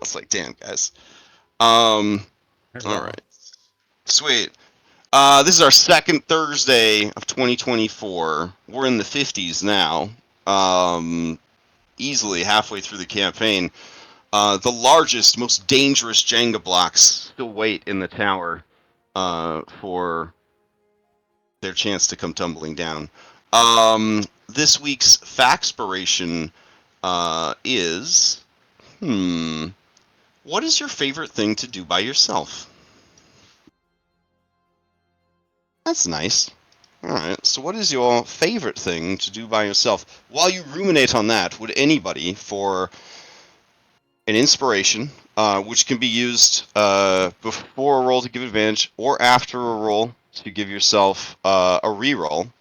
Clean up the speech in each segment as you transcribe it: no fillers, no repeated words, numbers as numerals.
was like, damn, guys. All right. Sweet. This is our second Thursday of 2024. We're in the 50s now. Easily halfway through the campaign. The largest, most dangerous Jenga blocks still wait in the tower for their chance to come tumbling down. This week's Faxpiration is, what is your favorite thing to do by yourself? That's nice. All right. So, what is your favorite thing to do by yourself? While you ruminate on that, would anybody, for an inspiration, which can be used before a roll to give advantage or after a roll to give yourself a reroll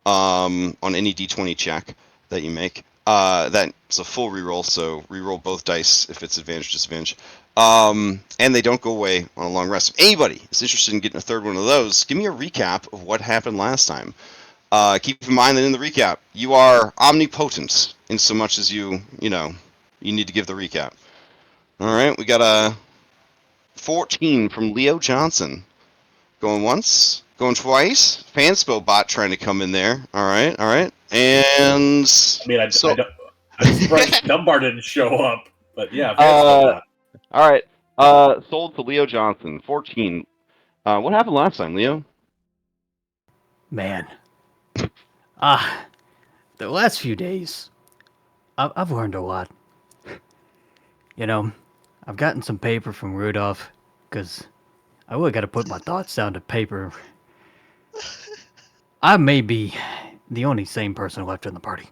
on any d20 check that you make. That's a full reroll, so reroll both dice if it's advantage, disadvantage. And they don't go away on a long rest. If anybody is interested in getting a third one of those, give me a recap of what happened last time. Keep in mind that in the recap, you are omnipotent in so much as you need to give the recap. All right, we got a 14 from Leo Johnson. Going once, going twice. Fanspo bot trying to come in there. All right. And I mean, I'm surprised Dunbar didn't show up, but yeah, all right. Sold to Leo Johnson, 14. What happened last time, Leo? Man. The last few days, I've learned a lot. You know, I've gotten some paper from Rudolph, because I really got to put my thoughts down to paper. I may be the only sane person left in the party.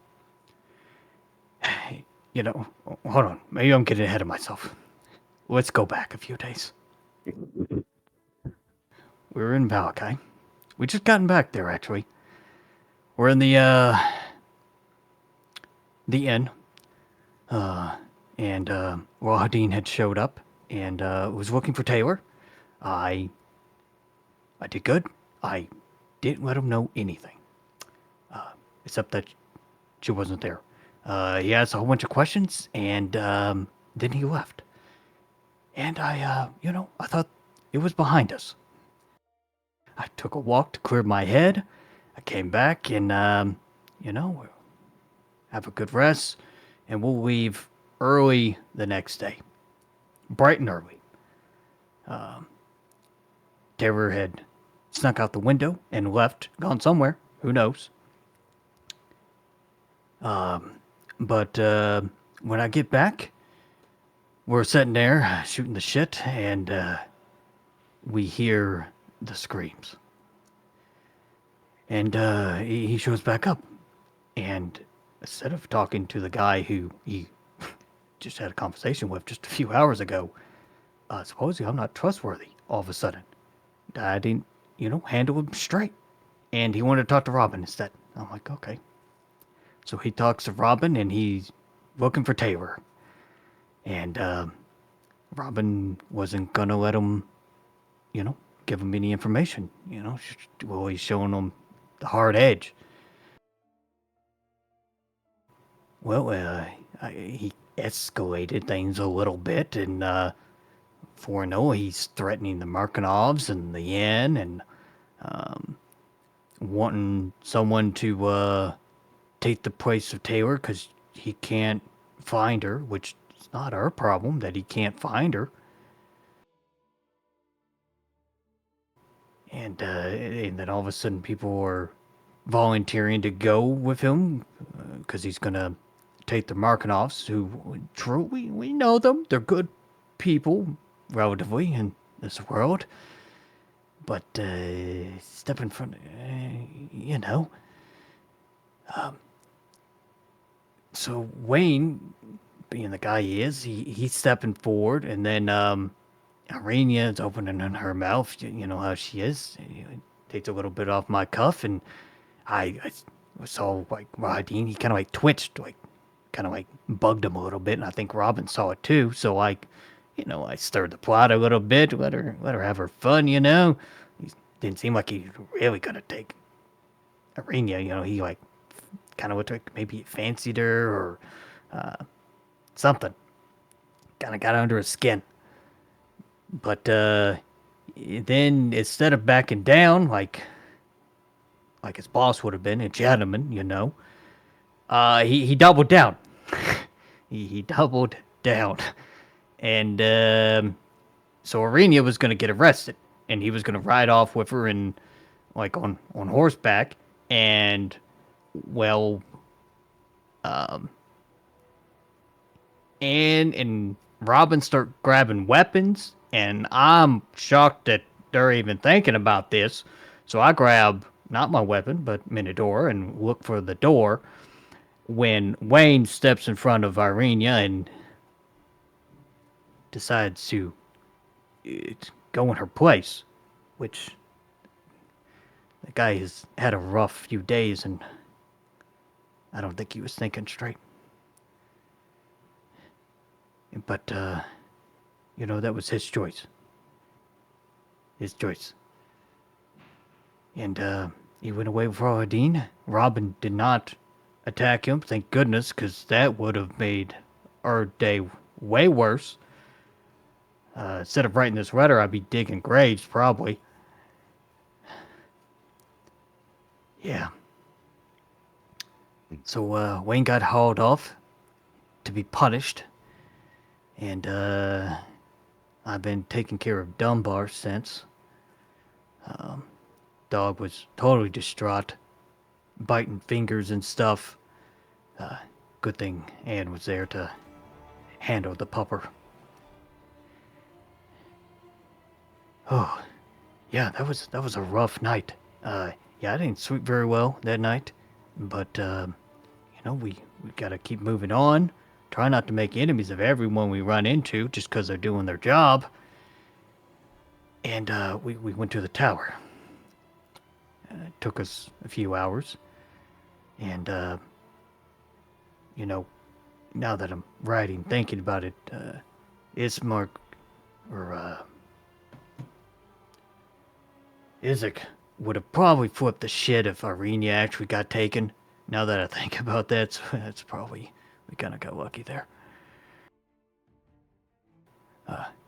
Hold on. Maybe I'm getting ahead of myself. Let's go back a few days. We were in Valakai. We just gotten back there, actually. We're in the inn. And Wahadin had showed up and was looking for Taylor. I did good. I didn't let him know anything. Except that she wasn't there. He asked a whole bunch of questions, and then he left. And I thought it was behind us. I took a walk to clear my head. I came back and, have a good rest, and we'll leave early the next day. Bright and early. Taylor had snuck out the window and left, gone somewhere. Who knows? But when I get back, we're sitting there shooting the shit, and we hear the screams. And he shows back up. And instead of talking to the guy who he just had a conversation with just a few hours ago, supposedly I'm not trustworthy all of a sudden. I didn't, handle him straight. And he wanted to talk to Robin instead. I'm like, okay. So he talks to Robin, and he's looking for Taylor. And Robin wasn't going to let him, give him any information. Well, he's showing him the hard edge. Well, he escalated things a little bit, and for he's threatening the Markinovs and the inn, and wanting someone to take the place of Taylor because he can't find her, which is not our problem that he can't find her. And then all of a sudden people are volunteering to go with him because he's going to take the Markinovs, who we know them. They're good people, relatively, in this world. But step in front, So Wayne, being the guy he is, he's stepping forward, and then Arania is opening her mouth. You know how she is. Takes a little bit off my cuff, and I saw like Rodine. He kind of like twitched, like kind of like bugged him a little bit, and I think Robin saw it too. So I stirred the plot a little bit, let her have her fun. He didn't seem like he really gonna take Arena. He like kind of looked like maybe he fancied her or something. kind of got under his skin. But then instead of backing down like his boss would have been, a gentleman, he doubled down. he doubled down. And so Arena was going to get arrested, and he was going to ride off with her and like on horseback, and well, and Robin start grabbing weapons, and I'm shocked that they're even thinking about this. So I grab not my weapon, but Minotaur, and look for the door. When Wayne steps in front of Irenia and decides to go in her place, which the guy has had a rough few days, and I don't think he was thinking straight. But, that was his choice. His choice. And, he went away with Dean. Robin did not attack him, thank goodness, because that would have made our day way worse. Instead of writing this letter, I'd be digging graves, probably. Yeah. So, Wayne got hauled off to be punished. And, I've been taking care of Dunbar since. Dog was totally distraught, biting fingers and stuff. Good thing Anne was there to handle the pupper. Oh, yeah, that was a rough night. Yeah, I didn't sleep very well that night, but we gotta keep moving on. Try not to make enemies of everyone we run into just because they're doing their job. And we went to the tower. It took us a few hours, and now that I'm writing, thinking about it, Ismark or Isaac would have probably flipped the shit if Irenia actually got taken. Now that I think about that, that's probably, we kind of got lucky there.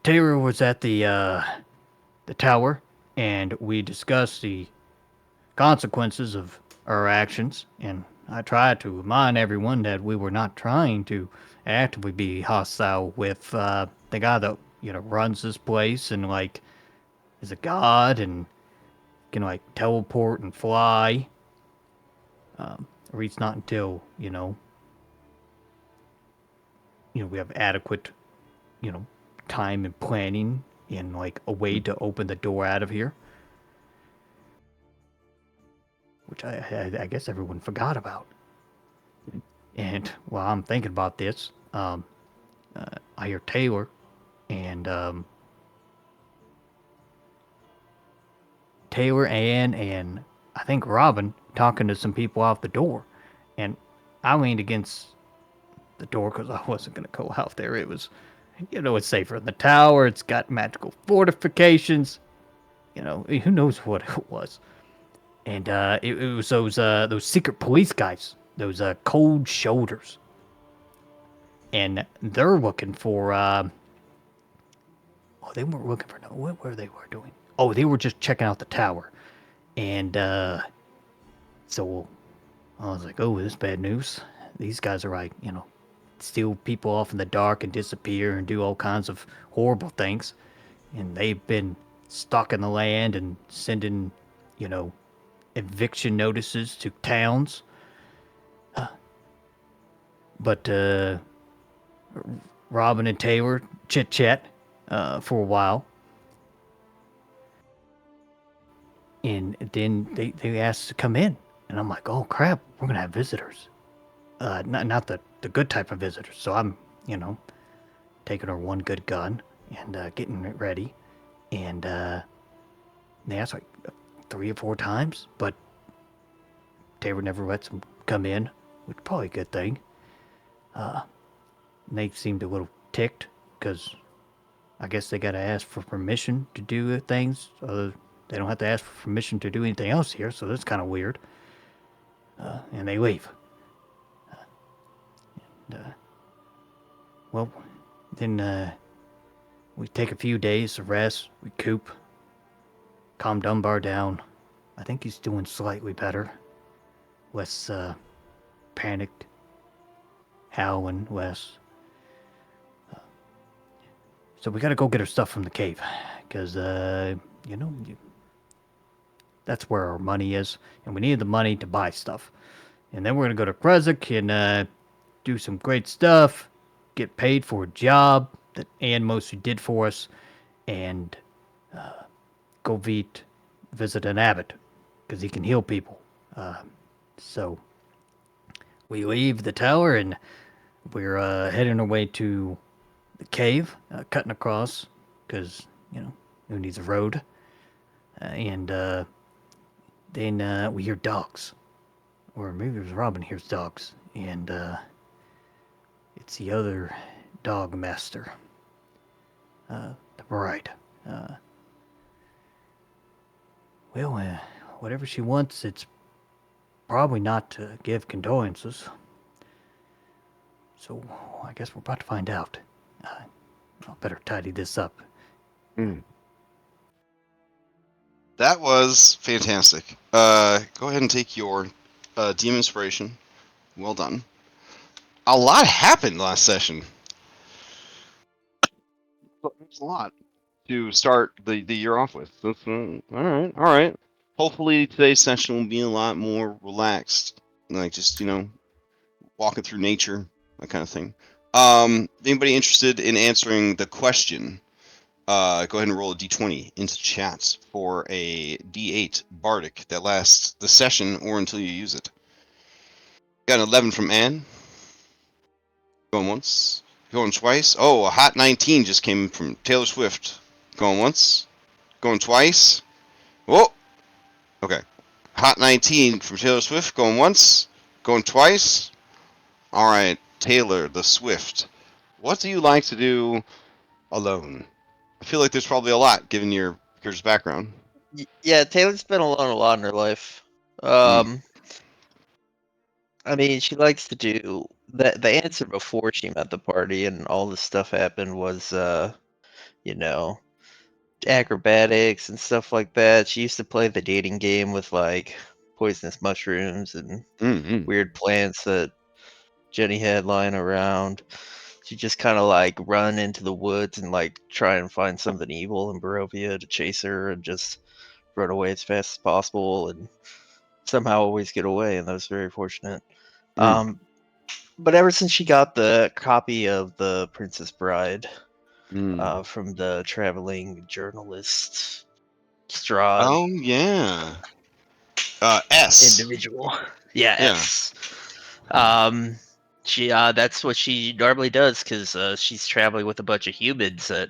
Taylor was at the tower, and we discussed the consequences of our actions, and I tried to remind everyone that we were not trying to actively be hostile with the guy that runs this place and is a god and can teleport and fly. Or at least not until we have adequate time and planning and a way to open the door out of here, which I guess everyone forgot about. And while I'm thinking about this, I hear Taylor and Ann, and I think Robin talking to some people out the door. And I leaned against the door because I wasn't going to go out there. It was, it's safer in the tower. It's got magical fortifications. Who knows what it was. And it was those secret police guys, those cold shoulders. And they're looking for, they weren't looking for, what were they doing? Oh, they were just checking out the tower. And so I was like, oh, this is bad news. These guys are steal people off in the dark and disappear and do all kinds of horrible things. And they've been stalking the land and sending, eviction notices to towns. But Robin and Taylor chit-chat for a while. And then they asked to come in. And I'm like, oh, crap, we're going to have visitors. Not the good type of visitors. So I'm, taking our one good gun and getting it ready. And they asked 3 or 4 times, but Taylor never lets them come in, which is probably a good thing. They seemed a little ticked because I guess they got to ask for permission to do things. They don't have to ask for permission to do anything else here, so that's kind of weird. And they leave. Then we take a few days to rest, recoup, calm Dunbar down. I think he's doing slightly better. Less panicked, howling less. So we gotta go get our stuff from the cave, because that's where our money is, and we need the money to buy stuff. And then we're gonna go to Krezuk and do some great stuff, get paid for a job that Ann mostly did for us, and go visit an abbot, because he can heal people. So we leave the tower and we're heading our way to the cave, cutting across, because, who needs a road? And then we hear dogs. Or maybe it was Robin hears dogs. And it's the other dog master, the bride. Well, whatever she wants, it's probably not to give condolences. So I guess we're about to find out. I better tidy this up. That was fantastic. Go ahead and take your DM inspiration. Well done. A lot happened last session. There's a lot to start the year off with. That's, all right. Hopefully today's session will be a lot more relaxed, like just walking through nature, that kind of thing. Anybody interested in answering the question? Go ahead and roll a d20 into chat for a d8 bardic that lasts the session or until you use it. Got an 11 from Anne. Going once. Going twice. Oh, a hot 19 just came from Taylor Swift. Going once. Going twice. Whoa. Okay. Hot 19 from Taylor Swift. Going once. Going twice. All right. Taylor, the Swift. What do you like to do alone? I feel like there's probably a lot given your background. Yeah, Taylor's been alone a lot in her life. I mean, she likes to do the answer before she met the party and all this stuff happened was you know, acrobatics and stuff like that. She used to play the dating game with like poisonous mushrooms and weird plants that Jenny had lying around. She just kind of like run into the woods and like try and find something evil in Barovia to chase her and just run away as fast as possible and somehow always get away. And that was very fortunate. But ever since she got the copy of The Princess Bride from the traveling journalist Strahd Oh yeah. S. individual, yeah, S. She that's what she normally does because she's traveling with a bunch of humans that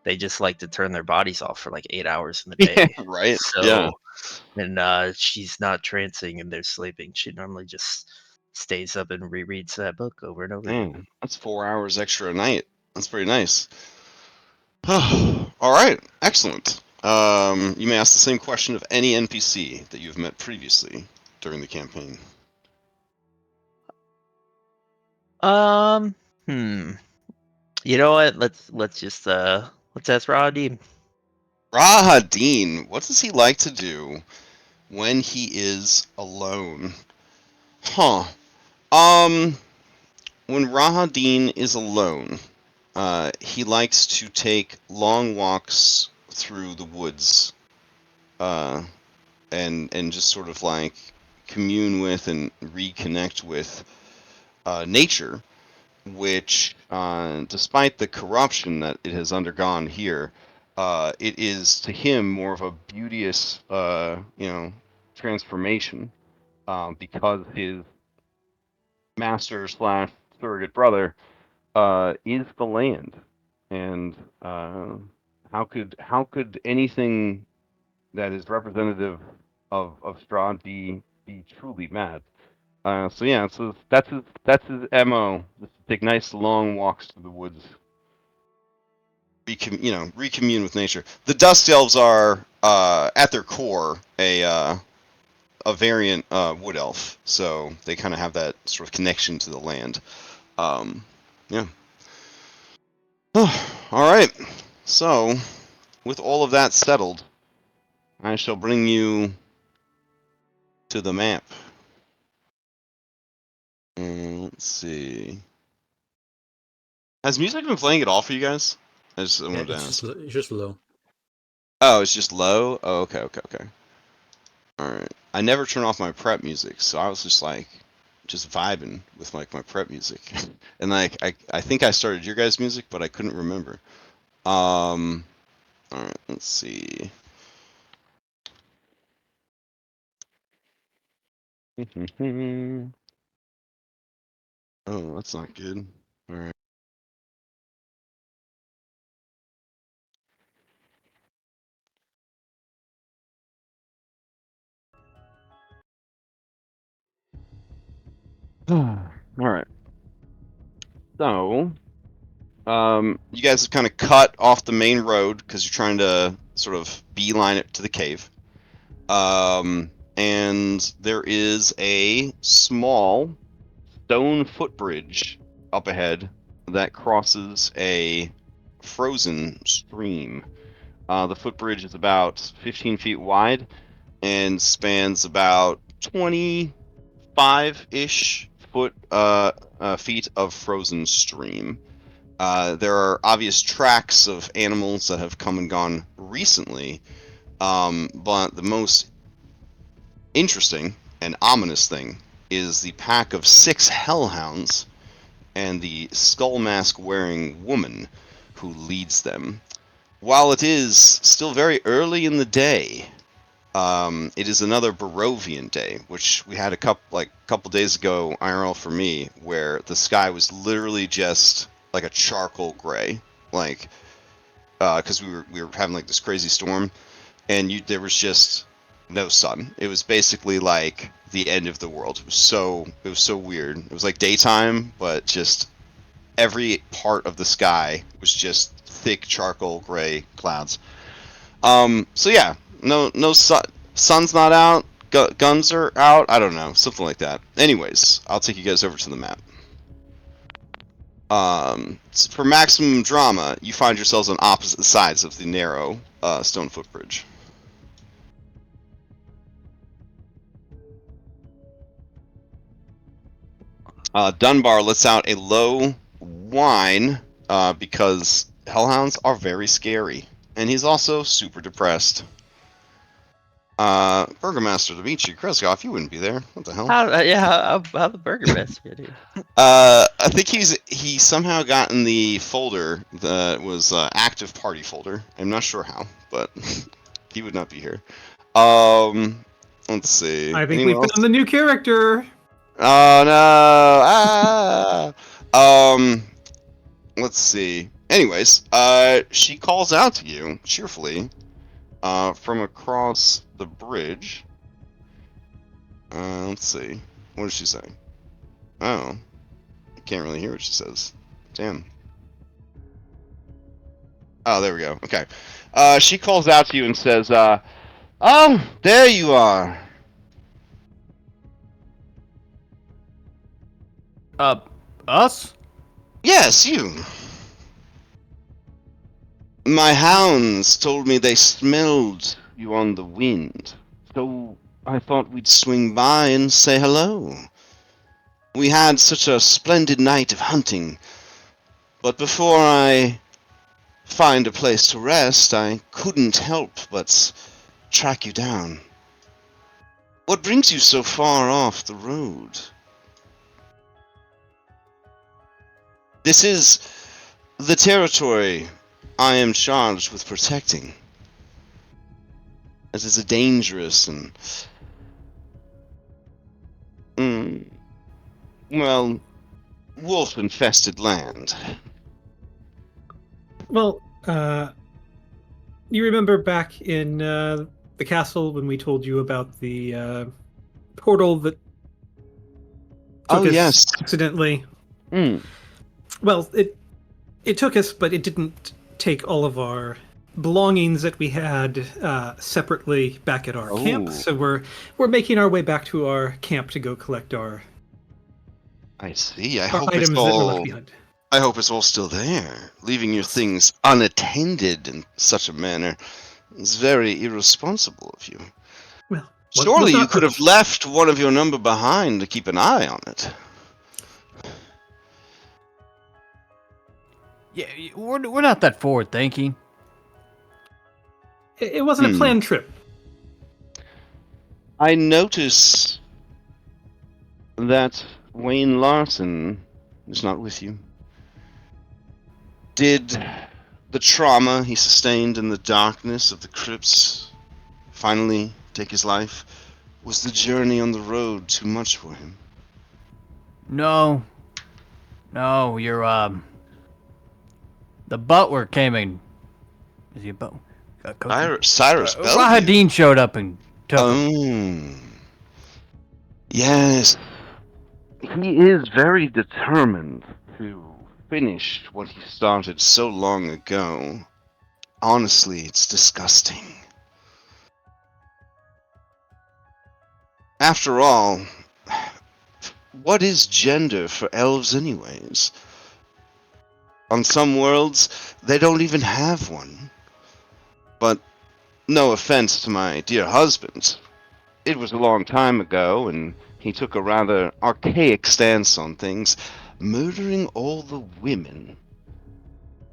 they just like to turn their bodies off for like 8 hours in the day. Yeah, right. So, Yeah. and she's not trancing and they're sleeping. She normally just stays up and rereads that book over and over again. Dang, that's 4 hours extra a night. That's pretty nice. All right, excellent. You may ask the same question of any NPC that you've met previously during the campaign. You know what? Let's just let's ask Roddy. Rahadin, what does he like to do when he is alone? Huh. When Rahadin is alone, he likes to take long walks through the woods, and just sort of like commune with and reconnect with nature, which, despite the corruption that it has undergone here, it is to him more of a beauteous, transformation, because his master slash surrogate brother is the land, and how could anything that is representative of Strahd be truly mad? So yeah, so that's his MO. Just to take nice long walks through the woods, recommune with nature. The Dust Elves are, at their core, a variant wood elf, so they kind of have that sort of connection to the land. Yeah. All right. So, with all of that settled, I shall bring you to the map. Let's see. Has music been playing at all for you guys? I wanted to ask. It's just low. Oh, it's just low? Oh, okay. Alright. I never turn off my prep music, so I was just like, just vibing with like my prep music. And like, I think I started your guys' music, but I couldn't remember. Alright, let's see. Oh, that's not good. Alright. Alright. So, you guys have kind of cut off the main road because you're trying to sort of beeline it to the cave. And there is a small stone footbridge up ahead that crosses a frozen stream. The footbridge is about 15 feet wide and spans about 25-ish feet of frozen stream. There are obvious tracks of animals that have come and gone recently, but the most interesting and ominous thing is the pack of 6 hellhounds and the skull mask wearing woman who leads them. While it is still very early in the day, it is another Barovian day, which we had a couple days ago, IRL for me, where the sky was literally just like a charcoal gray, like because we were having like this crazy storm, and there was just no sun. It was basically like the end of the world. It was so weird. It was like daytime, but just every part of the sky was just thick charcoal gray clouds. So yeah, no sun. Sun's not out. Guns are out. I don't know, something like that. Anyways, I'll take you guys over to the map. For maximum drama, you find yourselves on opposite sides of the narrow stone footbridge. Dunbar lets out a low whine because hellhounds are very scary, and he's also super depressed. Burgermaster Dimitri Kreskov, you wouldn't be there. What the hell? How the Burgermaster get here? I think he somehow got in the folder that was active party folder. I'm not sure how, but he would not be here. Let's see. I think Anyone we else? found the new character. Oh no! Let's see. Anyways, she calls out to you cheerfully, from across the bridge. Let's see. What does she say? Oh, I can't really hear what she says. Damn. Oh, there we go. Okay. She calls out to you and says, "Oh, there you are." Us? Yes, you. My hounds told me they smelled you on the wind, so I thought we'd swing by and say hello. We had such a splendid night of hunting, but before I find a place to rest, I couldn't help but track you down. What brings you so far off the road? This is the territory I am charged with protecting. It is a dangerous and wolf-infested land. Well, you remember back in the castle when we told you about the portal that took us yes. accidentally? Mm. Well, it took us, but it didn't take all of our belongings that we had separately back at our camp. So we're making our way back to our camp to go collect our I see. I our hope items it's that were all. left behind. I hope it's all still there. Leaving your things unattended in such a manner is very irresponsible of you. Well, Surely was you not could have purposeful. left one of your number behind to keep an eye on it. Yeah, we're not that forward thinking. It wasn't a planned trip. I notice that Wayne Larson is not with you. Did the trauma he sustained in the darkness of the crypts finally take his life? Was the journey on the road too much for him? No, you're the butler came in. Is he a butler? Cyrus Bellevue? Rahadin showed up and took him. Oh, yes. He is very determined to finish what he started so long ago. Honestly, it's disgusting. After all, what is gender for elves anyways? On some worlds, they don't even have one. But no offense to my dear husband, it was a long time ago, and he took a rather archaic stance on things, murdering all the women.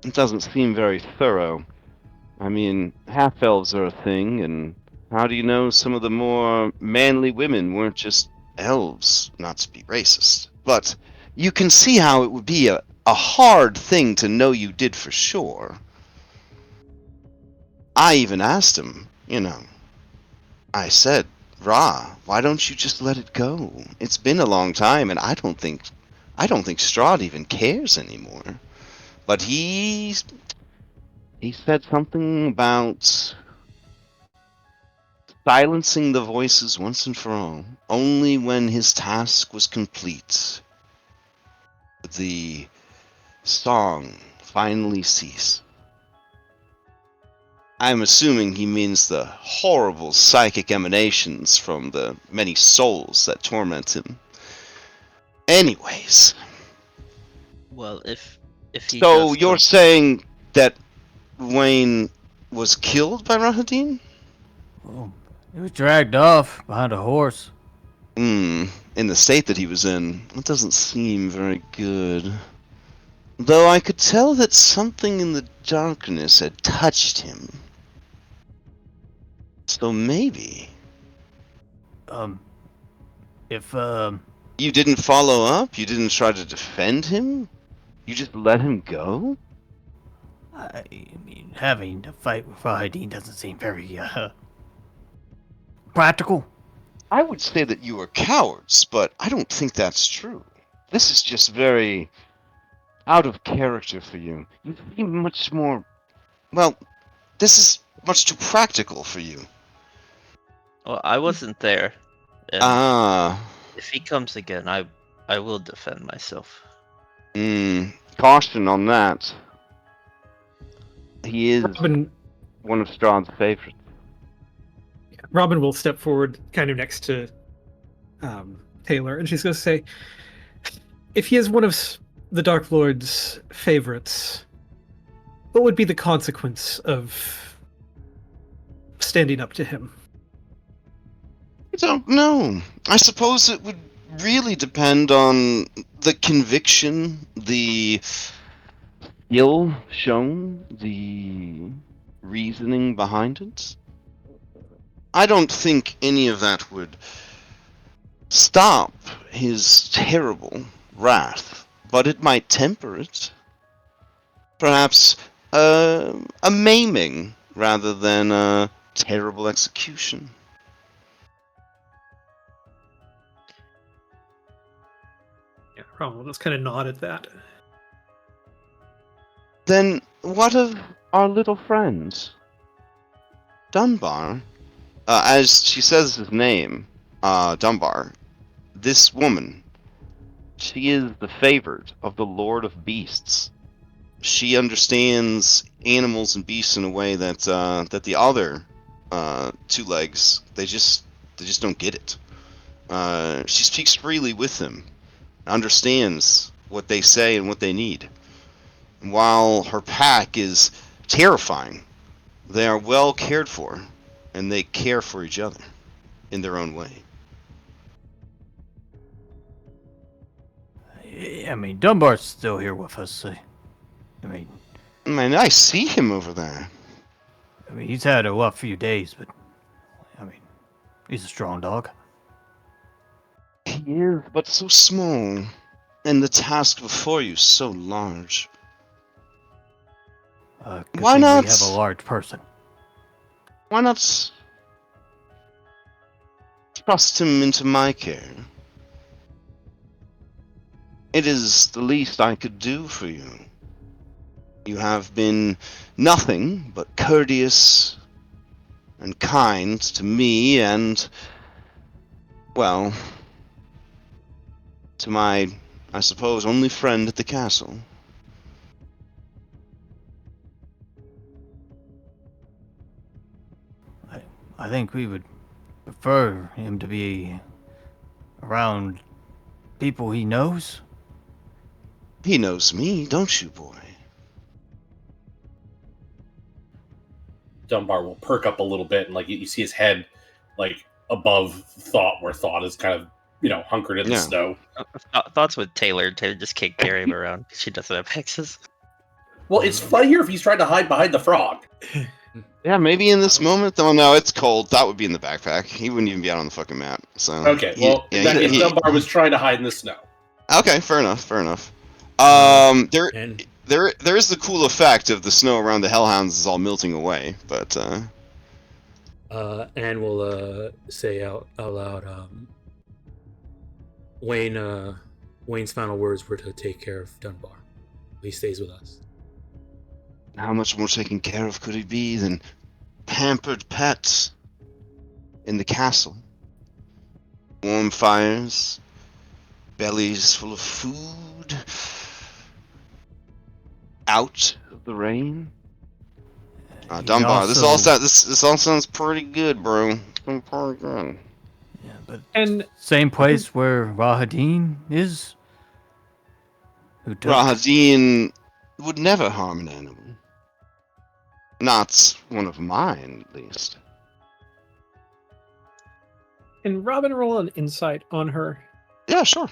It doesn't seem very thorough. I mean, half-elves are a thing, and how do you know some of the more manly women weren't just elves? Not to be racist, but you can see how it would be a hard thing to know you did for sure. I even asked him, I said, Ra, why don't you just let it go? It's been a long time, and I don't think Strahd even cares anymore. But he said something about silencing the voices once and for all. Only when his task was complete did the song finally cease. I'm assuming he means the horrible psychic emanations from the many souls that torment him. Anyways. Well, if he So does you're come, saying that Wayne was killed by Rahadin? Oh, he was dragged off behind a horse. In the state that he was in, it doesn't seem very good. Though I could tell that something in the darkness had touched him. So maybe. If You didn't follow up? You didn't try to defend him? You just let him go? I mean, having a fight with Rahadin doesn't seem very practical. I would say that you are cowards, but I don't think that's true. This is just very out of character for you. You seem much more... Well, this is much too practical for you. well, I wasn't there, and Ah. if he comes again, I will defend myself. Caution on that. He is Robin, one of Strahd's favorites. Robin will step forward kind of next to Taylor, and she's going to say, if he is one of the Dark Lord's favorites, what would be the consequence of standing up to him? I don't know. I suppose it would really depend on the conviction, the skill shown, the reasoning behind it. I don't think any of that would stop his terrible wrath, but it might temper it. Perhaps a maiming rather than a terrible execution. Yeah, Robin will just kind of nod at that. Then what of our little friend? Dunbar? As she says his name, Dunbar, this woman, she is the favored of the Lord of Beasts. She understands animals and beasts in a way that that the other two legs, they just don't get it. She speaks freely with them, understands what they say and what they need. While her pack is terrifying, they are well cared for, and they care for each other in their own way. I mean, Dunbar's still here with us. I mean, Man, I see him over there. he's had a rough few days, but I mean, he's a strong dog. He is, but so small, and the task before you so large. Good Why thing not? We have a large person. Why not trust him into my care? It is the least I could do for you. You have been nothing but courteous and kind to me and, well, to my, I suppose, only friend at the castle. I think we would prefer him to be around people he knows. He knows me, don't you, boy? Dunbar will perk up a little bit, and like you see his head like above Thought, where Thought is kind of hunkered in the Yeah. snow. Thoughts with Taylor. Taylor just can't carry him around because she doesn't have hexes. Well, it's funnier if he's trying to hide behind the frog. Yeah, maybe in this moment, though. No, it's cold. That would be in the backpack. He wouldn't even be out on the fucking map. So Okay, well, in that case, Dunbar was trying to hide in the snow. Okay, fair enough. Fair enough. There is the cool effect of the snow around the Hellhounds is all melting away, but and we'll say out loud, Wayne's final words were to take care of Dunbar. He stays with us. how much more taken care of could he be than pampered pets in the castle? Warm fires, bellies full of food, out of the rain. Dunbar, this all sounds pretty good, bro. It's been pretty good. Yeah, but And same place where Rahadin is. Who took? Rahadin would never harm an animal. Not one of mine, at least. and Robin, roll an insight on her, Yeah, sure.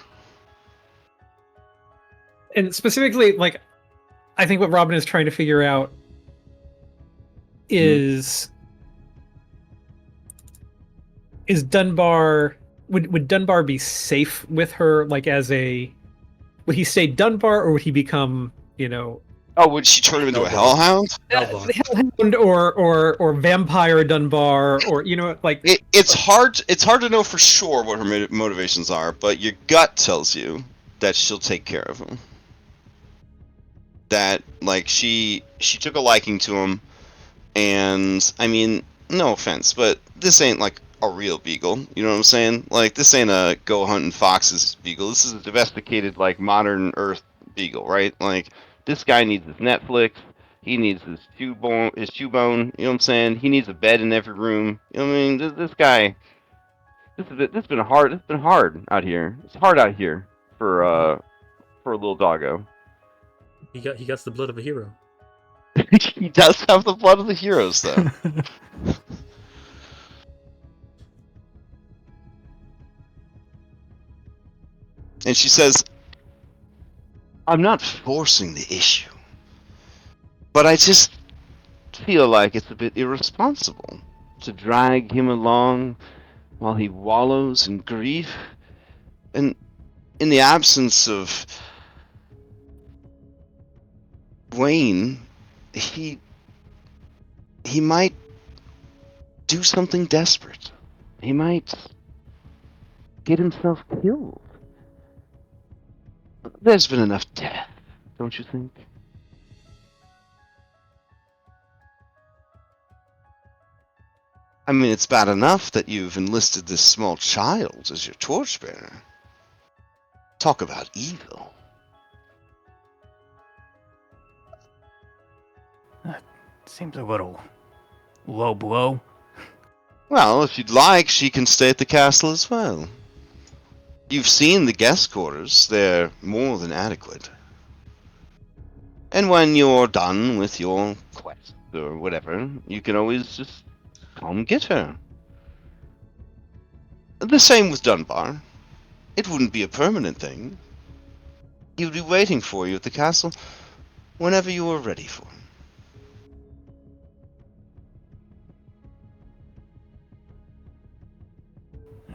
and specifically, like, I think what Robin is trying to figure out is Dunbar, would Dunbar be safe with her, like, as a, would he stay Dunbar, or would he become, Oh, would she turn him into a Hellbound. hellhound? Hellhound or vampire Dunbar, or like It's hard to know for sure what her motivations are, but your gut tells you that she'll take care of him. That, like, she took a liking to him, and I mean, no offense, but this ain't like a real beagle. You know what I'm saying? Like, this ain't a go hunting foxes beagle. This is a domesticated, like, modern Earth beagle, right? Like, this guy needs his Netflix. He needs his chew bone. You know what I'm saying? He needs a bed in every room. You know what I mean? This guy. This has been hard. It's been hard out here. It's hard out here for a little doggo. He got the blood of a hero. He does have the blood of the heroes, though. And she says, I'm not forcing the issue, but I just feel like it's a bit irresponsible to drag him along while he wallows in grief. And in the absence of Wayne, he might do something desperate. He might get himself killed. There's been enough death, don't you think? I mean, it's bad enough that you've enlisted this small child as your torchbearer. Talk about evil. That seems a little low blow. Well, if you'd like, she can stay at the castle as well. You've seen the guest quarters. They're more than adequate. And when you're done with your quest or whatever, you can always just come get her. The same with Dunbar. It wouldn't be a permanent thing. He would be waiting for you at the castle whenever you were ready for him.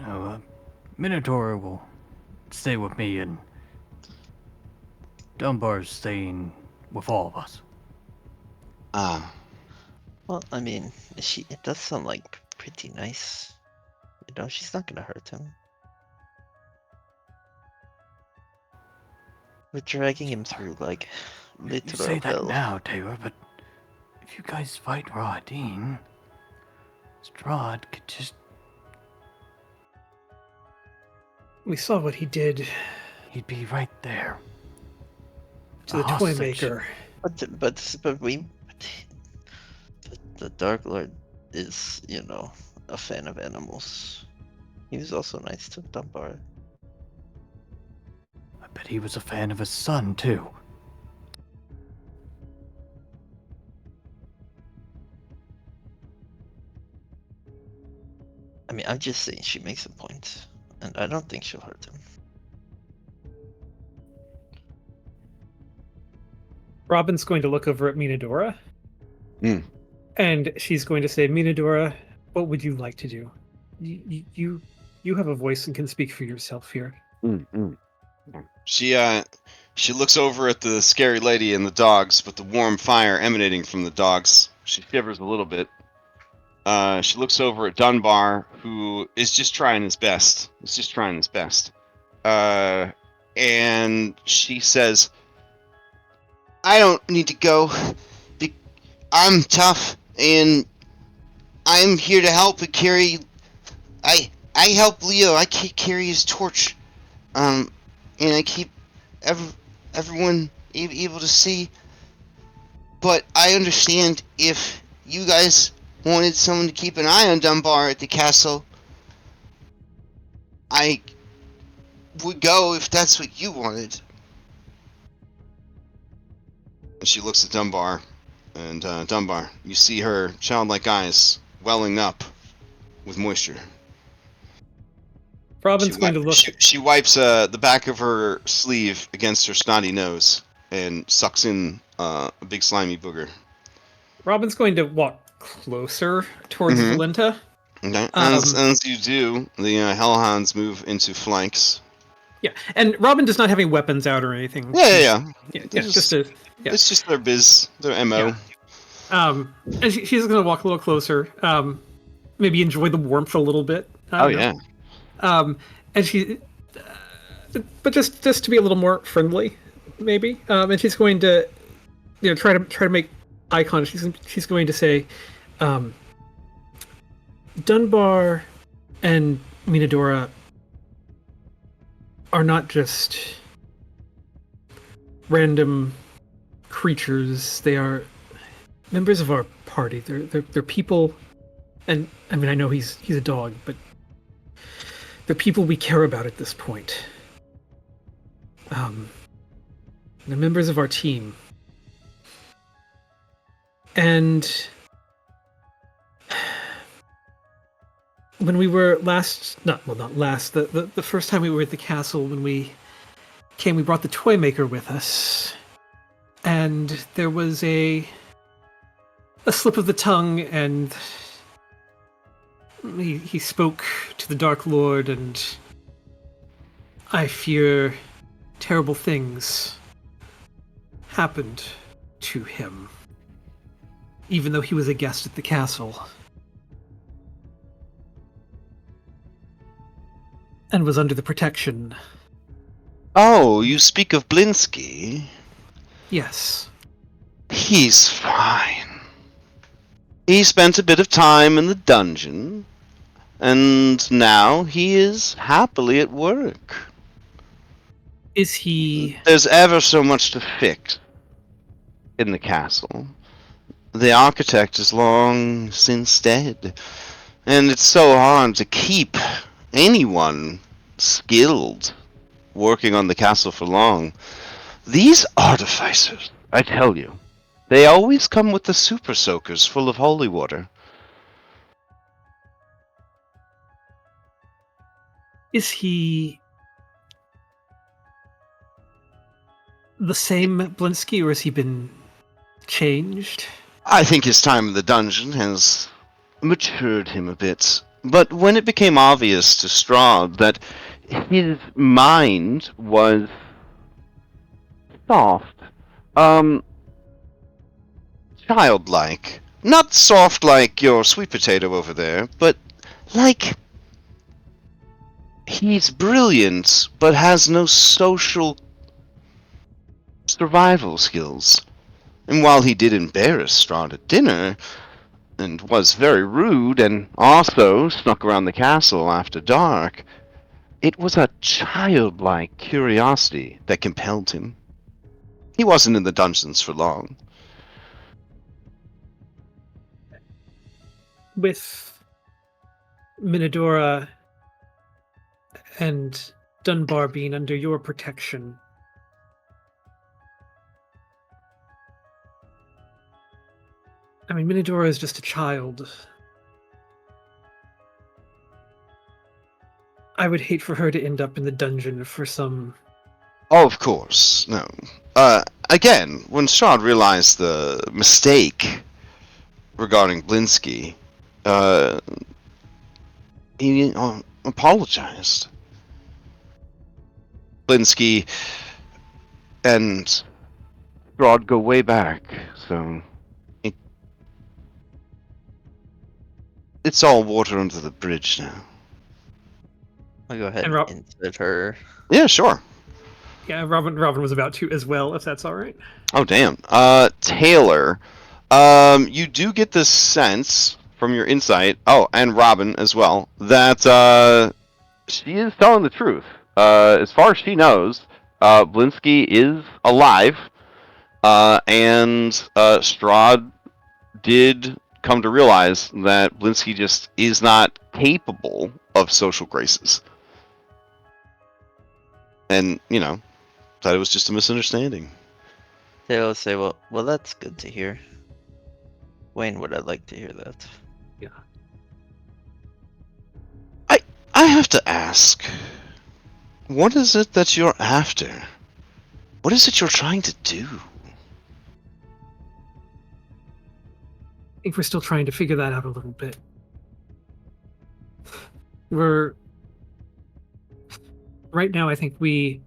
No, Minotaur will stay with me, and Dunbar's staying with all of us. Ah, Well, I mean, it does sound like pretty nice. You know, she's not gonna hurt him. We're dragging him through, like, You literal say that hell. now, Taylor, but if you guys fight Radin, Strahd could just... We saw what he did He'd be right there. to the A toy hostage. maker. But the Dark Lord is, you know, a fan of animals. He was also nice to Dunbar. I bet he was a fan of his son, too. I mean, I'm just saying she makes a point, and I don't think she'll hurt him. Robin's going to look over at Minadora. Mm. And she's going to say, Minadora, what would you like to do? You have a voice and can speak for yourself here. She looks over at the scary lady and the dogs, with the warm fire emanating from the dogs. She shivers a little bit. She looks over at Dunbar, who is just trying his best. And she says, I don't need to go. I'm tough, and I'm here to help and carry... I help Leo. I carry his torch. And I keep everyone able to see. But I understand if you guys wanted someone to keep an eye on Dunbar at the castle, I would go if that's what you wanted. And she looks at Dunbar, and Dunbar, you see her childlike eyes welling up with moisture. Robin's going to look. She wipes the back of her sleeve against her snotty nose and sucks in a big slimy booger. Robin's going to walk closer towards Mhm. Valinta. Okay. As you do, the Hellhounds move into flanks. Yeah, and Robin does not have any weapons out or anything. Yeah. Yeah, They're just a, yeah. It's just their biz, their MO. Yeah. And she's going to walk a little closer. Maybe enjoy the warmth a little bit. Oh yeah. And she, but just to be a little more friendly, maybe. And she's going to, try to make eye contact. She's going to say, Dunbar and Minadora are not just random creatures. They are members of our party. They're people, and I mean I know he's a dog, but they're people we care about at this point. They're members of our team, and when we were the first time we were at the castle, when we came, we brought the toy maker with us, and there was a slip of the tongue, and he spoke to the Dark Lord, and I fear terrible things happened to him, even though he was a guest at the castle. And was under the protection. Oh, you speak of Blinsky. Yes. He's fine. He spent a bit of time in the dungeon, and now he is happily at work. Is he... There's ever so much to fix in the castle. The architect is long since dead, and it's so hard to keep anyone skilled working on the castle for long. These artificers, I tell you, they always come with the super soakers full of holy water. Is he the same Blinsky, or has he been changed? I think his time in the dungeon has matured him a bit. But when it became obvious to Strahd that his mind was soft, childlike. Not soft like your sweet potato over there, but like he's brilliant, but has no social survival skills. And while he did embarrass Strahd at dinner, and was very rude, and also snuck around the castle after dark, it was a childlike curiosity that compelled him. He wasn't in the dungeons for long. With Minadora and Dunbar being under your protection, I mean, Minadora is just a child. I would hate for her to end up in the dungeon for some... Oh, of course, no. Again, when Strahd realized the mistake regarding Blinsky, he apologized. Blinsky and Strahd go way back, so it's all water under the bridge now. I'll go ahead And and insert her. Yeah, sure. Yeah, Robin was about to as well, if that's all right. Oh, damn. Taylor, you do get the sense from your insight, oh, and Robin as well, that she is telling the truth. As far as she knows, Blinsky is alive, and Strahd did come to realize that Blinsky just is not capable of social graces. And, thought it was just a misunderstanding. They'll say, well, that's good to hear. Wayne would have liked to hear that. Yeah. I have to ask, what is it that you're after? What is it you're trying to do? I think we're still trying to figure that out a little bit. Right now, I think we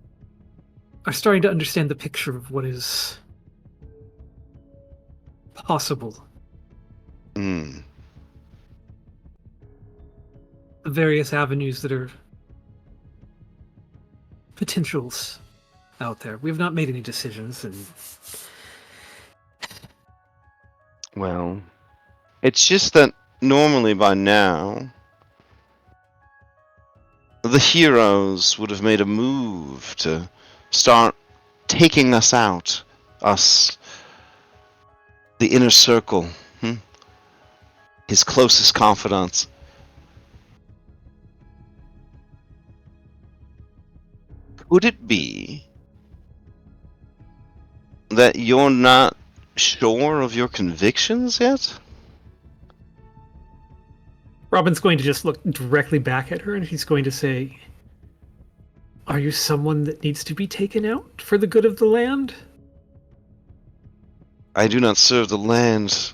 are starting to understand the picture of what is possible. Hmm. The various avenues that are potentials out there. We have not made any decisions, and Well, it's just that normally by now, the heroes would have made a move to start taking us out. Us, the inner circle, his closest confidants. Could it be that you're not sure of your convictions yet? Robin's going to just look directly back at her, and he's going to say, "Are you someone that needs to be taken out for the good of the land?" I do not serve the land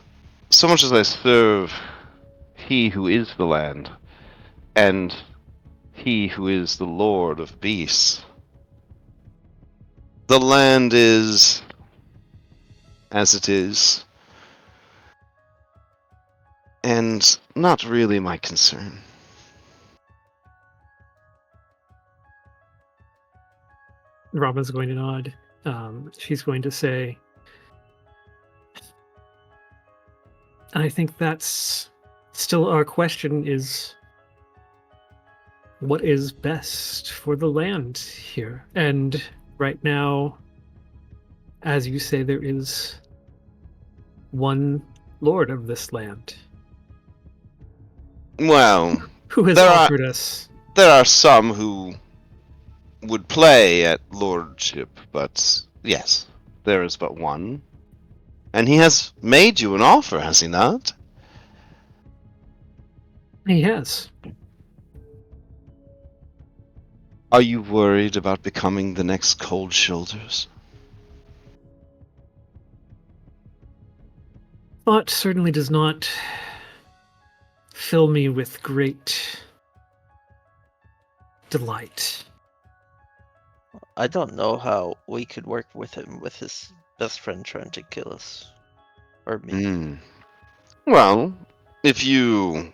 so much as I serve he who is the land, and he who is the Lord of Beasts. The land is as it is, and not really my concern. Robin's going to nod. She's going to say, "I think that's still our question, is what is best for the land here? And right now, as you say, there is one lord of this land Well, who has There are- offered us..." there are some who would play at lordship, but yes. there is but one. And he has made you an offer, has he not? He has. Are you worried about becoming the next Cold Shoulders? Thought certainly does not fill me with great delight. I don't know how we could work with him with his best friend trying to kill us. Or me. Hmm. Well, if you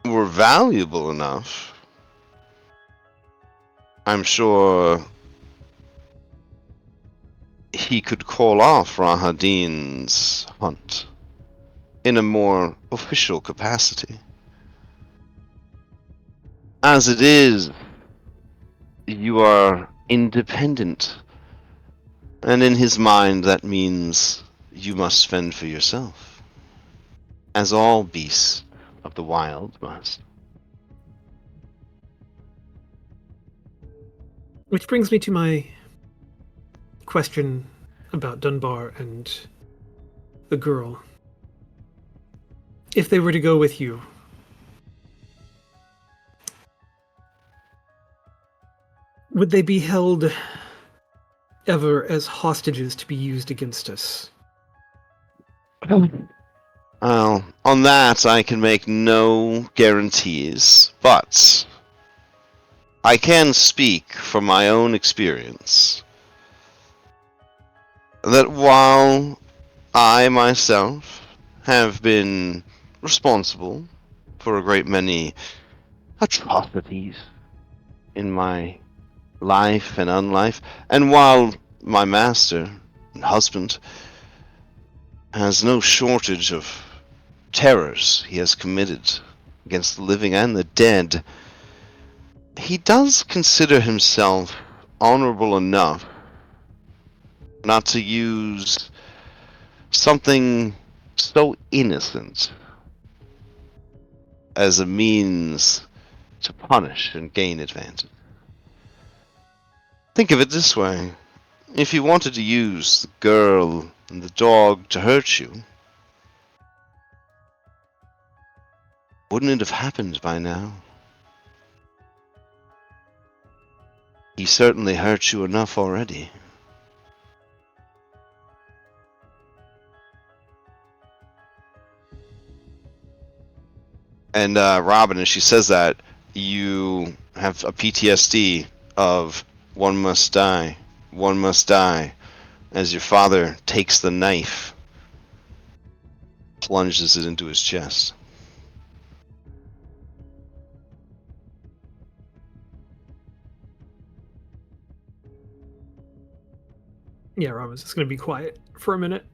were valuable enough, I'm sure he could call off Rahadin's hunt in a more official capacity. As it is, you are independent, and in his mind that means you must fend for yourself, as all beasts of the wild must. Which brings me to my question about Dunbar and the girl. If they were to go with you, would they be held ever as hostages to be used against us? Well, on that I can make no guarantees, but I can speak from my own experience that while I myself have been responsible for a great many atrocities in my life and unlife, and while my master and husband has no shortage of terrors he has committed against the living and the dead, he does consider himself honorable enough not to use something so innocent as a means to punish and gain advantage. Think of it this way. If he wanted to use the girl and the dog to hurt you, wouldn't it have happened by now? He certainly hurt you enough already. And Robin, as she says that, you have a PTSD of one must die, as your father takes the knife, plunges it into his chest. Yeah, Robin's just going to be quiet for a minute.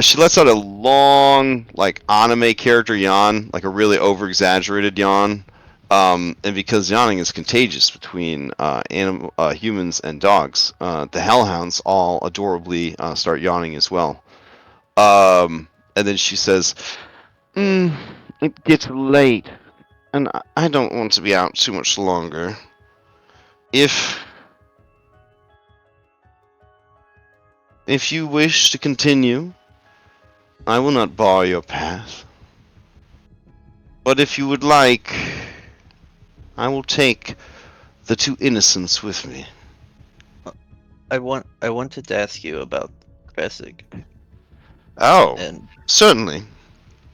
She lets out a long, like, anime character yawn, like a really over-exaggerated yawn. And because yawning is contagious between humans and dogs, the hellhounds all adorably start yawning as well. And then she says, it gets late, and I don't want to be out too much longer. If you wish to continue, I will not bar your path. But if you would like, I will take the two innocents with me. I wanted to ask you about Kressig. Oh, And certainly.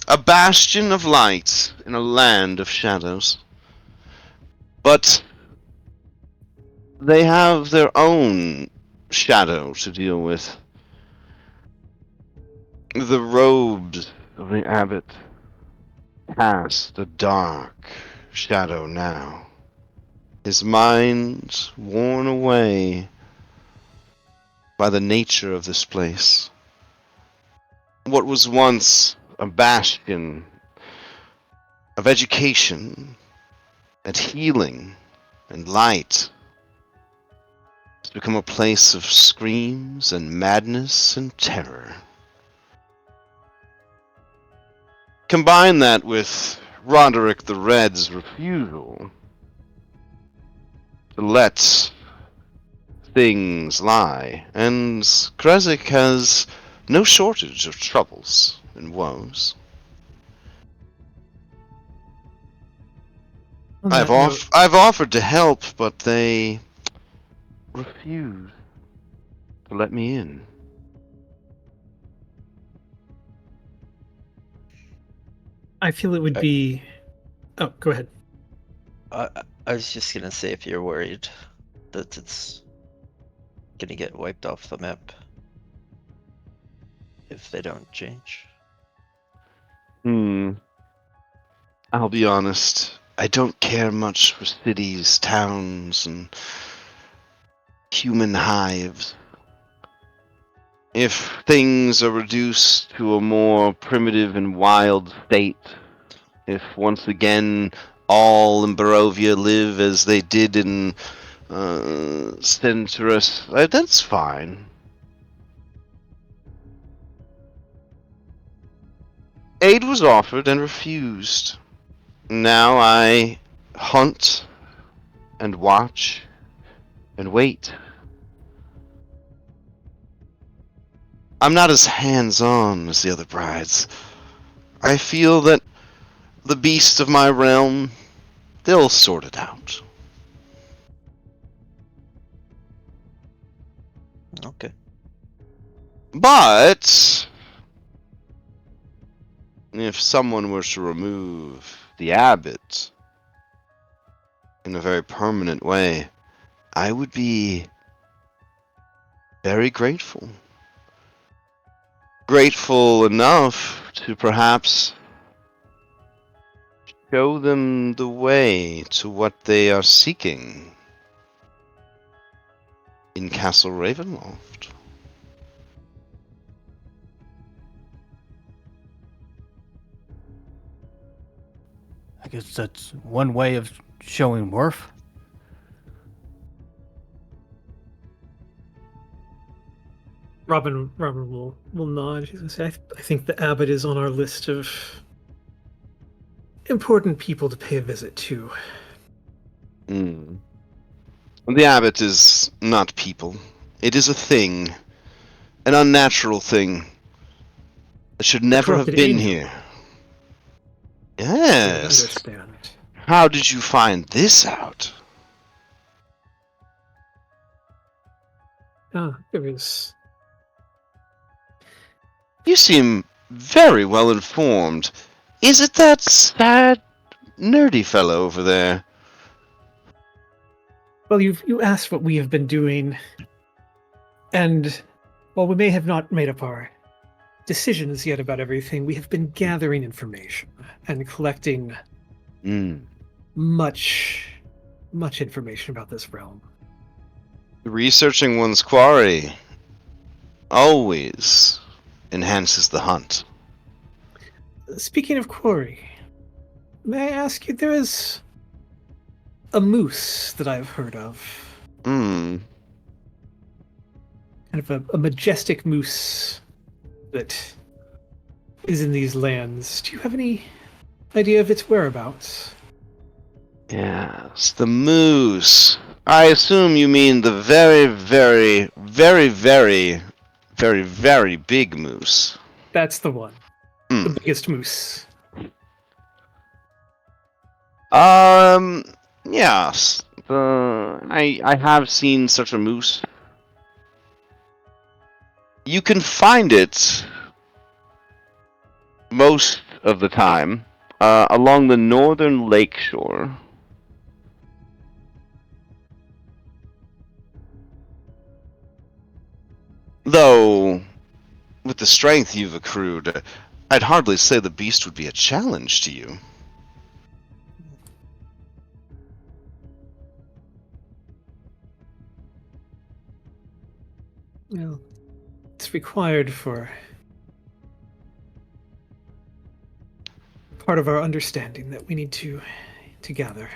A bastion of light in a land of shadows. But they have their own shadow to deal with. The robes of the abbot cast a dark shadow now. His mind worn away by the nature of this place. What was once a bastion of education and healing and light has become a place of screams and madness and terror. Combine that with Roderick the Red's refusal to let things lie, and Krezik has no shortage of troubles and woes. On I've that note, offered to help, but they refuse to let me in. I feel it would be. Oh, go ahead. I was just gonna say, if you're worried that it's gonna get wiped off the map if they don't change. I'll be honest. I don't care much for cities, towns, and human hives. If things are reduced to a more primitive and wild state, if once again all in Barovia live as they did in Centurus, that's fine. Aid was offered and refused. Now I hunt and watch and wait. I'm not as hands-on as the other brides. I feel that the beasts of my realm, they'll sort it out. Okay. But if someone were to remove the abbot in a very permanent way, I would be very grateful. Grateful enough to perhaps show them the way to what they are seeking in Castle Ravenloft. I guess that's one way of showing worth. Robin will nod. She's gonna say, I think the abbot is on our list of important people to pay a visit to. The abbot is not people. It is a thing. An unnatural thing. That should never have corrupted been angel. here. I Yes. understand. How did you find this out? There is. You seem very well informed. Is it that sad, nerdy fellow over there? Well, you asked what we have been doing, and while we may have not made up our decisions yet about everything, we have been gathering information and collecting much information about this realm. Researching one's quarry always enhances the hunt. Speaking of quarry, may I ask you, there is a moose that I've heard of. Kind of a majestic moose that is in these lands. Do you have any idea of its whereabouts? Yes, the moose. I assume you mean the very, very, very, very, very, very big moose. That's the one. The biggest moose. Yes. I have seen such a moose. You can find it most of the time along the northern lakeshore. Though, with the strength you've accrued, I'd hardly say the beast would be a challenge to you. Well, it's required for part of our understanding that we need to gather.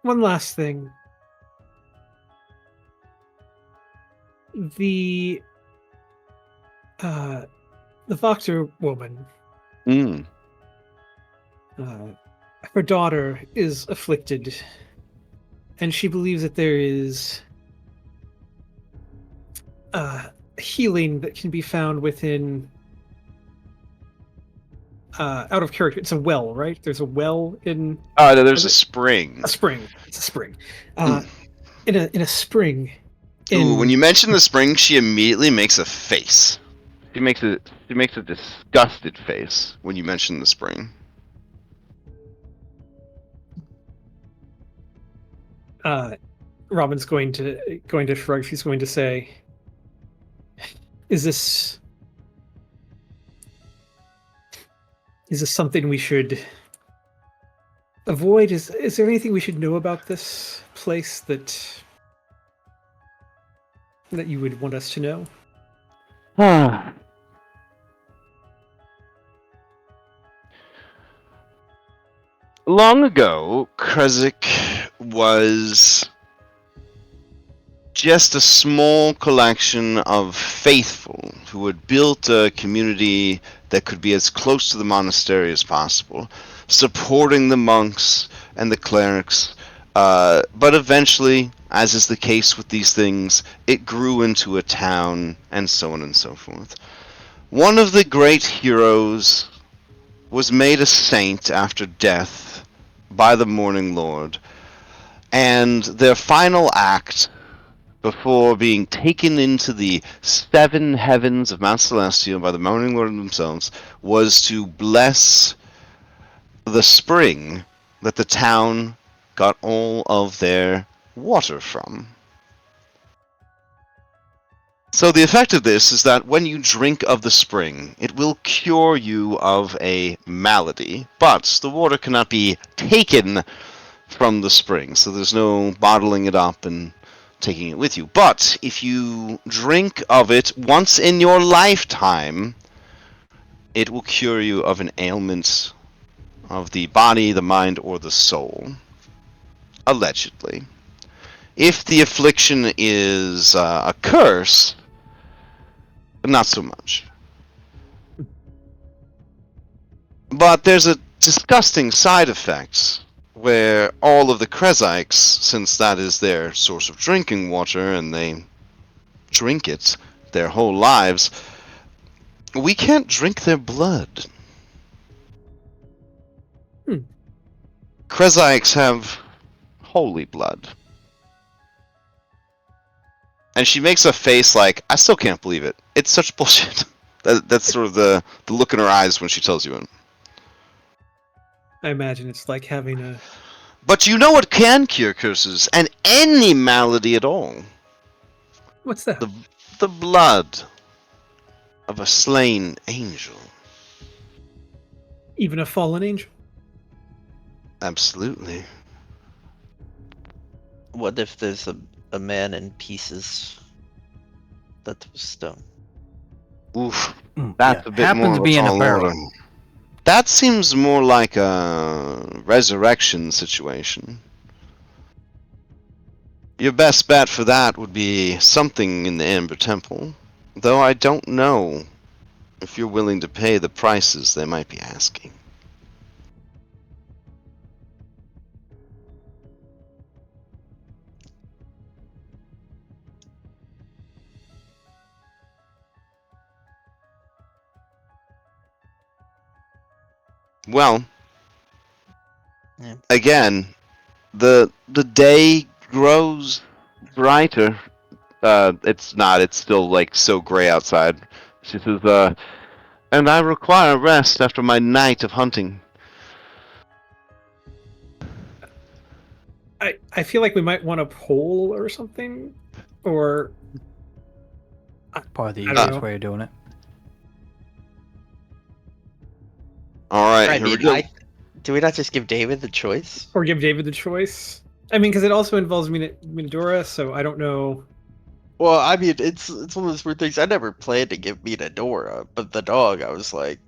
One last thing. The Voctor woman, Mm. her daughter is afflicted, and she believes that there is healing that can be found within out of character. It's a well, right? There's a well in There's a spring. a spring. It's a spring. In a spring. Ooh, when you mention the spring, she immediately makes a face. She makes a disgusted face when you mention the spring. Robin's going to shrug. She's going to say, "Is this something we should avoid? Is there anything we should know about this place that you would want us to know?" Long ago, Krezik was just a small collection of faithful who had built a community that could be as close to the monastery as possible, supporting the monks and the clerics. But eventually, as is the case with these things, it grew into a town, and so on and so forth. One of the great heroes was made a saint after death by the Morning Lord, and their final act before being taken into the seven heavens of Mount Celestial by the Morning Lord themselves was to bless the spring that the town got all of their water from. So the effect of this is that when you drink of the spring, it will cure you of a malady, but the water cannot be taken from the spring, so there's no bottling it up and taking it with you. But if you drink of it once in your lifetime, it will cure you of an ailment of the body, the mind, or the soul. Allegedly. If the affliction is a curse, not so much. But there's a disgusting side effect where all of the Kreziks, since that is their source of drinking water and they drink it their whole lives, we can't drink their blood. Kreziks have holy blood. And she makes a face like, I still can't believe it. It's such bullshit. That's sort of the look in her eyes when she tells you it. I imagine it's like having a... But you know what can cure curses, and any malady at all? What's that? The blood of a slain angel. Even a fallen angel? Absolutely. What if there's a man in pieces that was stone? Oof. Mm, That's yeah, a bit happens more to of be in a tall barrel. order. That seems more like a resurrection situation. Your best bet for that would be something in the Amber Temple, though I don't know if you're willing to pay the prices they might be asking. Well, Yeah. again, the day grows brighter. It's not. It's still like so gray outside. She says, and I require rest after my night of hunting. I feel like we might want a poll or something, or Probably the I don't easiest know. way of doing it. All right, I here we mean, go. do we not just give David the choice? Or give David the choice. I mean, because it also involves Minadora, so I don't know. Well, I mean, it's one of those weird things. I never planned to give Minadora, but the dog, I was like,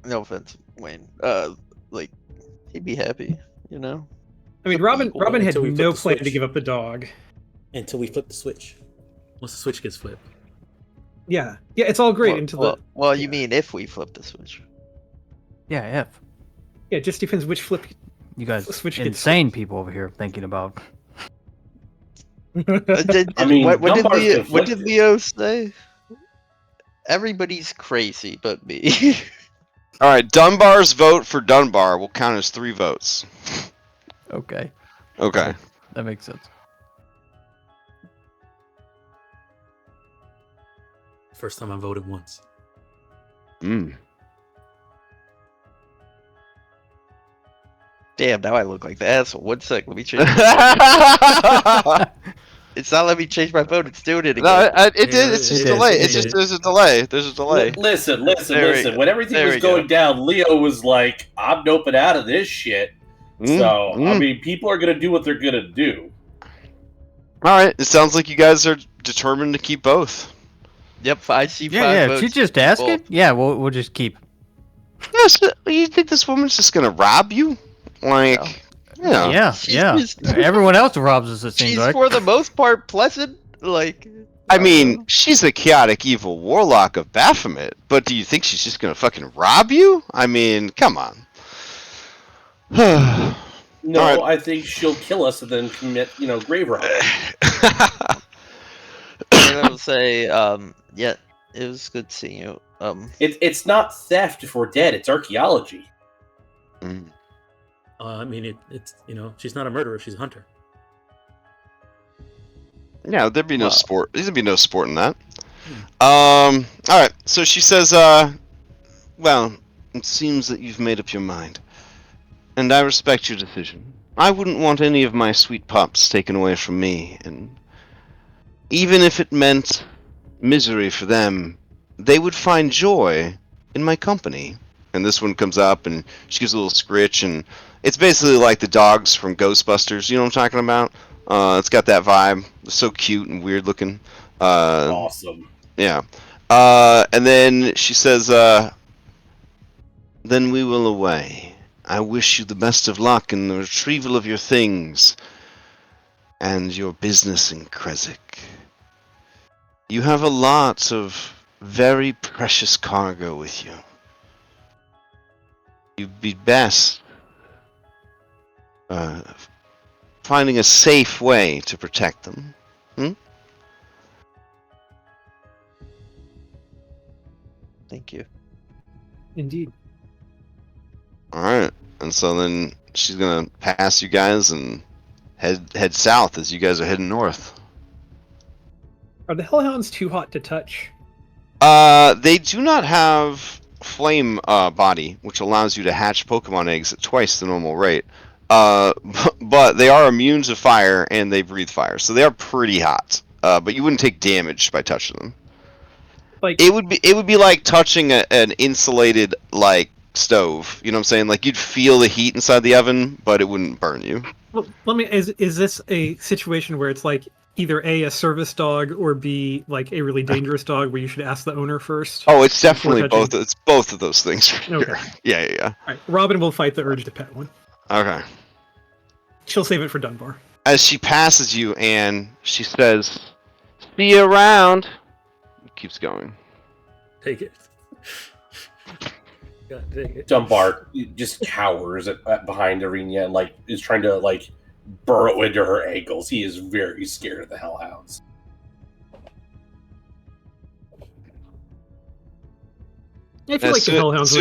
no offense, Wayne, like he'd be happy, you know. I mean, Robin had Until we flip no the plan to switch. give up the dog. Until we flip the switch. Once the switch gets flipped. Yeah, it's all great until the. Well, you yeah. mean if we flip the switch? Yeah, F. Yeah, it just depends which flip. You guys, Switch gets insane people over here thinking about. I mean, what did Dunbar's Leo, what did conflicted. Leo say? Everybody's crazy but me. All right, Dunbar's vote for Dunbar will count as 3 votes. Okay, Okay. that makes sense. First time I voted once. Mm. Damn, now I look like the asshole. 1 sec, let me change. It's not letting me change my vote. It's doing it again. No, it Yeah, did. It's it just a did. delay. It It's did. just there's a delay. There's a delay. Listen. There we When everything there was we go. going down, Leo was like, "I'm doping out of this shit." So I mean, people are gonna do what they're gonna do. All right. It sounds like you guys are determined to keep both. Yep, I see Yeah, 5 yeah. votes. If you just ask it, yeah, we'll just keep. Yes. You think this woman's just gonna rob you? Like, yeah. Yeah, She's yeah. just- Everyone else robs us. It seems She's like. for the most part pleasant. Like, I mean, she's the chaotic evil warlock of Baphomet, but do you think she's just gonna fucking rob you? I mean, come on. No, All right. I think she'll kill us and then commit, grave robbery. and I will say, yeah, it was good seeing you. It's not theft if we're dead. It's archaeology. Mm. I mean, it's she's not a murderer. She's a hunter. Yeah, there'd be no Wow. sport. There'd be no sport in that. All right. So she says, well, it seems that you've made up your mind, and I respect your decision. I wouldn't want any of my sweet pups taken away from me, and even if it meant misery for them, they would find joy in my company. And this one comes up, and she gives a little scritch, and it's basically like the dogs from Ghostbusters. You know what I'm talking about? It's got that vibe. It's so cute and weird looking. Awesome. Yeah. And then she says, then we will away. I wish you the best of luck in the retrieval of your things and your business in Kresik. You have a lot of very precious cargo with you. You'd be best finding a safe way to protect them. Thank you. Indeed. Alright. And so then she's gonna pass you guys and head south as you guys are heading north. Are the Hellhounds too hot to touch? They do not have flame body, which allows you to hatch Pokemon eggs at twice the normal rate. But they are immune to fire and they breathe fire, so they are pretty hot. But you wouldn't take damage by touching them. Like, It would be like touching an insulated like stove. You know what I'm saying? Like you'd feel the heat inside the oven, but it wouldn't burn you. well, let me. Is this a situation where it's like either a service dog or b like a really dangerous dog where you should ask the owner first? Oh, it's definitely touching. both. It's both of those things. For sure. Okay. Yeah. All right, Robin will fight the urge to pet one. Okay. She'll save it for Dunbar. As she passes you, Anne, she says, "See you around." Keeps going. Take it. God, take it. Dunbar just cowers behind Arena and is trying to burrow into her ankles. He is very scared of the Hellhounds. I feel like the Hellhounds.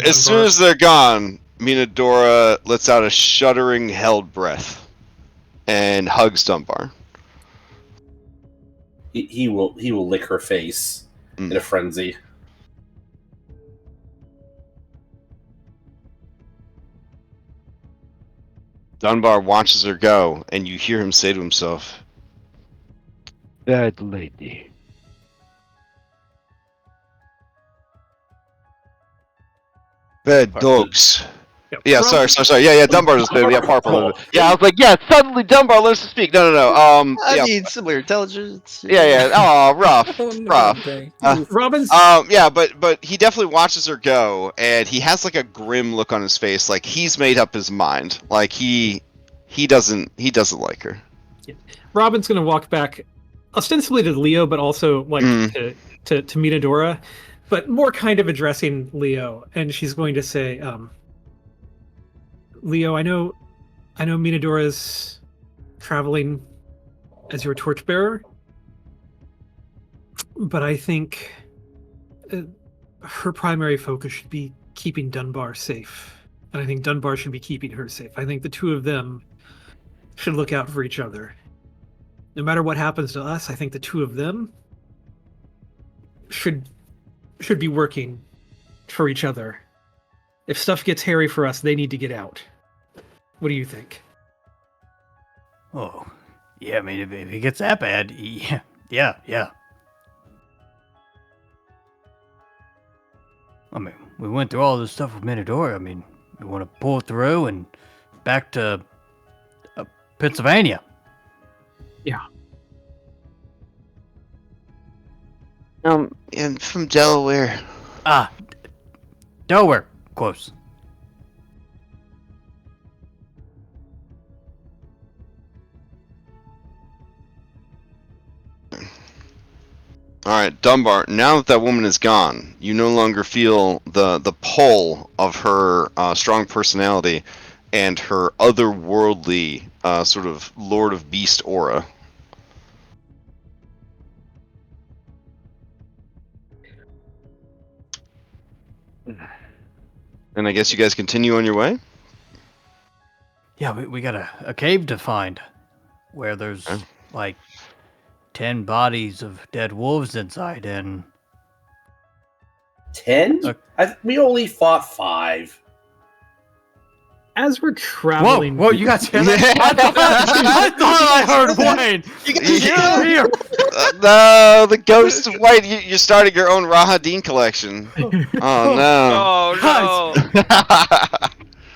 As soon as they're gone, Minadora lets out a shuddering, held breath and hugs Dunbar. He will lick her face in a frenzy. Dunbar watches her go, and you hear him say to himself, "That lady." Bad dogs. Yep. Yeah, Robin- sorry. Yeah, Dunbar just yeah, Parpar. Yeah, I was like, yeah, suddenly Dunbar learns to speak. No. I Yeah, mean, similar intelligence. yeah. Oh, rough. Oh, no, Rough. dang. Robin's. Yeah, but he definitely watches her go, and he has like a grim look on his face, like he's made up his mind. Like he he doesn't like her. Robin's gonna walk back, ostensibly to Leo, but also like Mm. to Minadora, but more kind of addressing Leo, and she's going to say, "Leo, I know Minadora's traveling as your torchbearer, but I think her primary focus should be keeping Dunbar safe, and I think Dunbar should be keeping her safe. I think the two of them should look out for each other. No matter what happens to us, I think the two of them should be working for each other. If stuff gets hairy for us, they need to get out. What do you think?" Oh, yeah. I mean, if it gets that bad, yeah. I mean, we went through all this stuff with Minadora. I mean, we want to pull through and back to Pennsylvania. And from Delaware. Delaware, close. All right, Dunbar. Now that woman is gone, you no longer feel the pull of her strong personality and her otherworldly sort of Lord of Beast aura. And I guess you guys continue on your way? Yeah, we got a cave to find where there's Okay. like 10 bodies of dead wolves inside, and 10? We only fought 5. As we're traveling, whoa, you got 10? I thought I heard Wayne. Yeah. Here. No, the ghost of White. You're starting your own Rahadin collection. Oh no. Oh no!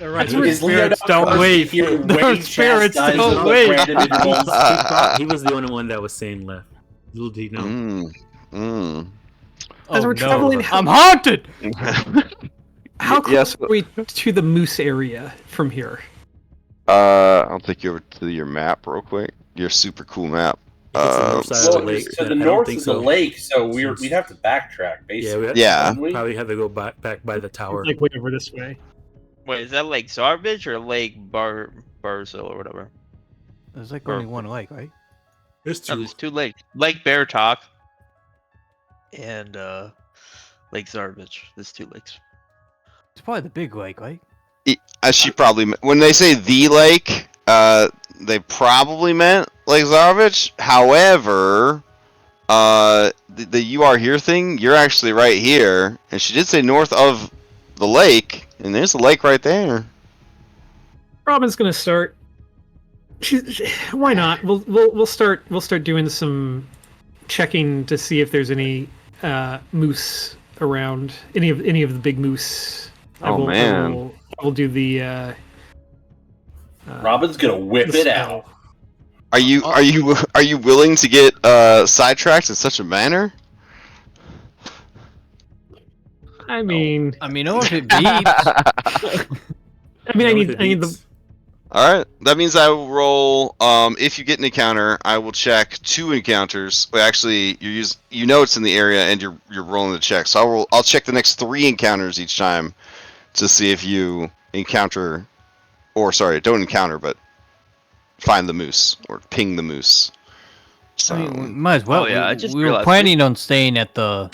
All right, That's where Is Leo spirits not don't supposed to leave. hear Their Wayne spirits chastise don't the leave. random individuals? He was the only one that was sane left. Little did he know. As Oh, we're no. traveling, I'm haunted. how close Yes. are we to the moose area from here? I'll take you over to your map real quick. Your super cool map. If it's the north side of Well, the lake, to then the I don't north think is the so. lake, so Since- we'd have to backtrack, basically. Yeah. wouldn't we? Probably have to go back by the tower. Like way over this way. Wait, is that Lake Zarbage or Lake Barzil or whatever? There's like only one lake, right? There's No, two. there's 2 lakes. Lake Bear Talk and Lake Zarbage. There's 2 lakes. It's probably the big lake, right? She probably when they say the lake, they probably meant Lake Zarovich. However, the "you are here" thing, you're actually right here, and she did say north of the lake, and there's a lake right there. Robin's gonna start. Why not? We'll start doing some checking to see if there's any moose around. Any of the big moose. Oh, man. I will do the. Robin's gonna whip the it spell. out. Are you willing to get sidetracked in such a manner? I mean, I mean, if it beeps. I need the. All right, that means I will roll. If you get an encounter, I will check 2 encounters. Well, actually, you know it's in the area, and you're rolling the check. So I'll check the next 3 encounters each time to see if you encounter, or sorry, don't encounter, but find the moose or ping the moose. So I mean, we might as well. Oh, yeah, I just we were realized planning on staying at the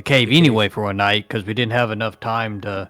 cave anyway for one night because we didn't have enough time to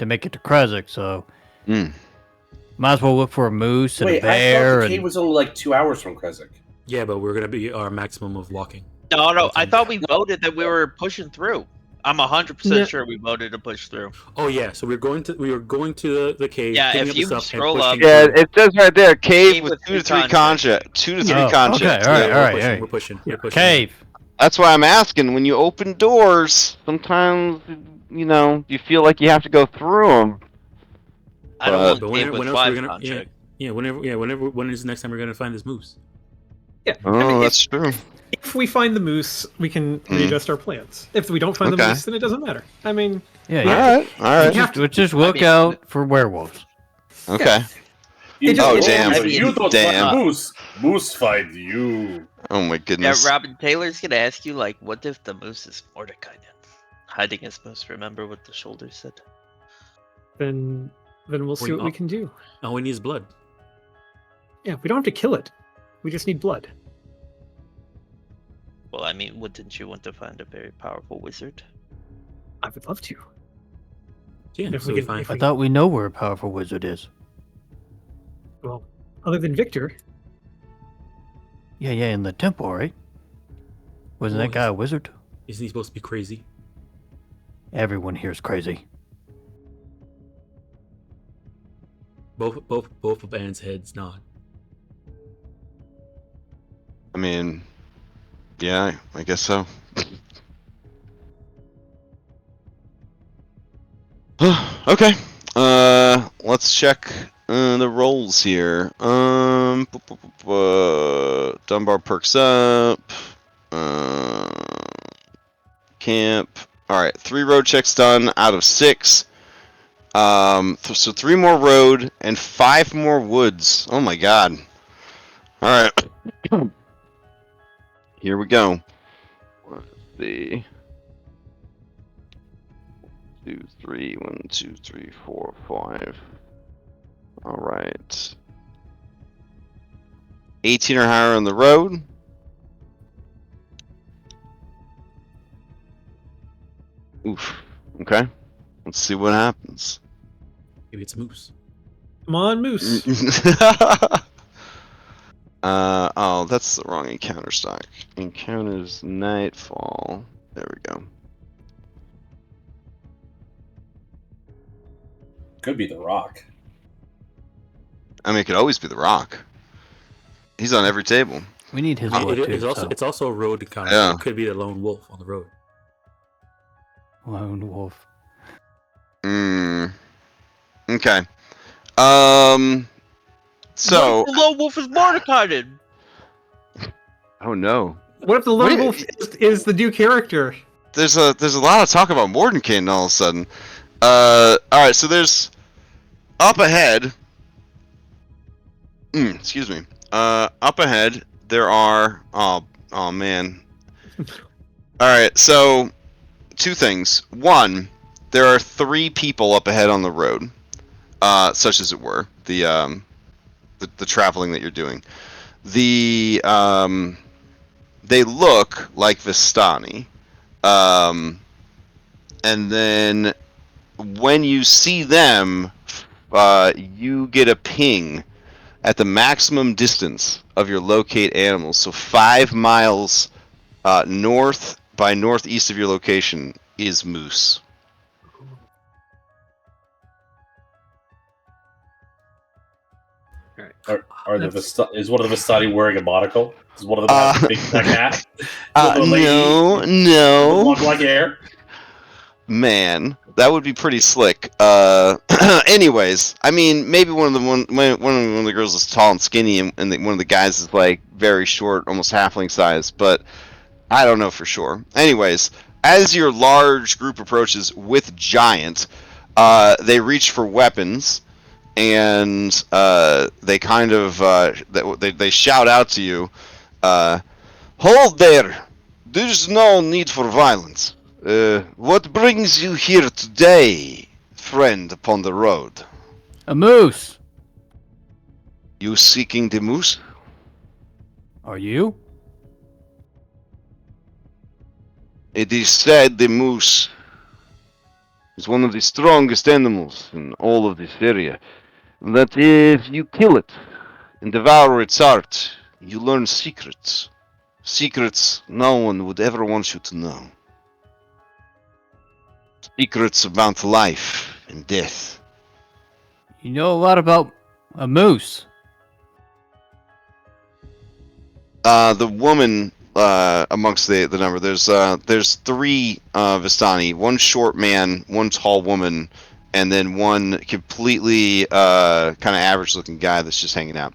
make it to Kresik. So might as well look for a moose and a Wait, I bear. thought the cave was only like 2 hours from Kresik. Yeah, but we're gonna be our maximum of walking. No, I thought we voted that we were pushing through. I'm 100% No. sure we voted to push through. Oh yeah, so we were going to the cave. Yeah, picking if up you the stuff scroll and up- pushing yeah, through. it says right there, cave Cave with with 2 to 3 3 contract, 2 to 3 Oh, contracts. okay, all right, Yeah, all right, we're all right. pushing. We're pushing. Cave. That's why I'm asking. When you open doors, sometimes you feel like you have to go through them. I don't But- want cave with when else 5 are we gonna? contract. When is the next time we're gonna find this moose? Yeah. Oh, I mean, that's true. if we find the moose, we can readjust our plans. If we don't find the Okay. moose, then it doesn't matter. I mean, Yeah, All yeah. right, all right. have Just look I mean- out for werewolves. Okay. It just- Oh, it- damn. I mean, You don't Damn. find Moose. Moose find you. Oh my Yeah, goodness. Robin Taylor's gonna ask you like, what if the moose is Mordecai then? Hiding his moose. Remember what the shoulder said? Then we'll see Wait, what we can do. All we need is blood. Yeah, we don't have to kill it. We just need blood. Well, I mean, wouldn't you want to find a very powerful wizard? I would love to. Yeah, If so we we can- find. if I thought we know where a powerful wizard is. Well, other than Victor, Yeah, in the temple, right? Wasn't that Well, guy a wizard? Isn't he supposed to be crazy? Everyone here's crazy. Both of Anne's heads nod. I mean, yeah, I guess so. Okay. Let's check the rolls here. Dunbar perks up. Camp. All right, 3 road checks done out of 6. So 3 more road and 5 more woods. Oh my god. All right. Here we go. Let's see. 2, 3, 1, 2, 3, 4, 5. All right. 18 or higher on the road. Oof. Okay. Let's see what happens. Maybe it's a moose. come on, Moose. Oh, that's the wrong encounter stock. Encounters Nightfall. There we go. Could be the Rock. I mean, it could always be the Rock. He's on every table. We need his It- blood it- too. it's also so. it's also a road encounter. Yeah. It could be the lone wolf on the road. Lone wolf. Okay. So. What if the lone wolf is Mordecai then? Oh no. What if the What lone do you- wolf is the new character? There's a lot of talk about Mordenkainen all of a sudden. All right. So there's up ahead. Excuse me. Up ahead there are. Oh man. All right. So 2 things. One, there are 3 people up ahead on the road, such as it were, the traveling that you're doing. They look like Vistani, and then when you see them, you get a ping at the maximum distance of your locate animals. So 5 miles north by northeast of your location is moose. Are the is one of the Vistani wearing a monocle? Is one of them have a big black hat? No. Long black hair? Man, that would be pretty slick. Anyways, I mean, maybe one of the girls is tall and skinny, and one of the guys is like very short, almost halfling size. But I don't know for sure. Anyways, as your large group approaches with giant, they reach for weapons, and they kind of they shout out to you, "Hold there! There's no need for violence. What brings you here today, friend upon the road? A moose! You seeking the moose? Are you? It is said the moose is one of the strongest animals in all of this area. That if you kill it and devour its heart, you learn secrets. Secrets no one would ever want you to know. Secrets about life and death. You know a lot about a moose. The woman amongst the number, there's 3 Vistani, 1 short man, 1 tall woman, and then 1 completely kind of average looking guy that's just hanging out.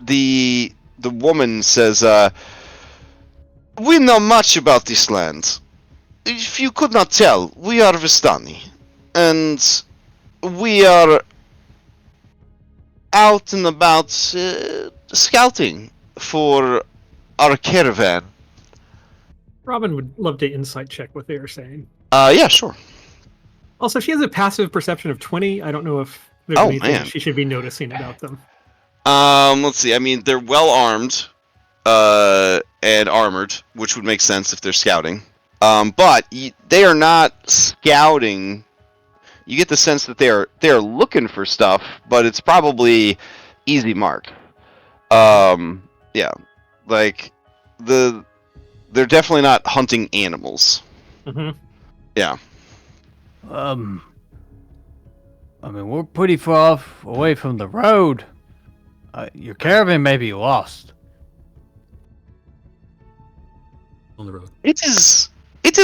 The woman says, "We know much about this land. If you could not tell, we are Vistani, and we are out and about scouting for our caravan. Robin would love to insight check what they are saying. Yeah, sure. Also, she has a passive perception of 20. I don't know if there's Oh, anything man. she should be noticing about them. Let's see. I mean, they're well armed, and armored, which would make sense if they're scouting. But they are not scouting. You get the sense that they're looking for stuff, but it's probably easy mark. Yeah, like they're definitely not hunting animals. Mm-hmm. Yeah. I mean, we're pretty far off away from the road. Your caravan may be lost. On the road. It is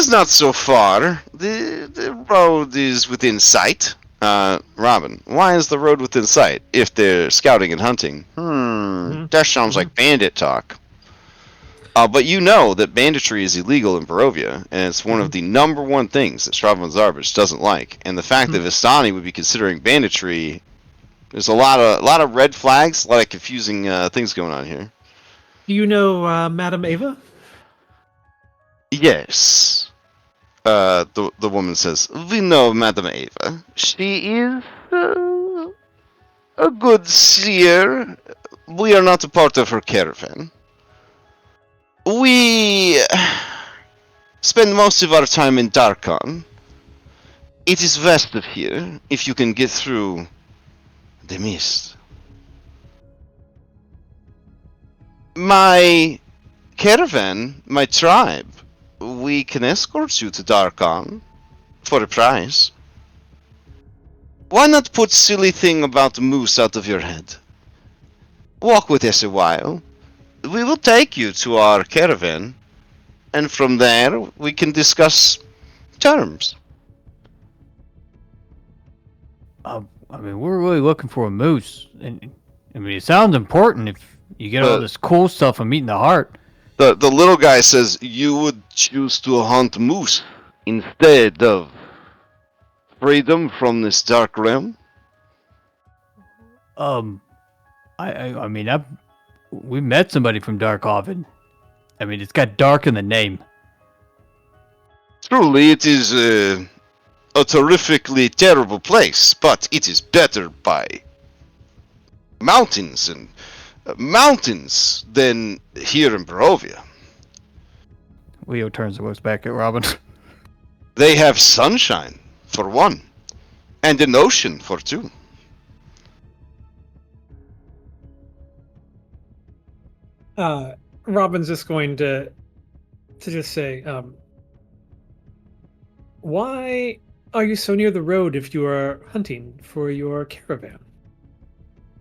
not so far. The road is within sight. Robin, why is the road within sight if they're scouting and hunting? That sounds like bandit talk. But you know that banditry is illegal in Barovia, and it's one of the number one things that Strahd Zarbich doesn't like. And the fact that Vistani would be considering banditry, there's a lot of red flags, a lot of confusing things going on here. Do you know Madame Ava? Yes. The woman says, we know Madame Ava. She is a good seer. We are not a part of her caravan. We spend most of our time in Darkon. It is west of here, if you can get through the mist. My caravan, my tribe, we can escort you to Darkon for a price. Why not put silly thing about the moose out of your head? Walk with us a while. We will take you to our caravan, and from there we can discuss terms. I mean, we're really looking for a moose, and I mean, it sounds important if you get all this cool stuff from eating the heart. The little guy says you would choose to hunt moose instead of freedom from this dark realm. I mean, we met somebody from Darkhaven. I mean, it's got dark in the name. Truly, it is a terrifically terrible place, but it is better by mountains and mountains than here in Barovia. Leo turns and looks back at Robin. They have sunshine, for one, and an ocean, for two. Robin's just going to just say, why are you so near the road if you are hunting for your caravan?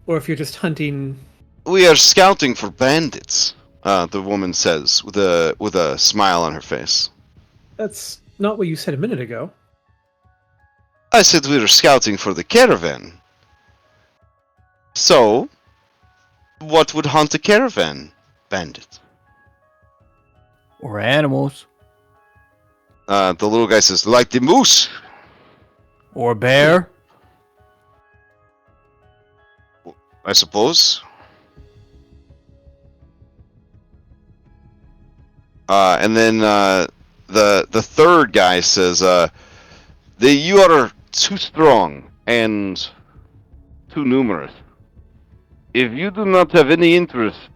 Or if you're just hunting... We are scouting for bandits, the woman says, with a smile on her face. That's not what you said a minute ago. I said we were scouting for the caravan. So, what would hunt a caravan? Bandit. Or animals. The little guy says, like the moose. Or a bear. I suppose. And then the third guy says, you are too strong and too numerous. If you do not have any interest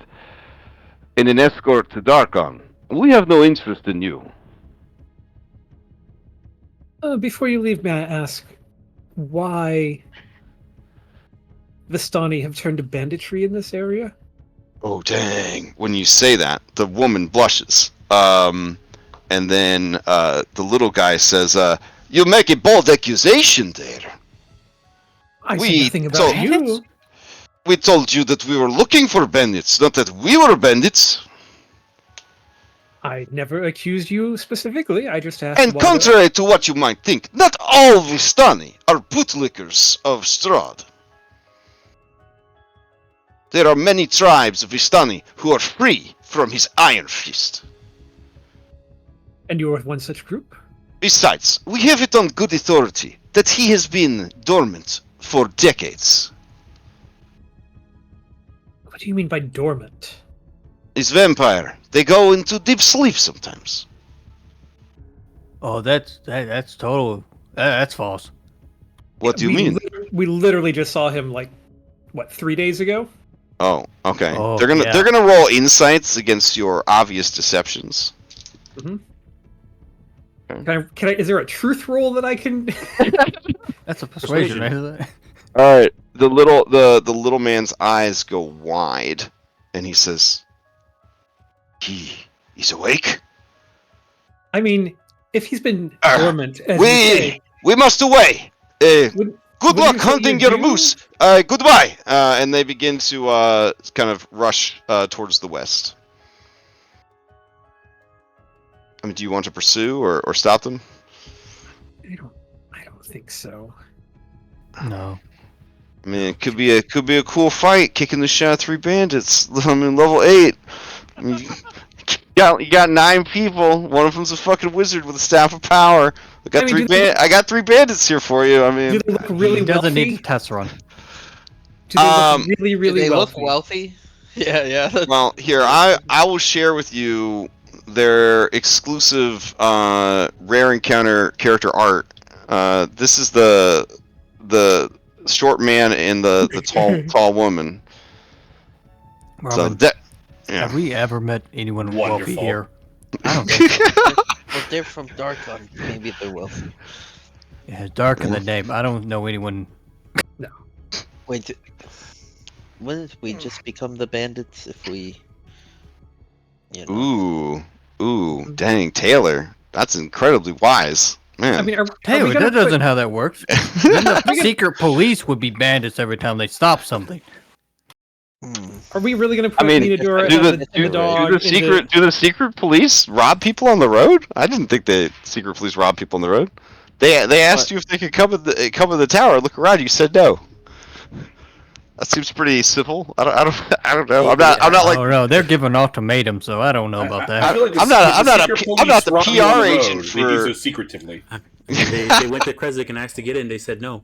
in an escort to Darkon, we have no interest in you. Before you leave, may I ask why Vistani have turned to banditry in this area? Oh, dang. When you say that, the woman blushes. And then the little guy says, you make a bold accusation there. I see nothing about you. We told you that we were looking for bandits, not that we were bandits. I never accused you specifically. I just asked. And contrary to what you might think, not all Vistani are bootlickers of Strahd. There are many tribes of Vistani who are free from his iron fist. And you are one such group? Besides, we have it on good authority that he has been dormant for decades. do you mean by dormant? It's vampire. They go into deep sleep sometimes. Oh, that's total. That's false. What do you mean? We literally just saw him like, what, 3 days ago? Oh, okay. Oh, they're yeah. gonna roll insights against your obvious deceptions. Mm-hmm. Can I? Is there a truth roll that I can? That's a persuasion, right? All right. The little man's eyes go wide, and he says, "He's awake. I mean, if he's been Ah, dormant, as you say, We must away. Good what luck do you say hunting you your do? moose. Goodbye." And they begin to kind of rush towards the west. I mean, do you want to pursue or stop them? I don't think so. No. I mean, it could be a cool fight, kicking the shit out of 3 bandits. I mean, level 8. I mean, you got 9 people. One of them's a fucking wizard with a staff of power. I got I got 3 bandits here for you. I mean, Do they look really He doesn't wealthy? need to test run. Do they look really, Do really they wealthy? look wealthy? Yeah. well, here I will share with you their exclusive rare encounter character art. This is the short man and the tall woman. So Robin, that yeah. have we ever met anyone wealthy Wonderful. here? I don't think so. Well, they're from Darkon. Maybe they're wealthy. Yeah, it's dark in the name. I don't know anyone. Wait, wouldn't we just become the bandits if we? You know. Ooh, dang, Taylor. That's incredibly wise. Man. I mean, are Taylor, we gonna that doesn't how that works. Then the secret police would be bandits every time they stop something. Are we really going to put I mean, Minadora do and the dog do the secret police rob people on the road? I didn't think the secret police rob people on the road. They asked you if they could come in the tower. Look around. You said no. That seems pretty civil. I don't know. I'm not like. Oh no, they're giving ultimatums, so I don't know about that. I feel like I'm not the rob you on PR the agent road, They do for- so secretively. They went to Kresik and asked to get in. They said no.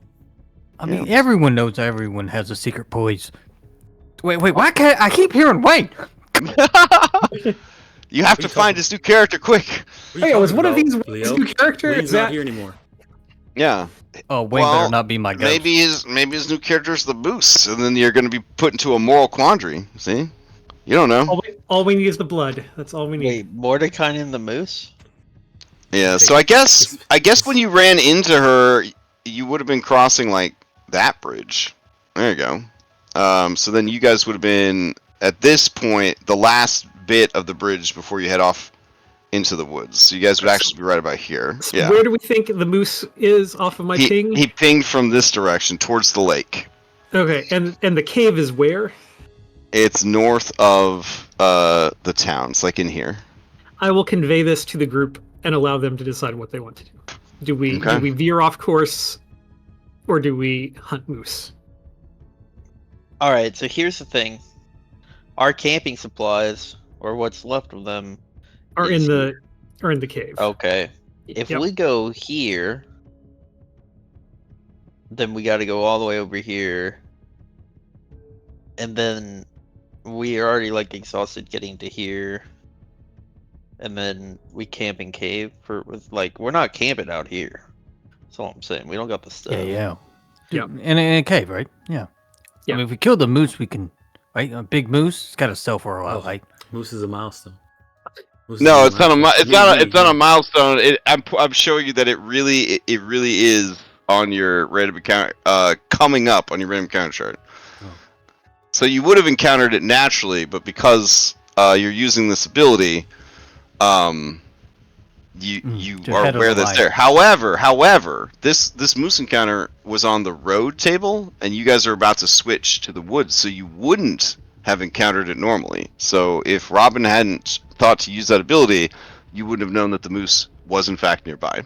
I mean, everyone knows everyone has a secret police. Wait, why can't I keep hearing wait? You have to find this new character quick. Hey, was one of these Leo? new character? Wayne's Is not that here anymore. Yeah. Oh, Wayne Well, better not be my ghost. Maybe his new character is the boost, and then you're going to be put into a moral quandary. See, you don't know. all we need is the blood. That's all we need. Wait, Mordecai and the Moose? Yeah. So I guess when you ran into her, you would have been crossing like that bridge. There you go. So then you guys would have been at this point the last bit of the bridge before you head off into the woods. So you guys would actually be right about here. So Yeah. where do we think the moose is off of my ping? He pinged from this direction towards the lake. Okay, and the cave is where? It's north of the town. It's like in here. I will convey this to the group and allow them to decide what they want to do. Do we veer off course, or do we hunt moose? All right, so here's the thing: our camping supplies, or what's left of them, Are is in the cave. Okay. If Yep. we go here, then we got to go all the way over here, and then we are already like exhausted getting to here, and then we camp in cave we're not camping out here. That's all I'm saying. We don't got the stuff. Yeah. Yeah. In a cave, right? Yeah. Yeah. I mean, if we kill the moose, we can. Right, a big moose. It's got to sell for a while, Oh. right? Moose is a milestone. Moose No, is it's not a it's not a milestone. I'm showing you that it really is on your random encounter coming up on your random encounter chart. Oh. So you would have encountered it naturally, but because you're using this ability, you to are head of aware the that's line. there. However, this moose encounter was on the road table, and you guys are about to switch to the woods, so you wouldn't have encountered it normally. So if Robin hadn't thought to use that ability, you wouldn't have known that the moose was in fact nearby.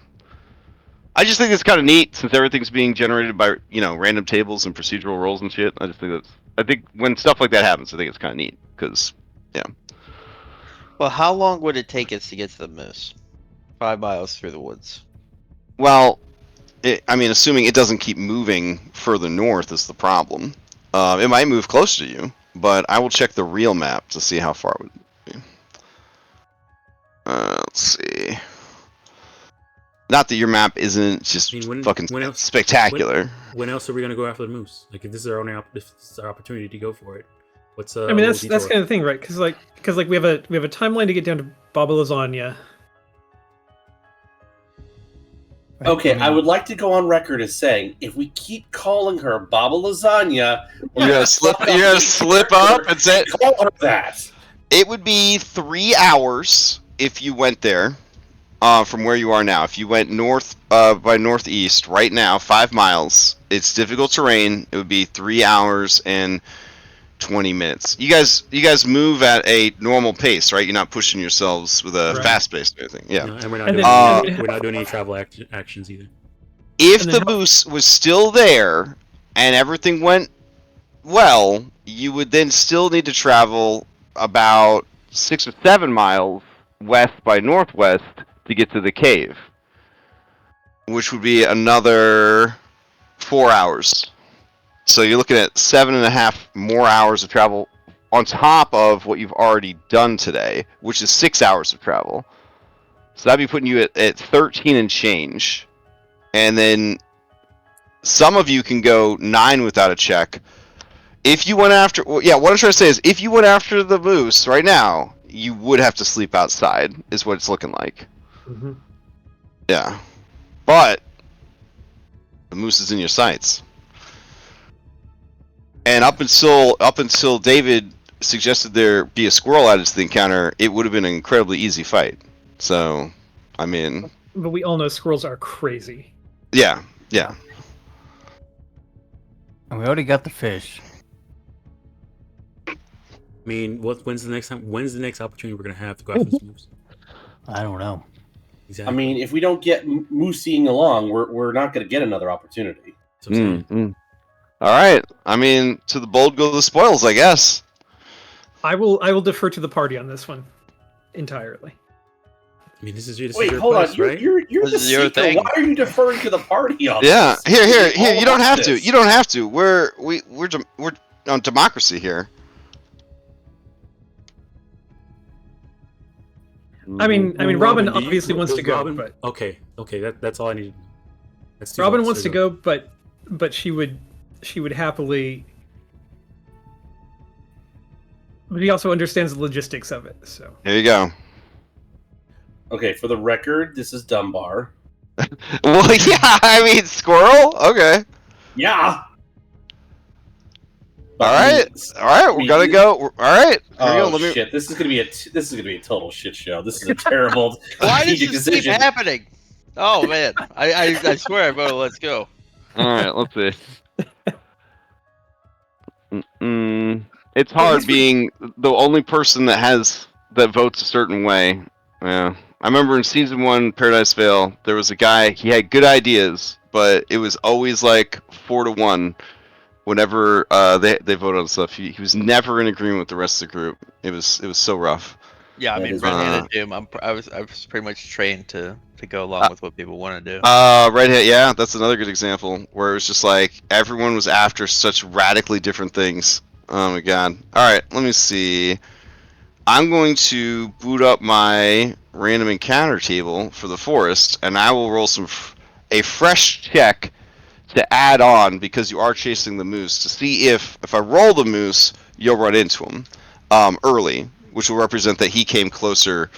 I just think it's kind of neat since everything's being generated by random tables and procedural rolls and shit. I think when stuff like that happens, I think it's kind of neat because Well, how long would it take us to get to the moose? 5 miles through the woods. well, assuming it doesn't keep moving further north is the problem. It might move closer to you. but I will check the real map to see how far it would be. Let's see. Not that your map isn't just I mean, fucking when else- spectacular. When else are we gonna go after the moose? Like, if this is our only, if this is our opportunity to go for it, what's I mean, that's kind of the thing, right? Because we have a timeline to get down to Baba Lasagna. Okay, I would like to go on record as saying if we keep calling her Baba Lasagna, You're gonna slip up and say call her that. it would be 3 hours if you went there. From where you are now, if you went north by northeast right now, 5 miles, it's difficult terrain. It would be 3 hours and 20 minutes. You guys move at a normal pace, right? You're not pushing yourselves with a fast pace or anything. Yeah. No, and we're not And doing, then- we're not doing any travel actions either. If And the then moose was still there and everything went well, you would then still need to travel about 6 or 7 miles west by northwest to get to the cave, which would be another 4 hours. So you're looking at 7.5 more hours of travel on top of what you've already done today, which is 6 hours of travel. So that'd be putting you at 13 and change. And then some of you can go 9 without a check. If you went after, well, yeah, what I'm trying to say is if you went after the moose right now, you would have to sleep outside, is what it's looking like. Mhm. Yeah. But the moose is in your sights. And up until David suggested there be a squirrel added to the encounter, it would have been an incredibly easy fight. So, I mean, But we all know squirrels are crazy. yeah. And we already got the fish. I mean, when's the next opportunity we're gonna have to go after this moose? I don't know. Exactly. I mean, if we don't get mooseying along, we're not going to get another opportunity. That's what I'm saying. All right. I mean, to the bold go the spoils, I guess. I will defer to the party on this one entirely. I mean, this is your Wait, hold place, on. You're right? the This is your seeker. thing. Why are you deferring to the party on Yeah. this? Here. It's all You don't about have to. this. You don't have to. We're on democracy here. I mean, Robin do you- obviously wants does to go, Robin- but okay, that's all I need. That's two Robin votes, wants to there you go, but she would happily. But he also understands the logistics of it, so. Here you go. Okay, for the record, this is Dunbar. Well, yeah. I mean, squirrel. Okay. Yeah. All right. We're gonna go. All right. Here we go. Oh Let me. shit! This is gonna be a total shit show. This is a terrible Why does strategic this keep decision. happening? Oh man, I swear I voted let's go. All right. Let's see. It's hard being the only person that votes a certain way. Yeah. I remember in season 1, Paradise Vale, there was a guy. He had good ideas, but it was always like 4-1. Whenever they voted on stuff, he was never in agreement with the rest of the group. It was so rough. Yeah, I That mean, is- Red-Handed Doom. I was pretty much trained to go along with what people want to do. Red Hat, yeah, that's another good example where it was just like everyone was after such radically different things. Oh my god! All right, let me see. I'm going to boot up my random encounter table for the forest, and I will roll a fresh check to add on because you are chasing the moose to see if I roll the moose, you'll run into him early, which will represent that he came closer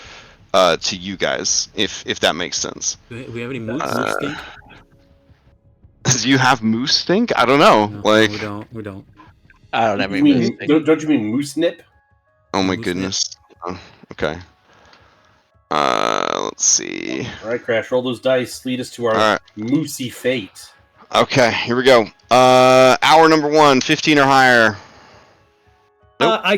to you guys, if that makes sense. Do we have any moose stink? Do you have moose stink? I don't know. No, we don't. I don't have You any mean, mistake. don't you mean moose nip? Oh my Moose goodness. Oh, okay. Let's see. All right, Crash, roll those dice. Lead us to our All right. moosey fate. Okay, here we go. Hour number 1, 15 or higher. Nope. I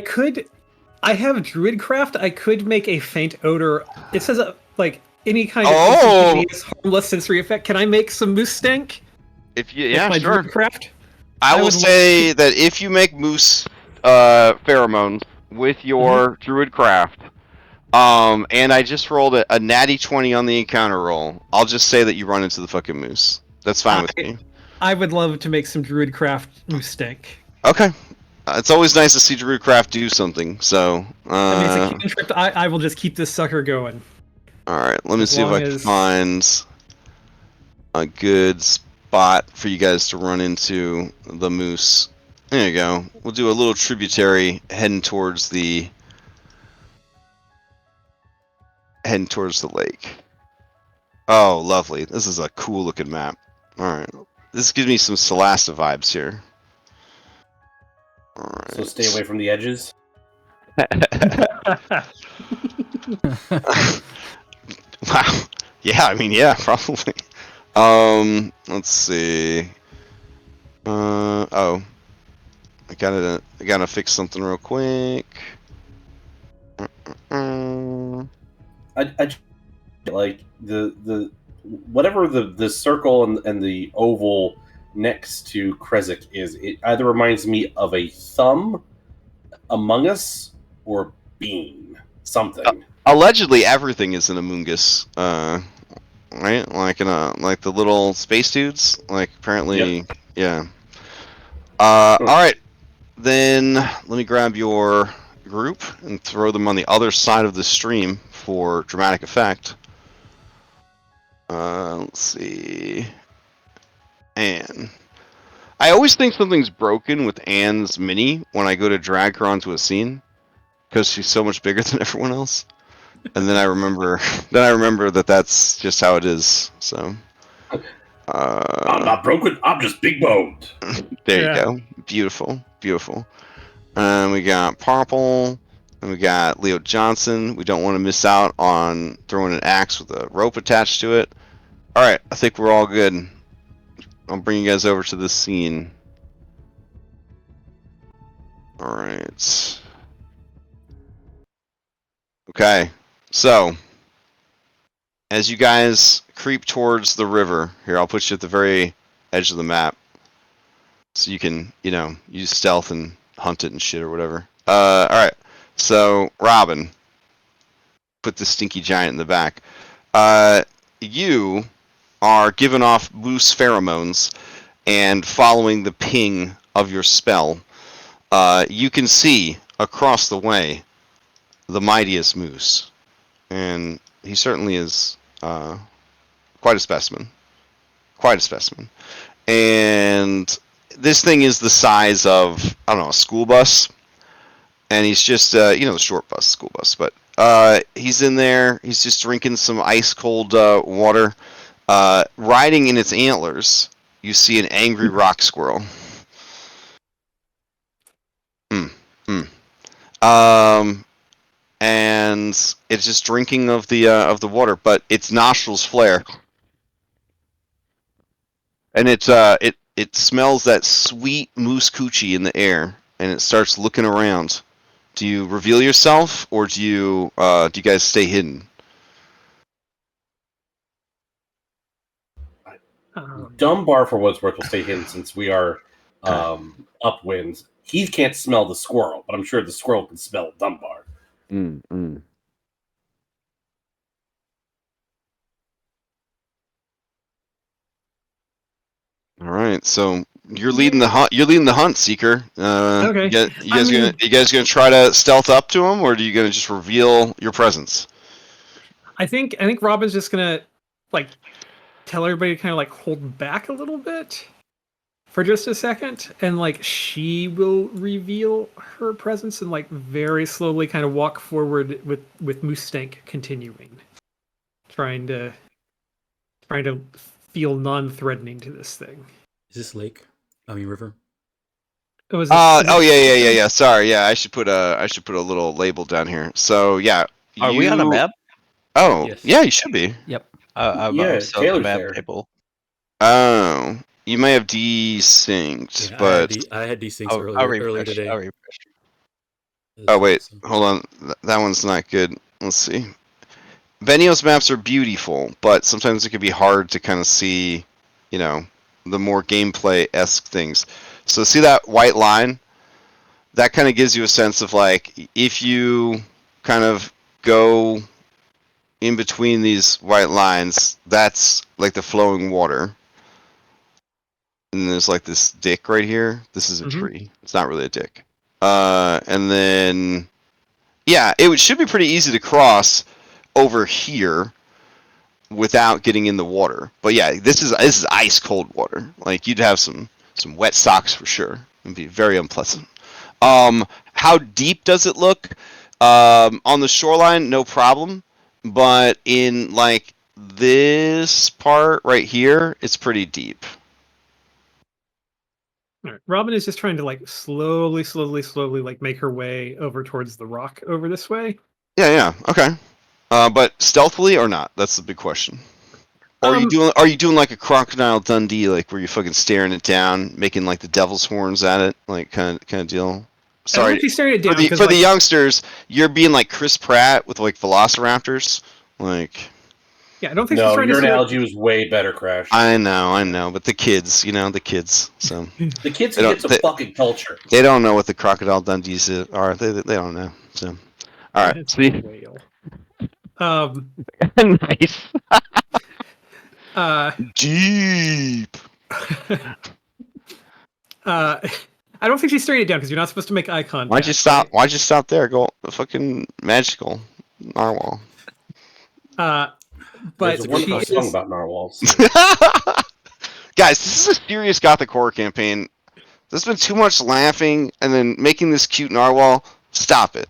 have Druidcraft. I could make a faint odor. It says like any kind of Oh! instantaneous harmless sensory effect. Can I make some moose stank? If you, with yeah, my sure. Druidcraft? I will would like say that if you make moose pheromones with your druid craft, and I just rolled a natty 20 on the encounter roll, I'll just say that you run into the fucking moose. That's fine with me. I would love to make some Druidcraft moose stank. Okay. It's always nice to see Druidcraft do something. So, I mean, it's a cantrip. I will just keep this sucker going. all right. Let me As see if long I can as- find a good spot for you guys to run into the moose. There you go. We'll do a little tributary heading towards the lake. Oh, lovely. This is a cool looking map. Alright. This gives me some Celasta vibes here. Alright. So stay away from the edges. Wow. Yeah, I mean, yeah, probably. Let's see. Oh. I gotta fix something real quick. I like the whatever the circle and the oval next to Krezk is. It either reminds me of a thumb, Among Us, or Bean. Something. Allegedly, everything is an Among Us, right? Like like the little space dudes. Like apparently, yeah. All right, then let me grab your group and throw them on the other side of the stream for dramatic effect. Let's see. Anne. I always think something's broken with Anne's mini when I go to drag her onto a scene because she's so much bigger than everyone else. And then I remember that that's just how it is. So I'm not broken. I'm just big boned. there Yeah. you go. Beautiful, beautiful. We got Purple, and we got Leo Johnson. We don't want to miss out on throwing an axe with a rope attached to it. All right, I think we're all good. I'll bring you guys over to this scene. All right. Okay, so as you guys creep towards the river, here, I'll put you at the very edge of the map so you can, use stealth and hunt it and shit or whatever. All right, so Robin, put the stinky giant in the back. You are giving off moose pheromones and following the ping of your spell. You can see across the way the mightiest moose, and he certainly is quite a specimen. Quite a specimen. And this thing is the size of, I don't know, a school bus. And he's just, the short bus, school bus. But he's in there. He's just drinking some ice cold water. Riding in its antlers, you see an angry rock squirrel. And it's just drinking of the water, but its nostrils flare, and it smells that sweet moose coochie in the air, and it starts looking around. Do you reveal yourself, or do you guys stay hidden? Dunbar, for what's worth, will stay hidden since we are upwind. He can't smell the squirrel, but I'm sure the squirrel can smell Dunbar. All right, so you're leading the hunt. You're leading the hunt, Seeker. Okay. You guys gonna try to stealth up to him, or are you gonna just reveal your presence? I think Robin's just gonna tell everybody to kind of hold back a little bit for just a second, and she will reveal her presence and very slowly kind of walk forward with Moose Stank continuing, trying to feel non-threatening to this thing. Is this lake? I mean river. Yeah. Sorry, yeah. I should put a little label down here. So yeah. Are we on a map? Oh, Yes. yeah. You should be. Yep. I'm still on the Taylor's map there. table. Oh, you may have desynced, Yeah, but I had these things I'll earlier refresh. today. I'll refresh. oh wait, So- hold on. That one's not good. Let's see. Benio's maps are beautiful, but sometimes it can be hard to kind of see, the more gameplay-esque things. So see that white line? That kind of gives you a sense of if you kind of go in between these white lines, that's like the flowing water. And there's this dick right here. This is a tree. It's not really a dick. And then, yeah, should be pretty easy to cross over here without getting in the water. But yeah, this is ice cold water. Like you'd have some wet socks for sure. It'd be very unpleasant. How deep does it look? On the shoreline, no problem. But in like this part right here, it's pretty deep. All right. Robin is just trying to like slowly like make her way over towards the rock over this way. Yeah, okay. But stealthily or not? That's the big question. Or are you doing like a Crocodile Dundee, like where you're fucking staring it down, making like the devil's horns at it, like kind of deal? Sorry, I don't staring it down for the youngsters, you're being like Chris Pratt with like Velociraptors, like. Yeah, I don't think no, she's trying your to analogy was way better, Crash. I know, but the kids, the kids. So the kids can get some fucking culture. They don't know what the Crocodile Dundees are. They don't know. So, all right. It's See. a whale. Nice. Deep. I don't think she's staring it down because you're not supposed to make eye contact. Why'd you stop? Right? Why'd you stop there? Go fucking magical narwhal. But there's a wonderful song about narwhals. Guys, this is a serious gothic horror campaign. There's been too much laughing and then making this cute narwhal. Stop it.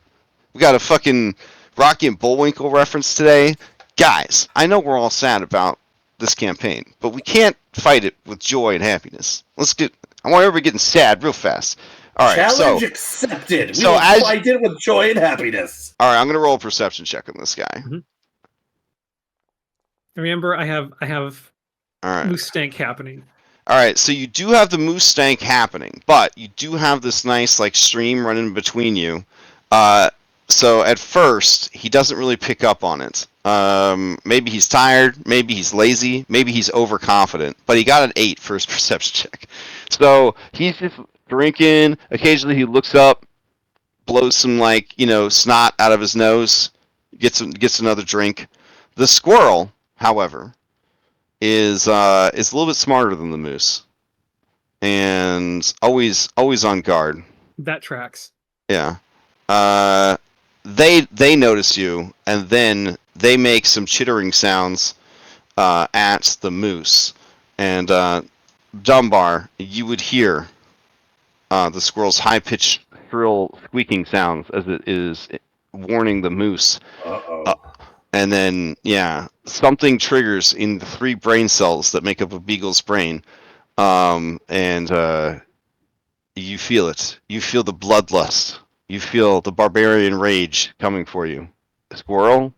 We got a fucking Rocky and Bullwinkle reference today. Guys, I know we're all sad about this campaign, but we can't fight it with joy and happiness. I want everybody getting sad real fast. All right, challenge accepted. So I did it with joy and happiness. All right, I'm gonna roll a perception check on this guy. Mm-hmm. Remember, I have all right. Moose stank happening. All right, so you do have the moose stank happening, but you do have this nice like stream running between you. So at first he doesn't really pick up on it. Maybe he's tired, maybe he's lazy, maybe he's overconfident, but he got an 8 for his perception check. So he's just drinking. Occasionally he looks up, blows some like snot out of his nose, gets another drink. The squirrel, however, is a little bit smarter than the moose, and always on guard. That tracks. Yeah. They notice you, and then they make some chittering sounds at the moose. And Dunbar, you would hear the squirrel's high-pitched, shrill squeaking sounds as it is warning the moose. And then, something triggers in the 3 brain cells that make up a beagle's brain. And you feel it. You feel the bloodlust. You feel the barbarian rage coming for you. Squirrel,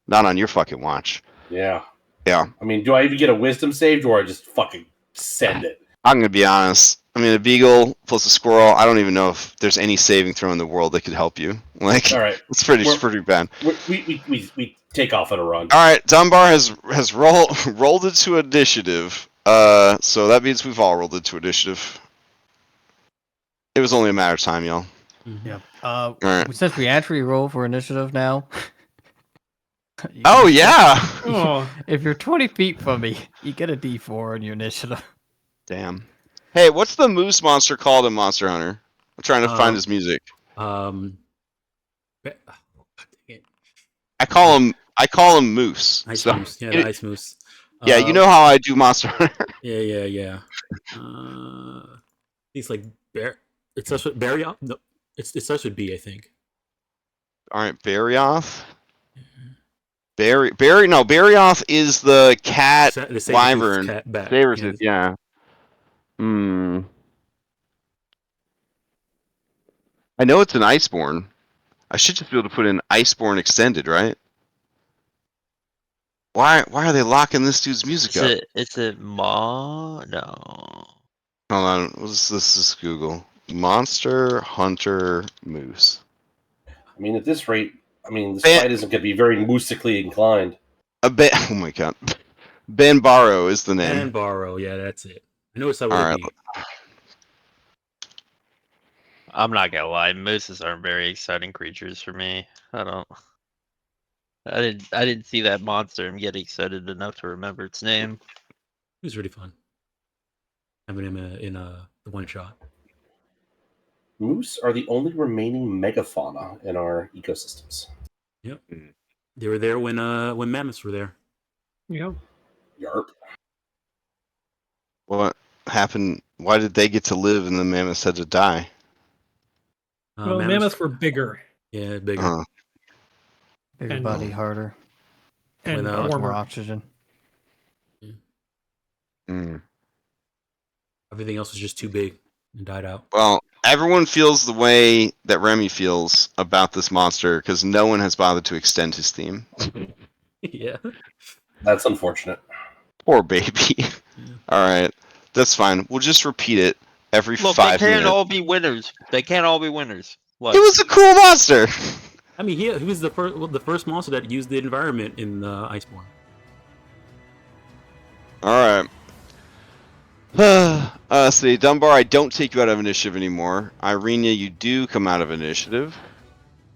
not on your fucking watch. Yeah. Yeah. I mean, do I even get a wisdom save, or I just fucking send it? I'm gonna be honest. I mean, a beagle plus a squirrel. I don't even know if there's any saving throw in the world that could help you. Like, all right, it's pretty bad. We take off on a run. All right, Dunbar has rolled into initiative. So that means we've all rolled into initiative. It was only a matter of time, y'all. Yeah. Right. Since we actually roll for initiative now. Oh yeah. Oh. If you're 20 feet from me, you get a D4 on your initiative. Damn. Hey, what's the moose monster called in Monster Hunter? I'm trying to find his music. I call him Moose. Ice so, Moose. Yeah, the Ice Moose. Yeah, you know how I do Monster Hunter. Yeah. He's like bear. It starts with Barryoth. No, it starts with B, I think. All right, Barryoth. Barryoth is the cat wyvern. Sabertooth, yeah. I know it's an Iceborne. I should just be able to put in Iceborne Extended, right? Why are they locking this dude's music up? Is it Ma? No. Hold on, this is Google. Monster Hunter Moose. I mean, at this rate, this fight isn't going to be very musically inclined. Oh my god. Banbaro is the name. Banbaro, yeah, that's it. I know it's that would be. I'm not gonna lie, mooses aren't very exciting creatures for me. I didn't see that monster and get excited enough to remember its name. It was really fun having him in the one shot. Moose are the only remaining megafauna in our ecosystems. Yep. They were there when mammoths were there. Yeah. Yarp. What happened? Why did they get to live and the mammoths had to die? Well, mammoths were bigger Yeah, bigger. Uh, Bigger And- body, harder, and When, more warmer. oxygen. mm. Everything else was just too big and died out. Well, everyone feels the way that Remy feels about this monster because no one has bothered to extend his theme. Yeah. That's unfortunate. Poor baby. Yeah. All right, that's fine. We'll just repeat it every Look, they 5 can't minutes. all be winners. They can't all be winners. What? He was a cool monster. I mean, he was the first monster that used the environment in Iceborne. All right. See, Dunbar, I don't take you out of initiative anymore. Irenia, you do come out of initiative.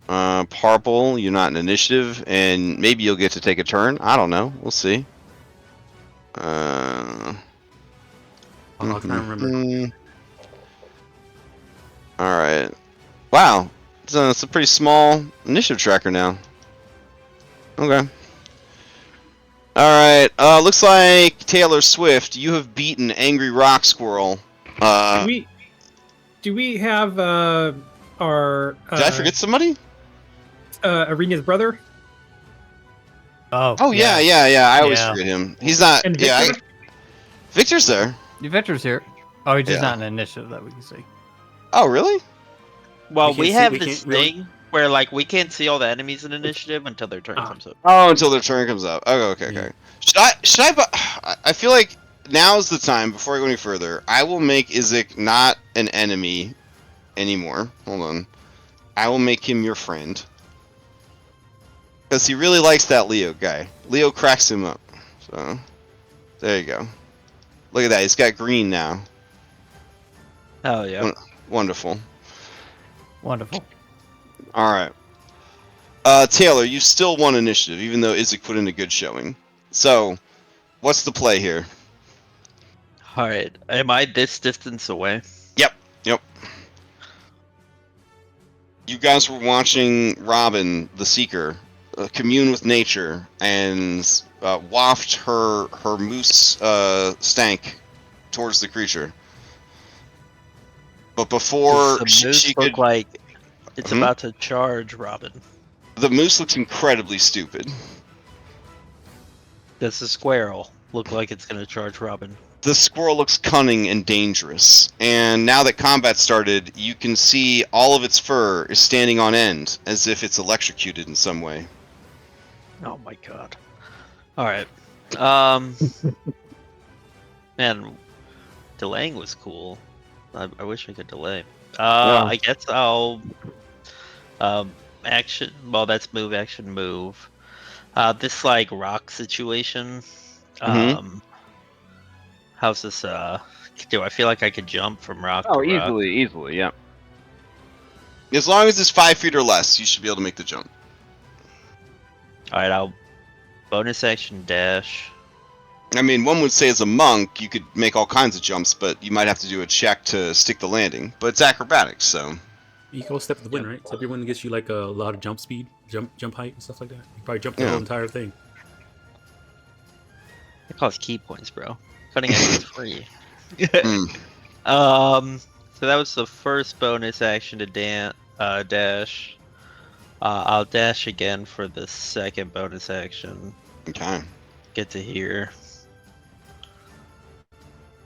Parple, you're not in initiative, and maybe you'll get to take a turn. I don't know. We'll see. I'll try and remember. All right. Wow, it's a pretty small initiative tracker now. Okay. All right. Looks like Taylor Swift, you have beaten Angry Rock Squirrel. Do we have our Did I forget somebody? Arena's brother? Oh yeah. I always Yeah. forget him. He's not. And Yeah, Victor? Victor's there. Victor's here. Oh, he's just Yeah. not an initiative that we can see. Oh really? Well, We we can't see- have we this can't really- thing where like we can't see all the enemies in initiative until their turn comes up. Oh, until their turn comes up. Oh, okay. Yeah. Should I feel like now's the time before I go any further. I will make Isaac not an enemy anymore. Hold on. I will make him your friend. Because he really likes that Leo guy. Leo cracks him up. So, there you go. Look at that. He's got green now. Oh yeah. Wonderful. Wonderful. All right. Taylor, you still won initiative, even though Isaac put in a good showing. So, what's the play here? All right. Am I this distance away? Yep. You guys were watching Robin, the Seeker, commune with nature and waft her moose stank towards the creature. But before Does the moose she look could, like it's Hmm? about to charge Robin? the moose looks incredibly stupid. Does the squirrel look like it's gonna charge Robin? The squirrel looks cunning and dangerous, and now that combat started, you can see all of its fur is standing on end, as if it's electrocuted in some way. Oh my god. All right. Man, delaying was cool. I wish I could delay. Yeah. I guess I'll action. Well, that's move, action, move. This like rock situation. Mhm. How's this? Do I feel like I could jump from rock Oh, to rock? easily, yeah. As long as it's 5 feet or less, you should be able to make the jump. All right, I'll bonus action dash. I mean, one would say as a monk, you could make all kinds of jumps, but you might have to do a check to stick the landing. But it's acrobatics, so... You can always step to the wind, right? Step your wind gets you like a lot of jump speed, jump height, and stuff like that. You probably jump the Yeah. whole entire thing. It costs key points, bro. Cutting edge is free. Hmm. So that was the first bonus action to dash. I'll dash again for the second bonus action. Okay. Get to here.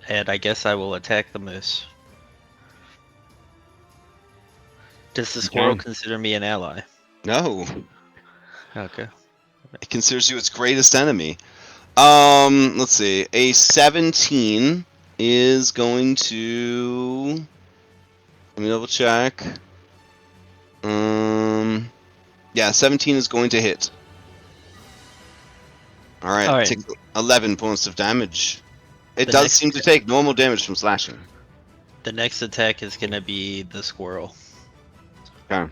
And I guess I will attack the moose. Does the squirrel consider me an ally? No. Okay. It considers you its greatest enemy. Let's see. A 17 is going to... Let me double check. Yeah, 17 is going to hit. Alright, Alright. take 11 points of damage. It The does next- seem to take normal damage from slashing. The next attack is gonna be the squirrel. Okay.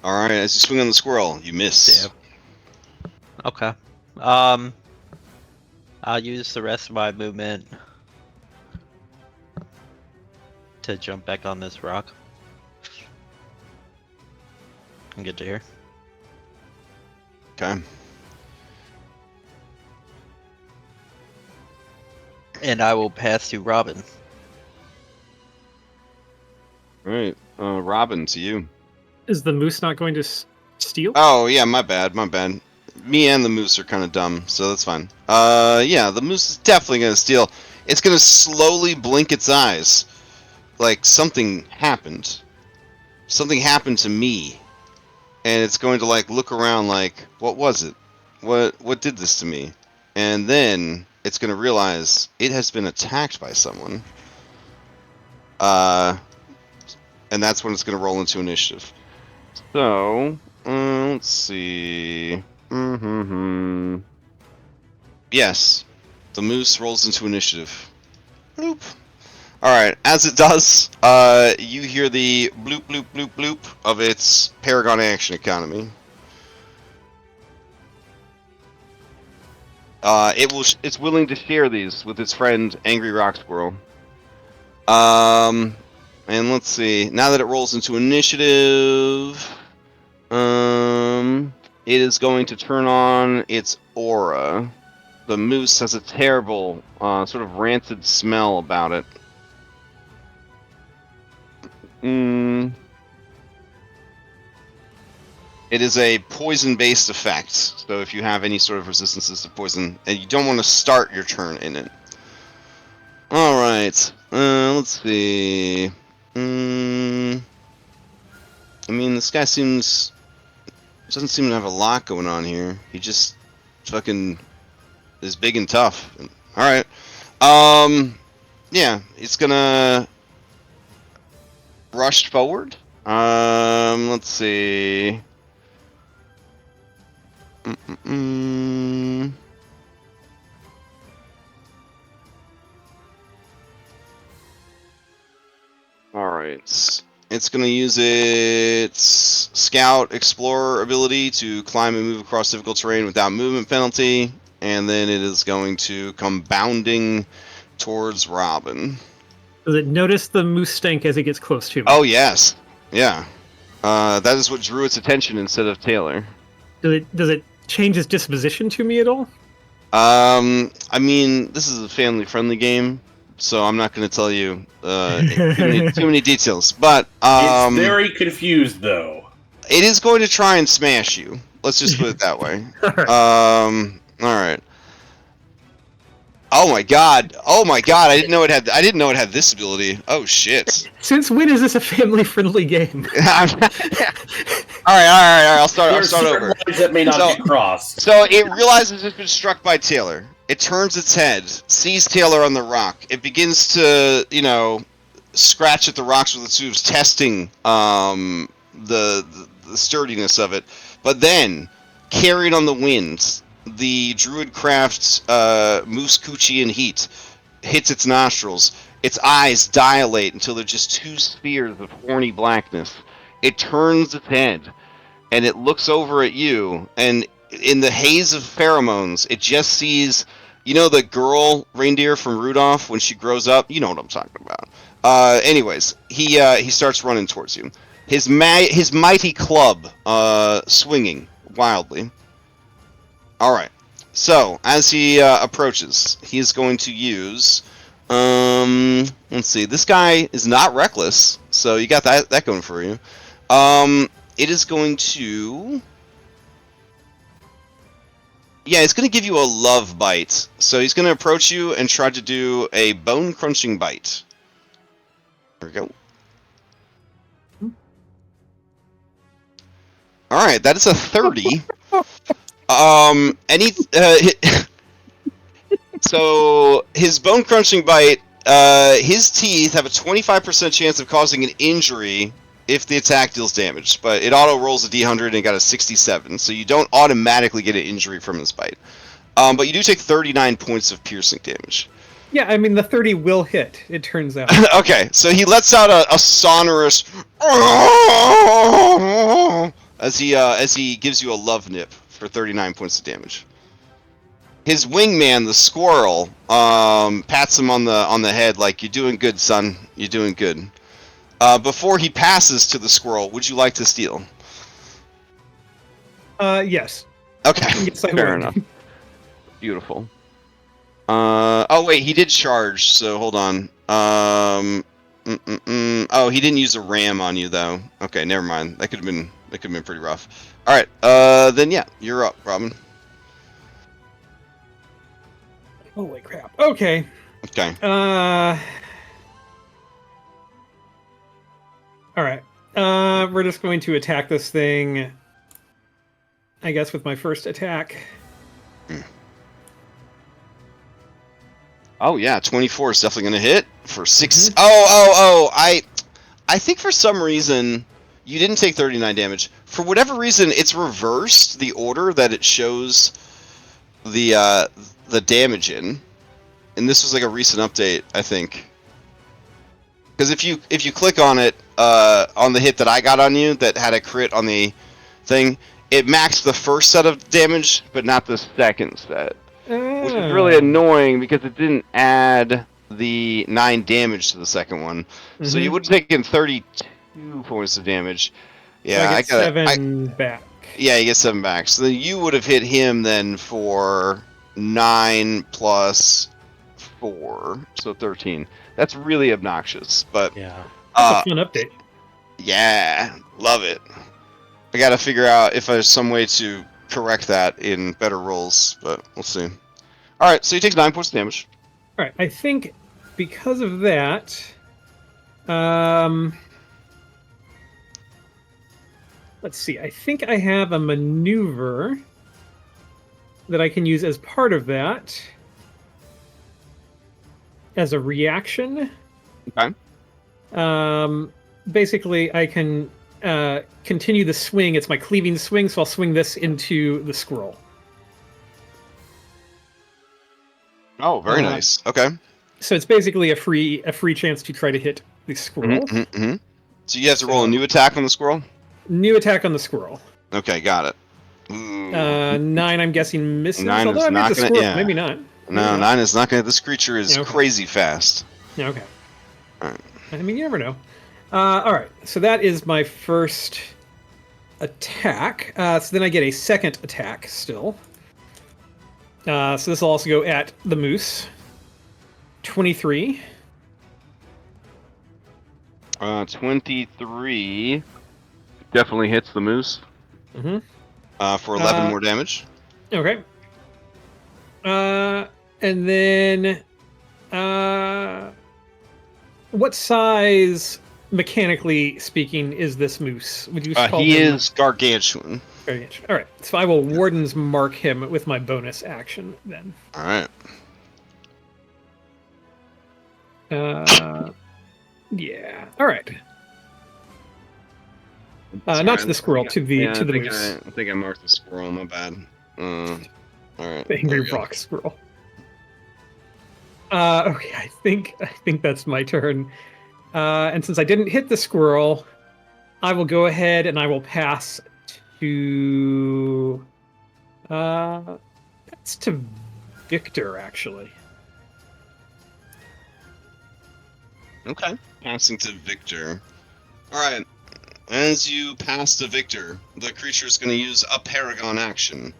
Alright, as you swing on the squirrel, you miss. Yeah. Okay. I'll use the rest of my movement to jump back on this rock. Good to hear. Okay. And I will pass to Robin. All right. Robin, to you. Is the moose not going to steal? Oh, yeah, my bad, my bad. Me and the moose are kind of dumb, so that's fine. Yeah, the moose is definitely going to steal. It's going to slowly blink its eyes. Like, something happened. Something happened to me. And it's going to, like, look around like, what was it? What did this to me? And then it's going to realize it has been attacked by someone. And that's when it's going to roll into initiative. So, let's see. Yes, the moose rolls into initiative. Bloop. Alright, as it does, you hear the bloop bloop bloop bloop of its Paragon action economy. It's willing to share these with its friend Angry Rock Squirrel. And let's see. Now that it rolls into initiative, it is going to turn on its aura. The moose has a terrible, sort of rancid smell about it. It is a poison-based effect, so if you have any sort of resistances to poison, and you don't want to start your turn in it. Alright, let's see. I mean, this guy doesn't seem to have a lot going on here. He just fucking is big and tough. Alright. Yeah, it's gonna rush forward. Let's see. Alright. It's going to use its Scout Explorer ability to climb and move across difficult terrain without movement penalty. And then it is going to come bounding towards Robin. Does it notice the moose stank as it gets close to me? Oh, yes. Yeah. That is what drew its attention instead of Taylor. Does it change its disposition to me at all? I mean, this is a family-friendly game, so I'm not going to tell you too many details. But it's very confused, though. It is going to try and smash you. Let's just put it that way. All right. Oh my god! Oh my god! I didn't know it had this ability. Oh shit! Since when is this a family-friendly game? All right. I'll start over. Lines that may not get crossed. So it realizes it's been struck by Taylor. It turns its head, sees Taylor on the rock. It begins to, scratch at the rocks with its hooves, testing the sturdiness of it. But then, carried on the wind, the Druidcraft Moose Coochie heat hits its nostrils. Its eyes dilate until they're just two spheres of horny blackness. It turns its head, and it looks over at you, and in the haze of pheromones, it just sees, the girl reindeer from Rudolph when she grows up? You know what I'm talking about. Anyways, he starts running towards you. His mighty club swinging wildly. Alright, so, as he approaches, he is going to use... let's see, this guy is not reckless, so you got that going for you. It is going to... Yeah, it's going to give you a love bite. So he's going to approach you and try to do a bone-crunching bite. There we go. Alright, that is a 30. So, his bone-crunching bite, his teeth have a 25% chance of causing an injury if the attack deals damage, but it auto-rolls a d100 and got a 67, so you don't automatically get an injury from this bite. But you do take 39 points of piercing damage. Yeah, I mean, the 30 will hit, it turns out. Okay, so he lets out a sonorous... as he gives you a love nip for 39 points of damage. His wingman, the squirrel, pats him on the head like, "You're doing good, son. You're doing good." Before he passes to the squirrel, would you like to steal? Yes. Okay. Yes, I Fair would. enough. Beautiful. Oh wait, he did charge. So hold on. Oh, he didn't use a ram on you though. Okay, never mind. That could have been pretty rough. All right. Then yeah, you're up, Robin. Holy crap. Okay. Okay. All right. We're just going to attack this thing, I guess, with my first attack. Oh yeah, 24 is definitely gonna hit for 6. Mhm. Oh! I think for some reason you didn't take 39 damage. For whatever reason, it's reversed the order that it shows the damage in, and this was like a recent update, I think. Because if you click on it on the hit that I got on you that had a crit on the thing, it maxed the first set of damage, but not the second set. Which is really annoying because it didn't add the 9 damage to the second one. So you would have taken 32 points of damage. Yeah, so I get 7 back. Yeah, you get 7 back. So then you would have hit him then for 9 plus 4, so 13. That's really obnoxious, but Yeah. That's a fun update. yeah, love it. I gotta figure out if there's some way to correct that in better rolls, but we'll see. Alright, so he takes 9 points of damage. Alright, I think because of that, let's see, I think I have a maneuver that I can use as part of that, as a reaction. Okay. Basically, I can continue the swing. It's my cleaving swing, so I'll swing this into the squirrel. Oh, very nice. Okay. So it's basically a free chance to try to hit the squirrel. So you have to roll a new attack on the squirrel? New attack on the squirrel. Okay, got it. Ooh. 9, I'm guessing, misses. 9 Although is I not hit the gonna- squirrel. yeah. Maybe not. No, 9 is not going to. This creature is Okay. crazy fast. Okay. Alright. I mean, you never know. All right. So that is my first attack. So then I get a second attack still. So this will also go at the moose. 23. 23 definitely hits the moose. For 11 more damage. Okay. And then, what size, mechanically speaking, is this moose? Would you call He him is gargantuan. gargantuan? All right. So I will Warden's Mark him with my bonus action then. All right. Yeah. All right. Not to the squirrel, to the moose. I think I marked the squirrel. My bad. All right. The angry rock squirrel. Okay, I think that's my turn. And since I didn't hit the squirrel, I will go ahead and I will pass to that's to Victor, actually. Okay. Passing to Victor. All right. As you pass to Victor, the creature is going to use a Paragon action.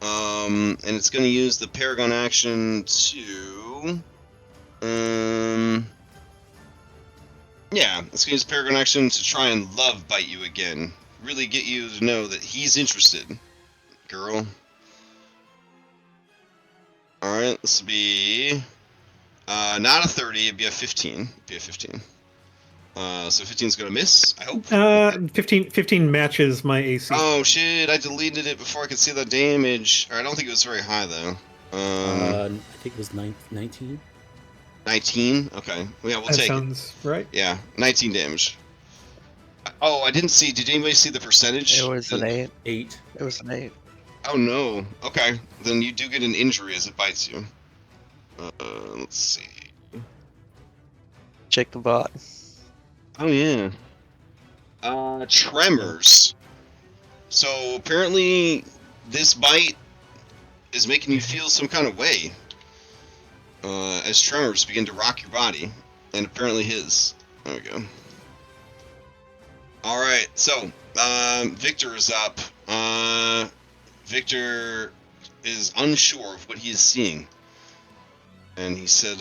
And it's going to use the Paragon action to... yeah, it's going to use Paragon action to try and love bite you again. Really get you to know that he's interested, girl. Alright, this will be... not a 30, it'd be a 15. It'd be a 15. So 15 is going to miss, I hope. 15 matches my AC. Oh shit, I deleted it before I could see the damage. Or I don't think it was very high though. I think it was 19. 19? Okay. Yeah, we'll that take it. sounds right. Yeah, 19 damage. Oh, I didn't see. Did anybody see the percentage? It was an 8. 8. It was an 8. Oh no. Okay, then you do get an injury as it bites you. Let's see. Check the bot. Oh yeah. Tremors. So apparently this bite is making you feel some kind of way. As tremors begin to rock your body. And apparently his. There we go. All right, so Victor is up. Victor is unsure of what he is seeing, and he said,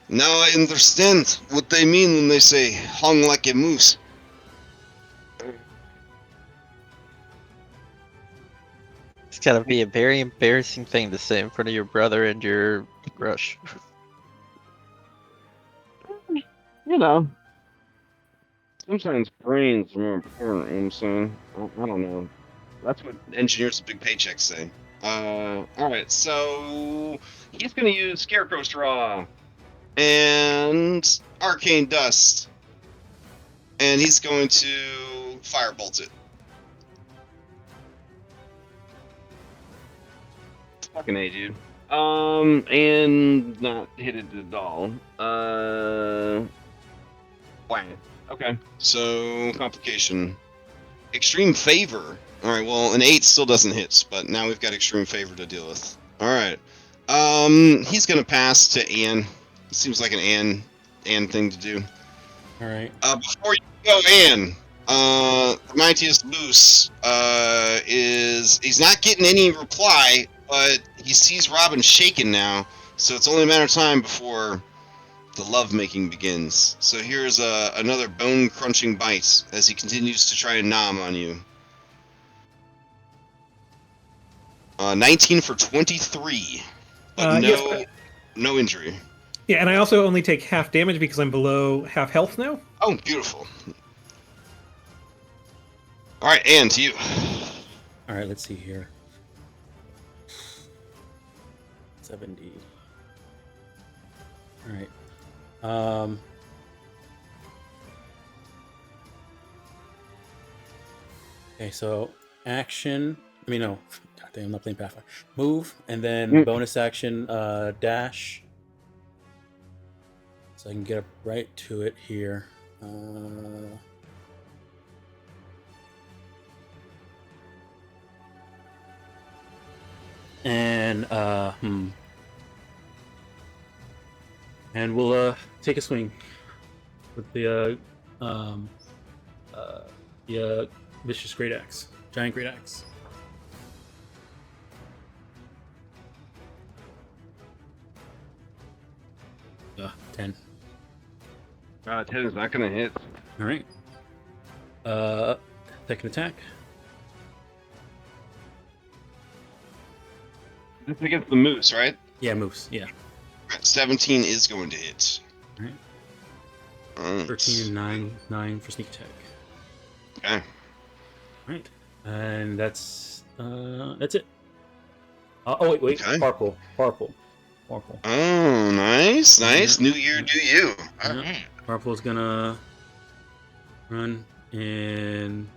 "Now I understand what they mean when they say hung like a moose." It's gotta be a very embarrassing thing to say in front of your brother and your crush. You know, sometimes brains are more important. You know what I'm saying? I don't know. That's what engineers with big paychecks say. All right, so he's gonna use Scarecrow Straw and Arcane Dust, and he's going to Firebolt it. Fucking A, dude. And not hit it at all. Wow. Okay. So complication. Extreme favor. All right. Well, an 8 still doesn't hit, but now we've got extreme favor to deal with. All right. He's gonna pass to Anne. Seems like an Anne thing to do. All right. Before you go, Anne. The mightiest Moose he's not getting any reply, but he sees Robin shaken now, so it's only a matter of time before the lovemaking begins. So here's another bone-crunching bite as he continues to try and nom on you. 19 for 23, but Yes, no injury. yeah, and I also only take half damage because I'm below half health now. Oh, beautiful. All right, Anne, to you. All right. Let's see here. 70. All right. Okay, so action. I mean, no. God damn, I'm not playing Pathfinder. Move, and then bonus action, dash. So I can get up right to it here. And and we'll take a swing with the vicious great axe, giant great axe. Uh, 10. 10 is not gonna hit. All right. Second attack. This is against the moose, right? Yeah, moves. Yeah. Right, 17 is going to hit. All right. Alright. 13 and 9 for sneak attack. Okay. All right. And that's it. Oh wait. Okay. Farpool. Oh, nice. Yeah. New year, do you. All Yeah. right. Farpool's gonna run and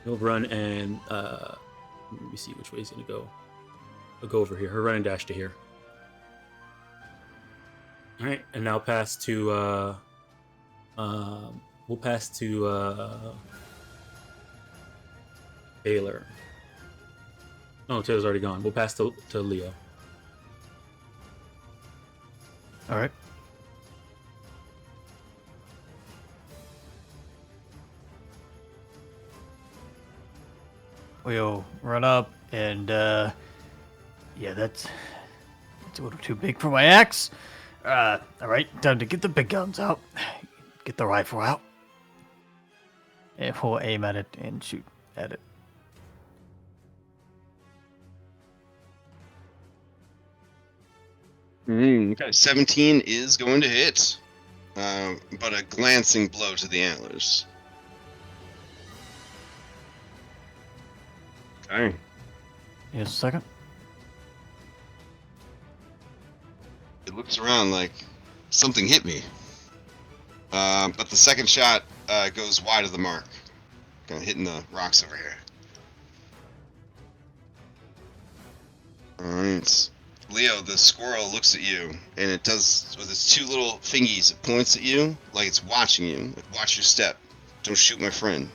he'll run and let me see which way he's gonna go. I'll go over here. Her run and dash to here. All right, and now pass to we'll pass to Taylor. Oh, Taylor's already gone. We'll pass to Leo. All right. We'll run up and yeah, that's a little too big for my axe. All right, time to get the big guns out. Get the rifle out. And we'll aim at it and shoot at it. Okay. 17 is going to hit, but a glancing blow to the antlers. Okay. Here's a second. It looks around like something hit me. But the second shot goes wide of the mark. Kind of hitting the rocks over here. Alright. Leo, the squirrel looks at you, and it does, with its two little fingies, it points at you like it's watching you. Like, watch your step. Don't shoot my friend.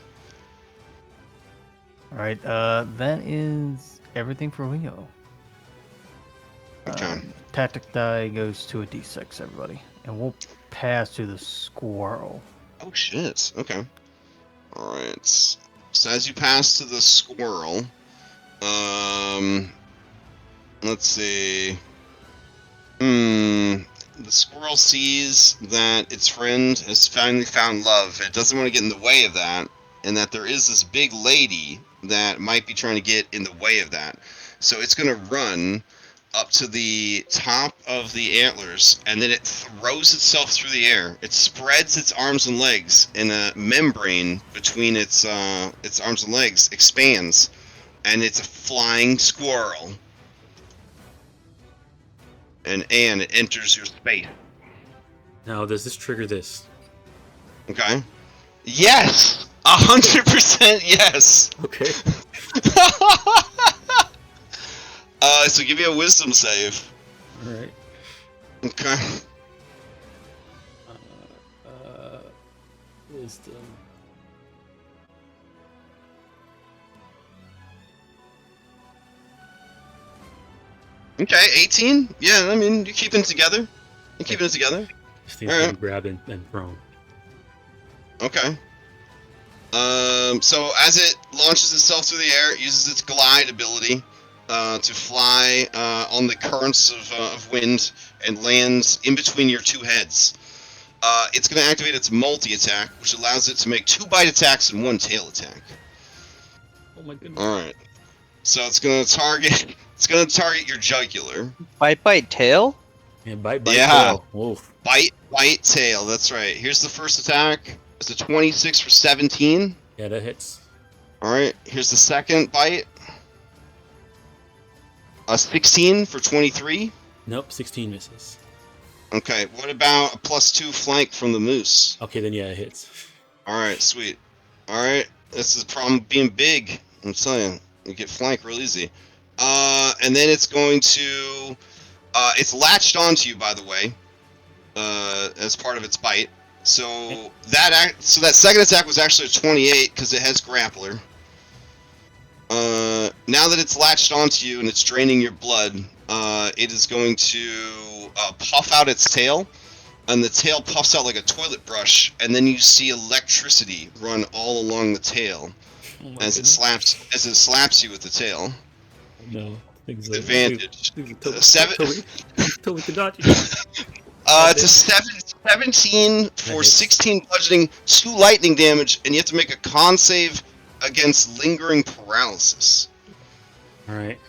All right, that is everything for Leo. Okay. Tactic die goes to a d6, everybody. And we'll pass to the squirrel. Oh shit. Okay. All right. So as you pass to the squirrel, let's see. The squirrel sees that its friend has finally found love. It doesn't want to get in the way of that, and that there is this big lady that might be trying to get in the way of that. So it's gonna run up to the top of the antlers, and then it throws itself through the air. It spreads its arms and legs, and a membrane between its arms and legs expands, and it's a flying squirrel. And it enters your space. Now, does this trigger this? Okay. Yes, 100% yes. Okay. So give me a wisdom save. All right. Okay. Wisdom. Okay, 18. Yeah, I mean you're keeping it together. You're keeping it together. This thing's All right. getting grabbed and thrown. Okay. So as it launches itself through the air, it uses its glide ability to fly on the currents of wind and lands in between your two heads. It's going to activate its multi-attack, which allows it to make 2 bite attacks and 1 tail attack. Oh my goodness. All right. So it's going to target. It's going to target your jugular. Bite tail? Yeah, bite, Yeah. tail. Wolf. Bite, tail. That's right. Here's the first attack. It's a 26 for 17. Yeah, that hits. All right. Here's the second bite. A 16 for 23. Nope, 16 misses. Okay. What about a +2 flank from the moose? Okay, then yeah, it hits. All right. Sweet. All right. This is the problem with being big. I'm telling you, you get flank real easy. And then it's going to. It's latched onto you, by the way, as part of its bite. So that second attack was actually a 28 because it has grappler. Now that it's latched onto you and it's draining your blood, it is going to puff out its tail, and the tail puffs out like a toilet brush, and then you see electricity run all along the tail Oh my as goodness. it slaps you with the tail. No. Things Advantage. Totally could dodge. It's a 17 for hits. 16 bludgeoning, 2 lightning damage, and you have to make a con save against lingering paralysis. All right.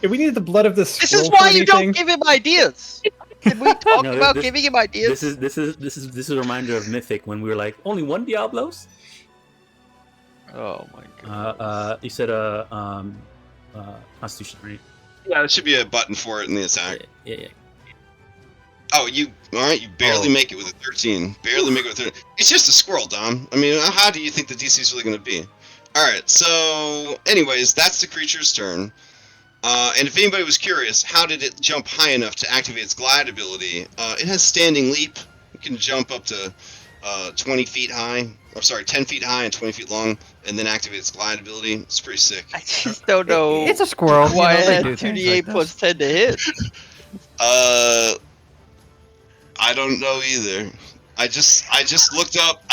If we needed the blood of this. This is squirrel for why you don't anything- give him ideas. Can we talk No, about this- giving him ideas? This is a reminder of Mythic when we were like only 1 Diablos. Oh my god. You said Constitution, right? Yeah, there should be a button for it in the attack. Yeah. Oh, you alright, you barely Oh. make it with a 13. Barely make it with a 13. It's just a squirrel, Dom. I mean, how do you think the DC is really going to be? Alright, so, anyways, that's the creature's turn. And if anybody was curious, how did it jump high enough to activate its glide ability? It has standing leap. It can jump up to 20 feet high. Or sorry, 10 feet high and 20 feet long, and then activate its glide ability. It's pretty sick. I just don't know It's a squirrel. why you know, it they had do things 2d8 like plus this. 10 to hit. I don't know either. I just looked up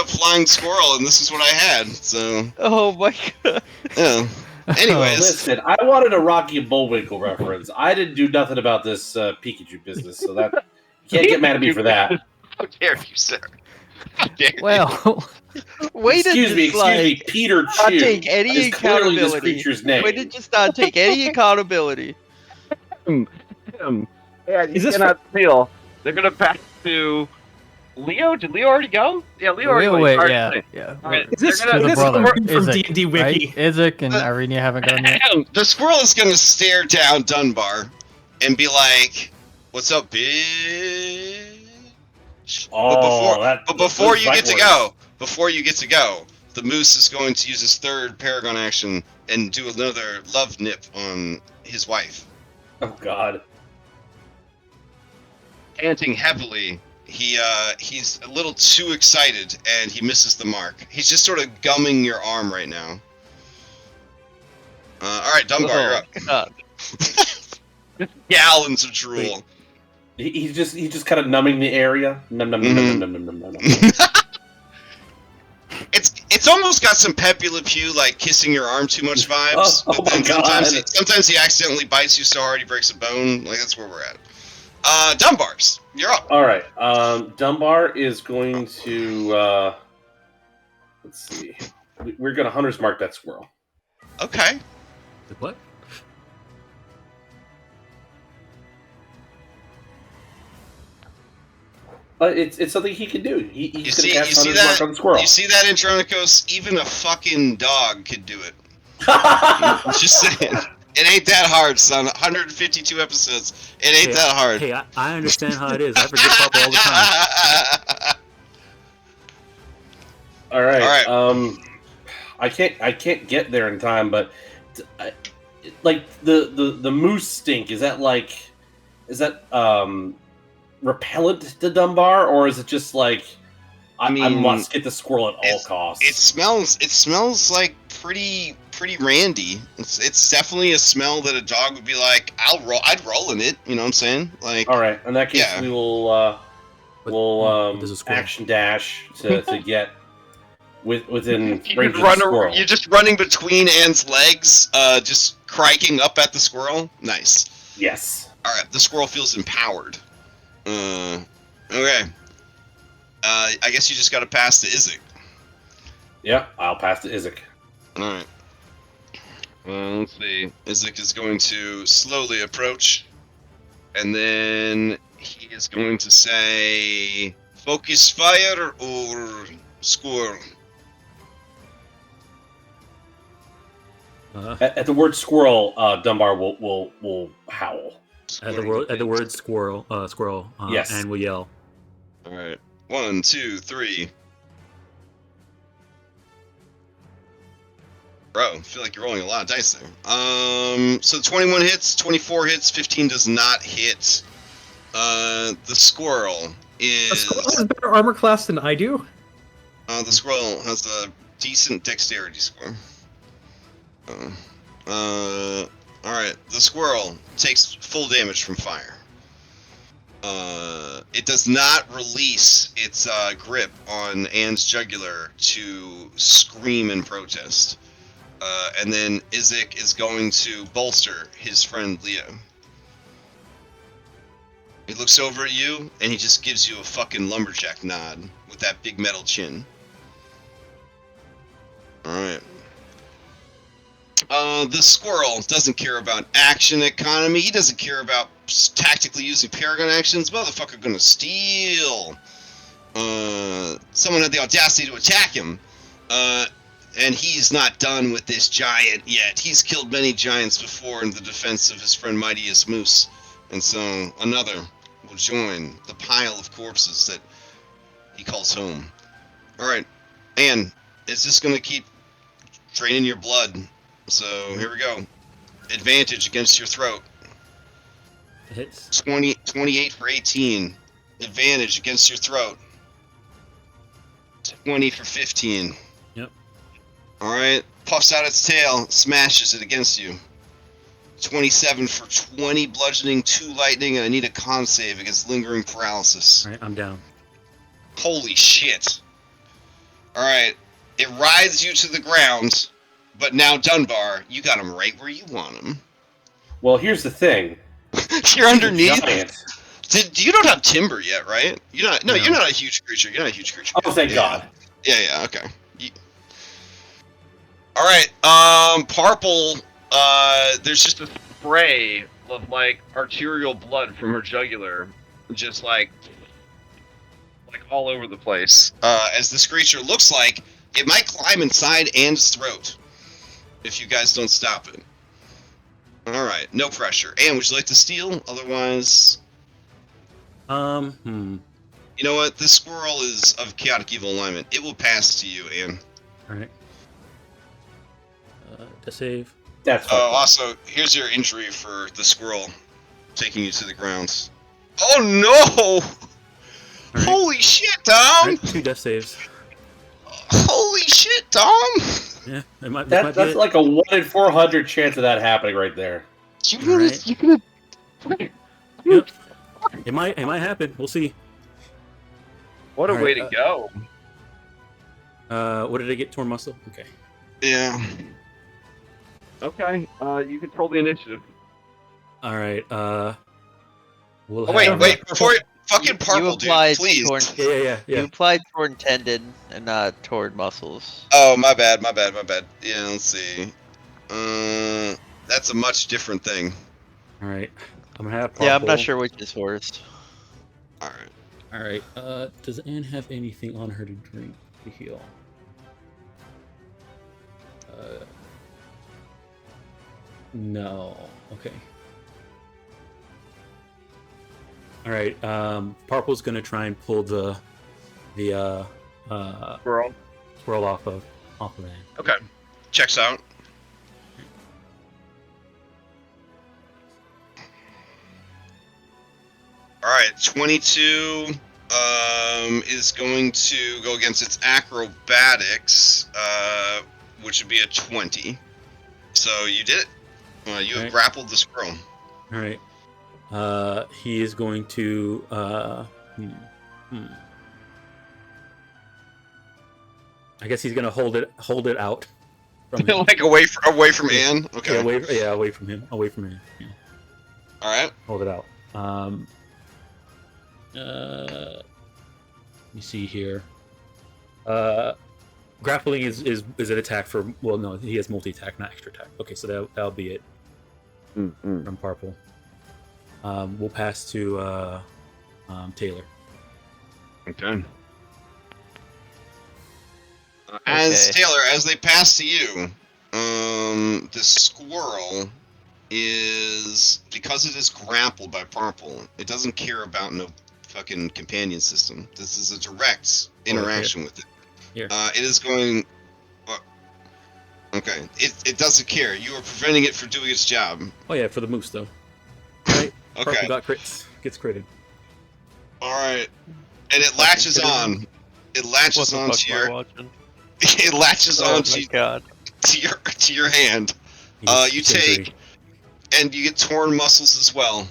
flying squirrel, and this is what I had. So Oh my god. yeah. Anyways, Listen, I wanted a Rocky and Bullwinkle reference. I didn't do nothing about this Pikachu business, so that you can't get mad at me for that. how dare you, sir? How dare you? Well, Way to Excuse me, just Peter not Chew take any is clearly this accountability. creature's name. Way to just not take any accountability. Yeah, you Is this cannot steal. They're gonna pass to Leo. Did Leo already go? Yeah, Leo already wait, went. yeah. Alright, Is this, they're gonna- To the this brother. Gordon from Isaac, D&D Wiki? Right? Isaac and Irene haven't gone yet. The squirrel is gonna stare down Dunbar and be like, "What's up, bitch?" But before you get to go, the moose is going to use his third Paragon action and do another love nip on his wife. Oh God. Panting heavily, he's a little too excited and he misses the mark. He's just sort of gumming your arm right now. All right, Dunbar, you're up. God. Gallons of drool. He's just kind of numbing the area. Num. It's almost got some Pepe Le Pew, like kissing your arm too much vibes. Oh my God. Sometimes he accidentally bites you so hard he breaks a bone. Like, that's where we're at. Dunbars, you're up. All right. Dunbar is going to. Let's see. We're going to hunter's mark that squirrel. Okay. What? It's something he can do. He's You going see to cast hunter's mark on the squirrel. You see that, Andronicos? Even a fucking dog could do it. Just saying. It ain't that hard, son. 152 episodes. It ain't that hard. Hey, I understand how it is. I forget Papa all the time. All right. I can't get there in time, but like the moose stink, is that repellent to Dunbar, or is it just like I must get the squirrel at all costs? It smells like pretty randy. It's definitely a smell that a dog would be like, I'd roll in it. You know what I'm saying? Like, all right. In that case, we will action dash to get within range of the squirrel. You're just running between Anne's legs, just criking up at the squirrel. Nice. Yes. All right. The squirrel feels empowered. Okay. I guess you just got to pass to Isaac. Yeah, I'll pass to Isaac. All right. Let's see. Isaac is going to slowly approach, and then he is going to say, "Focus fire or squirrel." At the word squirrel, Dunbar will howl. At the word squirrel, yes, and we'll yell. All right. 1, 2, 3. Bro, I feel like you're rolling a lot of dice there. So 21 hits, 24 hits, 15 does not hit. The squirrel is... The squirrel has better armor class than I do? The squirrel has a decent dexterity score. Alright, the squirrel takes full damage from fire. It does not release its grip on Anne's jugular to scream in protest. And then Isaac is going to bolster his friend Leo. He looks over at you, and he just gives you a fucking lumberjack nod with that big metal chin. Alright. The squirrel doesn't care about action economy. He doesn't care about tactically using paragon actions. Motherfucker gonna steal. Someone had the audacity to attack him. And he's not done with this giant yet. He's killed many giants before in the defense of his friend Mightiest Moose. And so another will join the pile of corpses that he calls home. Alright, Anne, is this gonna keep draining your blood? So here we go. Advantage against your throat. It hits. 28 for 18. Advantage against your throat. 20 for 15. Yep. Alright. Puffs out its tail, smashes it against you. 27 for 20 bludgeoning, 2 lightning, and I need a con save against lingering paralysis. Alright, I'm down. Holy shit. Alright. It rides you to the ground. But now, Dunbar, you got him right where you want him. Well, here's the thing. You're underneath. Giant. You don't have timber yet, right? You're not. No, you're not a huge creature. You're not a huge creature. Oh, thank God. Yeah. Okay. All right. Parple. There's just a spray of like arterial blood from her jugular, just like all over the place. As this creature looks like it might climb inside Anne's throat. If you guys don't stop it. Alright, no pressure. Anne, would you like to steal? Otherwise... You know what? This squirrel is of chaotic evil alignment. It will pass to you, Anne. Alright. To save. That's fine. Also, here's your injury for the squirrel taking you to the ground. Oh no! Right. Holy shit, Tom! Right, 2 death saves. Holy shit, Tom! Yeah, might that's like a 1 in 400 chance of that happening right there. Yep. It might happen. We'll see. What a All way right, to go. What did I get? Torn muscle. Okay. Yeah. Okay, you control the initiative. All right. We'll Oh, wait, have, wait, before fucking You purple, dude, applied please. torn. Yeah. You applied torn tendon and not torn muscles. Oh, my bad. Yeah, let's see. That's a much different thing. All right. I'm gonna have purple. Yeah, I'm not sure which is worse. All right. All right. Does Anne have anything on her to drink to heal? No. Okay. All right. Purple's gonna try and pull the Squirrel. squirrel off of Anne. Okay. Checks out. All right, 22 is going to go against its acrobatics, which would be a 20. So you did it. You have Right. grappled the squirrel. All right. He is going to. I guess he's gonna hold it out from him. Like away from Anne. Okay. Yeah, away from him. Away from him. Yeah. All right. Hold it out. Let me see here. Grappling is an attack for. Well, no, he has multi-attack, not extra attack. Okay, so that'll be it from Purple. We'll pass to Taylor. Okay. As they pass to you, the squirrel is, because it is grappled by Purple, it doesn't care about no fucking companion system. This is a direct interaction with it. Here. It is going. Okay, it doesn't care. You are preventing it from doing its job. Oh yeah, for the moose though. Right. Okay. Purple gets critted. All right, and it latches on. It latches What the onto fuck am I your. watching? It latches Oh onto my god. to your hand. You take, and you get torn muscles as well.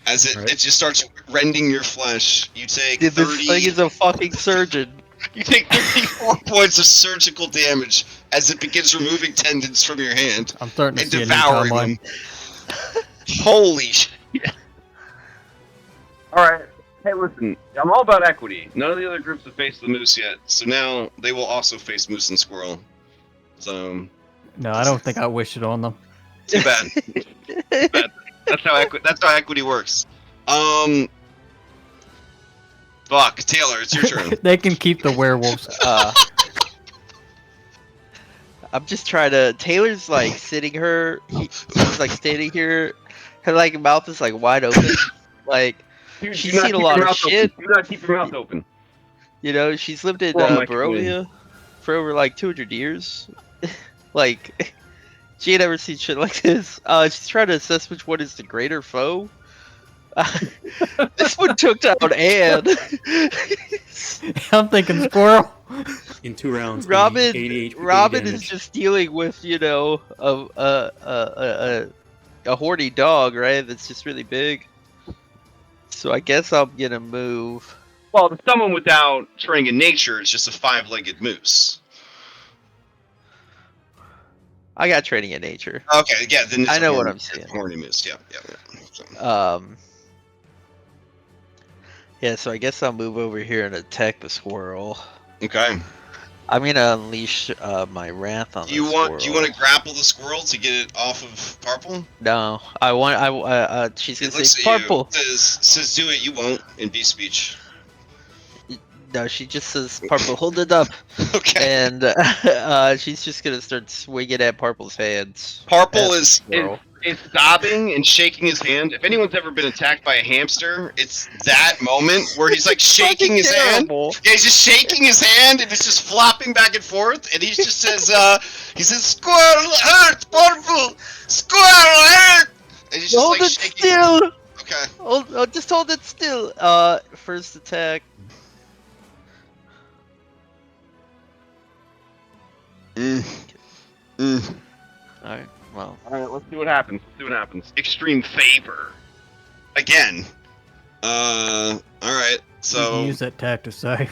As it just starts rending your flesh. You take Dude, 30. this thing is a fucking surgeon. You take 34 points of surgical damage as it begins removing tendons from your hand I'm starting to and see a new devouring timeline. them. Holy shit. Alright. Hey, listen. I'm all about equity. None of the other groups have faced the moose yet, so now they will also face moose and squirrel. So No, I don't think I wish it on them. too bad. Too bad. That's how equity works. Fuck, Taylor, it's your turn. They can keep the werewolves. I'm just trying to. Taylor's like sitting her. She's like standing here. Her like mouth is like wide open. Like Dude, she's do not seen a keep lot your of mouth shit. Open. Do not keep your mouth open. You know, she's lived in Oh my Barovia for over like 200 years. Like she ain't ever seen shit like this. She's trying to assess which one is the greater foe. This one took down Anne. I'm thinking squirrel. In 2 rounds. Robin, 80 HP Robin is damage. just dealing with, you know, a horny dog, right? That's just really big. So I guess I'm gonna move. Well, to someone without training in nature, it's just a 5-legged moose. I got training in nature. Okay, yeah, then it's I a know what horny- I'm saying. Horny moose, yeah. So, Yeah, so I guess I'll move over here and attack the squirrel. okay. I'm gonna unleash my wrath on Do you the want squirrel. to grapple the squirrel to get it off of Purple? No, she's gonna It looks say at purple. you, says do it, you won't, in beast speech. No, she just says purple. Hold it up, Okay. and she's just gonna start swinging at Purple's hands. Purple At the is squirrel. sobbing and shaking his hand. If anyone's ever been attacked by a hamster, it's that moment where he's like shaking his hand. Terrible. Yeah, he's just shaking his hand and it's just flopping back and forth. And he just says, "Squirrel hurt, Purple. Squirrel hurt." And he's just Hold like it shaking. still. Okay. Just hold it still. First attack. Alright, well. Alright, let's see what happens. Extreme favor. Again. All right. You So can use that tack to say.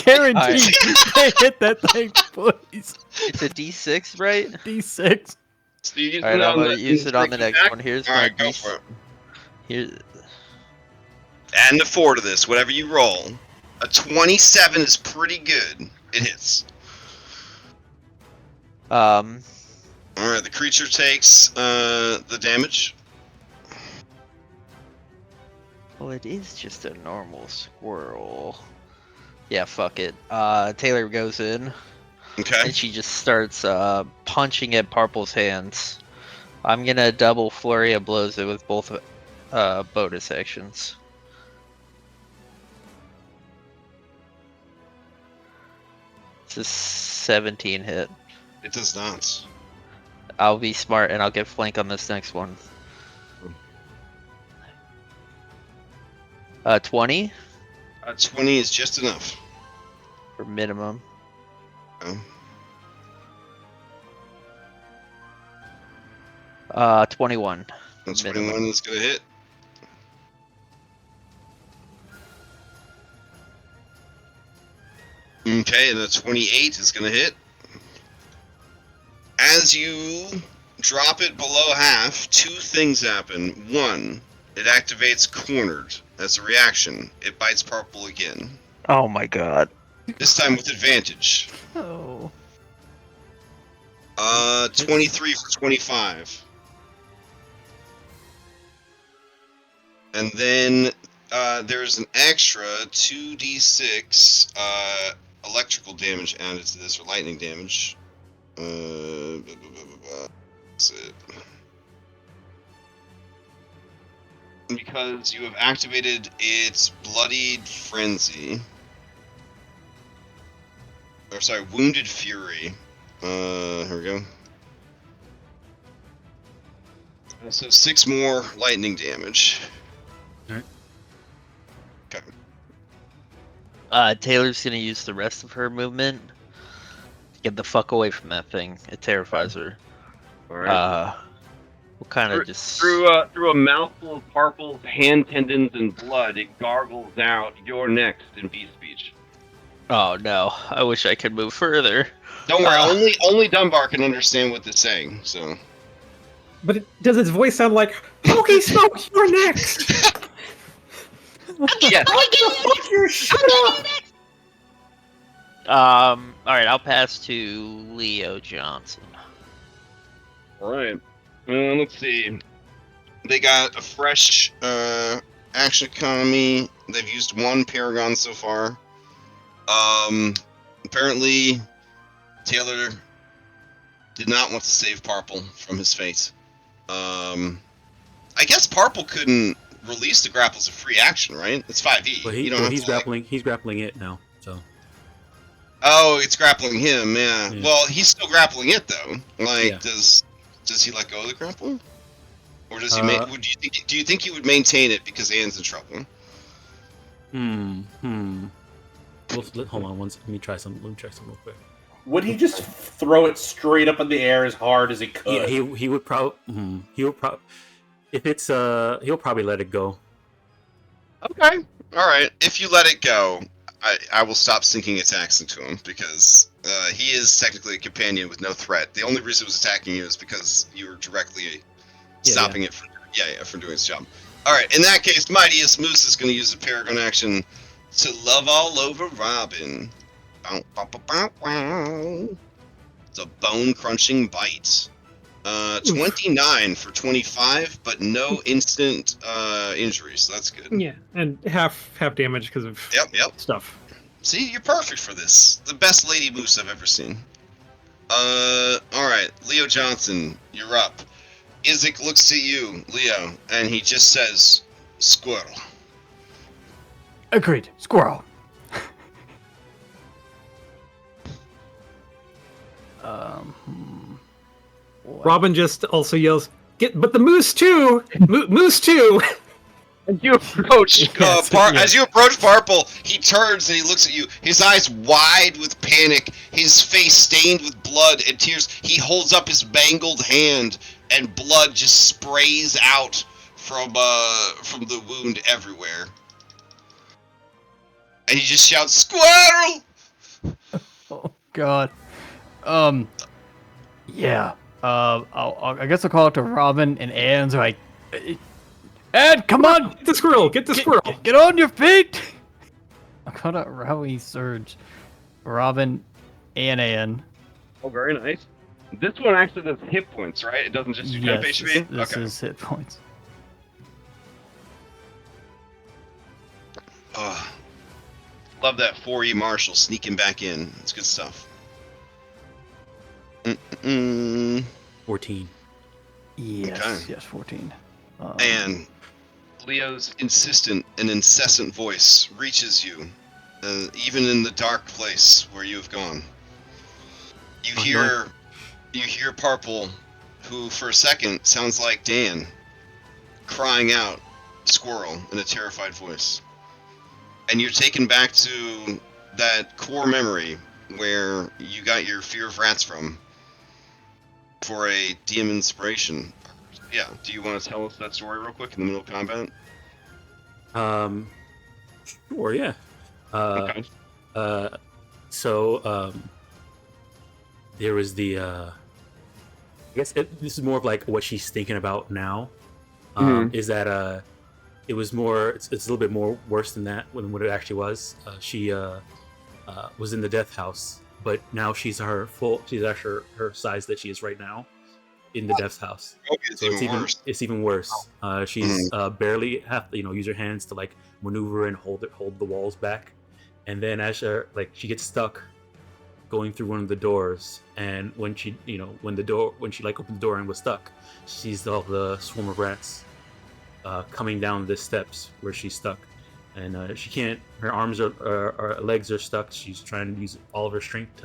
Guaranteed, you can't hit that thing, please. It's a D6, right? D6. So you use All right, it I'm on gonna use it on the next attack? one. Here's all my right, go D. for it. Here, Add a 4 to this, whatever you roll. A 27 is pretty good. It hits. All right, the creature takes the damage. well, it is just a normal squirrel. Yeah, fuck it. Taylor goes in, Okay. and she just starts punching at Purple's hands. I'm gonna double flurry of blows it with both bonus actions. It's a 17 hit. It does not. I'll be smart and I'll get flank on this next one. 20 20 is just enough. for minimum. Oh. 21. That's minimum. 21 is gonna hit. Okay, and a 28 is gonna hit. As you drop it below half, 2 things happen. 1, it activates Cornered as a reaction. It bites Purple again. Oh my god. This time with advantage. Oh. 23 for 25. And then there's an extra 2d6 electrical damage added to this, or lightning damage. That's it. Because you have activated its Bloodied Frenzy. Or sorry, Wounded Fury. Here we go. So 6 more lightning damage. Alright. Okay. Taylor's gonna use the rest of her movement to get the fuck away from that thing. It terrifies her. Alright. We'll kind of just Through a mouthful of Purple's hand tendons and blood, it gargles out, "You're next" in beast speech. Oh no! I wish I could move further. Don't worry, only Dunbar can understand what it's saying, so. But does its voice sound like, "Okay, Smoke, you're next"? Yes. Fuck your shut up! All right, I'll pass to Leo Johnson. Alright. Let's see. They got a fresh action economy. They've used 1 Paragon so far. Apparently, Taylor did not want to save Purple from his fate. I guess Purple couldn't release the grapple as a free action, right? It's 5e. But You don't have he's to, like- grappling. He's grappling it now. So Oh, it's grappling him, yeah. Yeah. Well, he's still grappling it though. Like, Yeah. does he let go of the grapple, or does he? Uh, Do you think he would maintain it because Anne's in trouble? Hold on. Let me try some. Let me try some real quick. Would he just throw it straight up in the air as hard as he could? Yeah, he would probably. He would probably. If it's he'll probably let it go. Okay. All right. If you let it go, I will stop sinking attacks into him because he is technically a companion with no threat. The only reason it was attacking you is because you were directly stopping it from doing its job. All right. In that case, Mightiest Moose is going to use a Paragon action to love all over Robin. Bow, bow, bow, bow, bow. It's a bone-crunching bite. 29 for 25, but no instant injuries, so that's good. Yeah, and half damage because of Yep. stuff. See, you're perfect for this. The best Lady Moose I've ever seen. Alright, Leo Johnson, you're up. Isaac looks at you, Leo, and he just says, Squirrel. Agreed. Squirrel. Robin just also yells, "But the moose too! Moose too!" As you approach, As you approach Purple, he turns and he looks at you. His eyes wide with panic, his face stained with blood and tears. He holds up his mangled hand, and blood just sprays out from the wound everywhere. And he just shouts, "Squirrel!" Oh God. Yeah. I guess I'll call it to Robin, and Anne's like, Anne, come on! Get the squirrel! Get the squirrel! Get on your feet! I call it Rowdy Surge. Robin and Anne. Oh, very nice. This one actually does hit points, right? It doesn't just do temp Yes, HP? this Okay. is hit points. Love that 4E Marshall sneaking back in. It's good stuff. 14. Yes, Okay. yes, 14. And Leo's insistent and incessant voice reaches you, even in the dark place where you have gone. You hear Purple, who for a second sounds like Dan, crying out, "Squirrel," in a terrified voice. And you're taken back to that core memory where you got your fear of rats from for a DM inspiration. Yeah, do you want to tell us that story real quick in the middle of combat? Sure, yeah. Okay. So there was the I guess this is more of like what she's thinking about now. Is that it was more it's a little bit more worse than that than what it actually was. She was in the death house, but now she's actually her size that she is right now in the death house. Okay, So it's even worse. She's barely have to, use her hands to like maneuver and hold the walls back, and then as she gets stuck going through one of the doors, and when she opened the door and was stuck, she sees all the swarm of rats coming down the steps where she's stuck, and she can't. Her arms her legs are stuck. She's trying to use all of her strength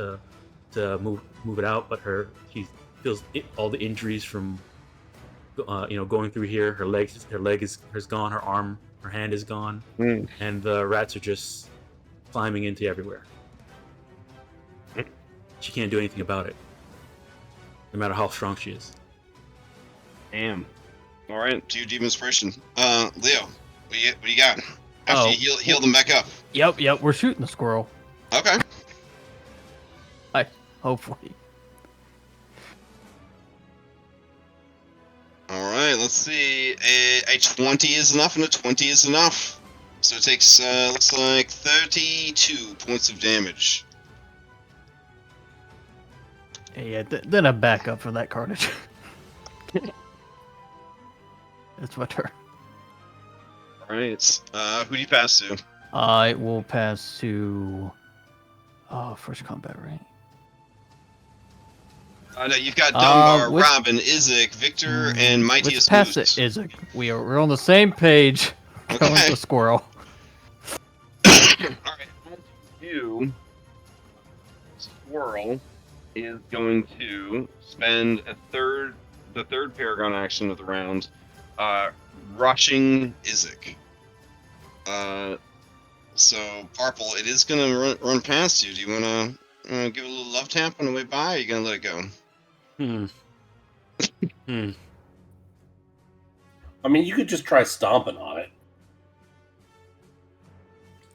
to move it out, but she feels all the injuries from going through here. Her leg is gone. Her hand is gone, and the rats are just climbing into everywhere. She can't do anything about it, no matter how strong she is. Damn. All right, do you deep inspiration? Leo, what you got? After you heal them back up. Yep, we're shooting the squirrel. Okay. Hopefully. All right, let's see. A 20 is enough, and a 20 is enough. So it takes, looks like 32 points of damage. Yeah, then I back up for that carnage. That's my turn. All right. Who do you pass to? I will pass to first combat, right? No, you've got Dunbar, with- Robin, Izek, Victor, and Mightiest Let's pass Moose. it, Izek. We're on the same page. Going Okay. to squirrel. All right. As you, Squirrel is going to spend the third Paragon action of the round, Rushing Izek. So Purple, it is gonna run past you. Do you wanna give it a little love tap on the way by? Or are you gonna let it go? I mean, you could just try stomping on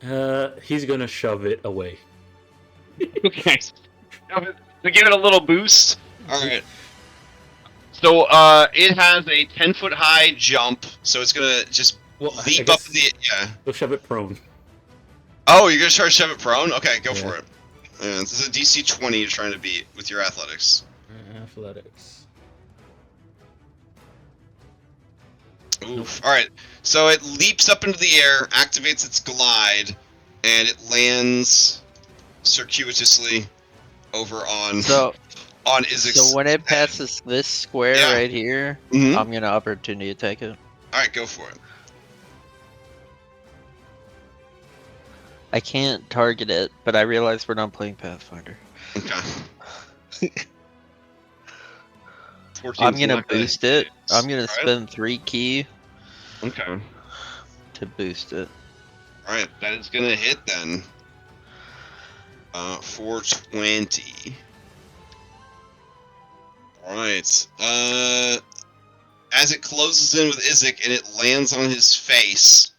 it. He's gonna shove it away. Okay. To give it a little boost. All right. So, It has a 10-foot high jump, so it's gonna just leap up the He'll shove it prone. Oh, you're gonna try to shove it prone? Okay, go Yeah. for it. This is a DC 20 you're trying to beat with your athletics. Athletics. Oof. All right. So it leaps up into the air, activates its glide, and it lands circuitously over on Izek's. So when it passes this square Yeah. right here, Mhm. I'm gonna opportunity attack it. All right, go for it. I can't target it, but I realize we're not playing Pathfinder. Okay. 14 I'm is gonna not gonna boost it. hit. I'm gonna All right. spend 3 key Okay. to boost it. All right, that is gonna hit then. 420. All right. as it closes in with Isaac and it lands on his face,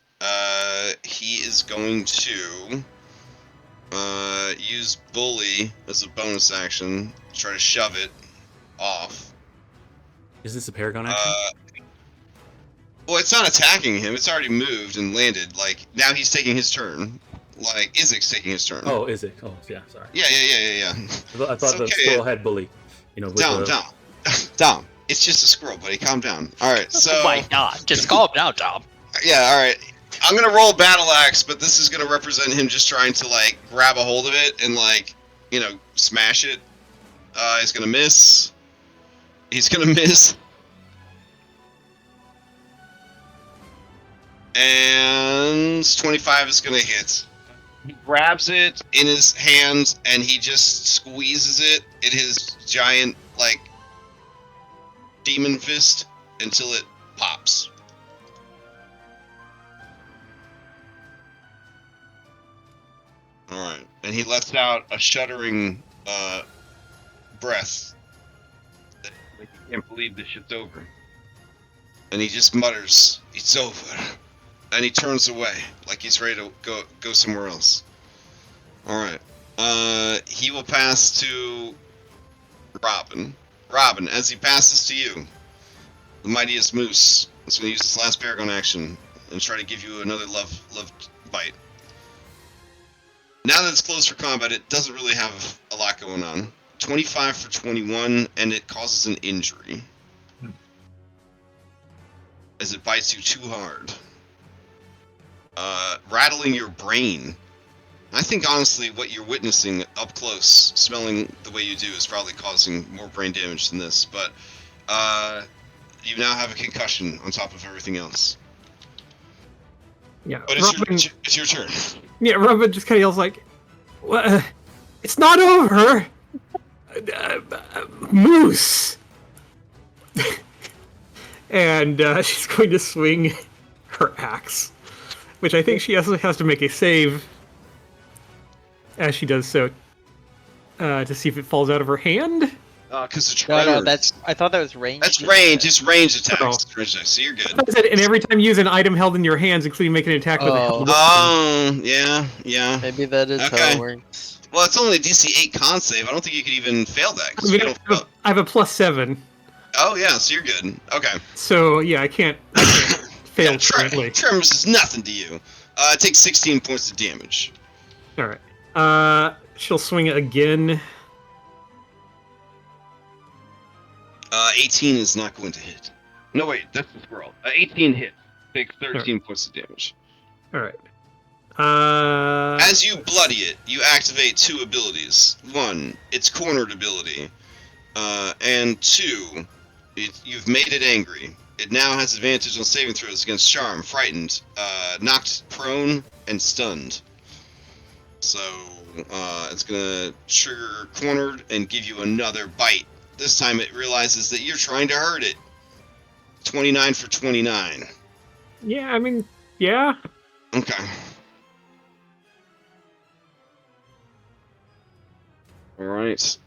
he is going to use Bully as a bonus action to try to shove it off. Is this a Paragon action? Well, it's not attacking him. It's already moved and landed. Like, now he's taking his turn. Like, Isaac's taking his turn. Oh, is it? Oh, yeah, sorry. Yeah. I thought the okay. squirrel had bully. You know, with Dom. Dom. It's just a squirrel, buddy. Calm down. All right, so... Oh my god, just calm down, Tom. Yeah, all right. I'm going to roll Battle Axe, but this is going to represent him just trying to, like, grab a hold of it and, like, you know, smash it. He's going to miss. He's going to miss. And 25 is going to hit. He grabs it in his hands and he just squeezes it in his giant, like, demon fist until it pops. Alright. And he lets out a shuddering breath. Like, you can't believe this shit's over. And he just mutters, "It's over." And he turns away, like he's ready to go somewhere else. Alright. He will pass to Robin. Robin, as he passes to you, the mightiest moose is going to use his last Paragon action and try to give you another love bite. Now that it's closed for combat, it doesn't really have a lot going on. 25 for 21, and it causes an injury. As it bites you too hard. Rattling your brain. I think, honestly, what you're witnessing up close, smelling the way you do, is probably causing more brain damage than this, but you now have a concussion on top of everything else. Yeah, But it's your turn. Yeah, Robin just kind of yells like, "What? It's not over! Moose!" And she's going to swing her axe, which I think she also has to make a save as she does so to see if it falls out of her hand. Because the tremors. No, that's. I thought that was range. That's range. It's range attacks. Oh. Range attacks, so you're good. And every time you use an item held in your hands, including making an attack with a held weapon. Oh, yeah. Maybe that is how Okay. it works. Well, it's only a DC 8 con save. I don't think you could even fail that. 'Cause I you mean, don't- I have a +7, Oh, yeah, so you're good. Okay. so yeah, I can't fail Yeah, currently. Tremors is nothing to you. It takes 16 points of damage. All right. She'll swing it again. 18 is not going to hit. No, wait, that's the squirrel. 18 hits. Takes 13 points of damage. All right. As you bloody it, you activate 2 abilities. 1, its cornered ability. And 2, you've made it angry. It now has advantage on saving throws against charm, frightened, knocked prone, and stunned. So, it's gonna trigger cornered and give you another bite. This time it realizes that you're trying to hurt it. 29 for 29. Yeah, I mean, yeah. Okay. Alright.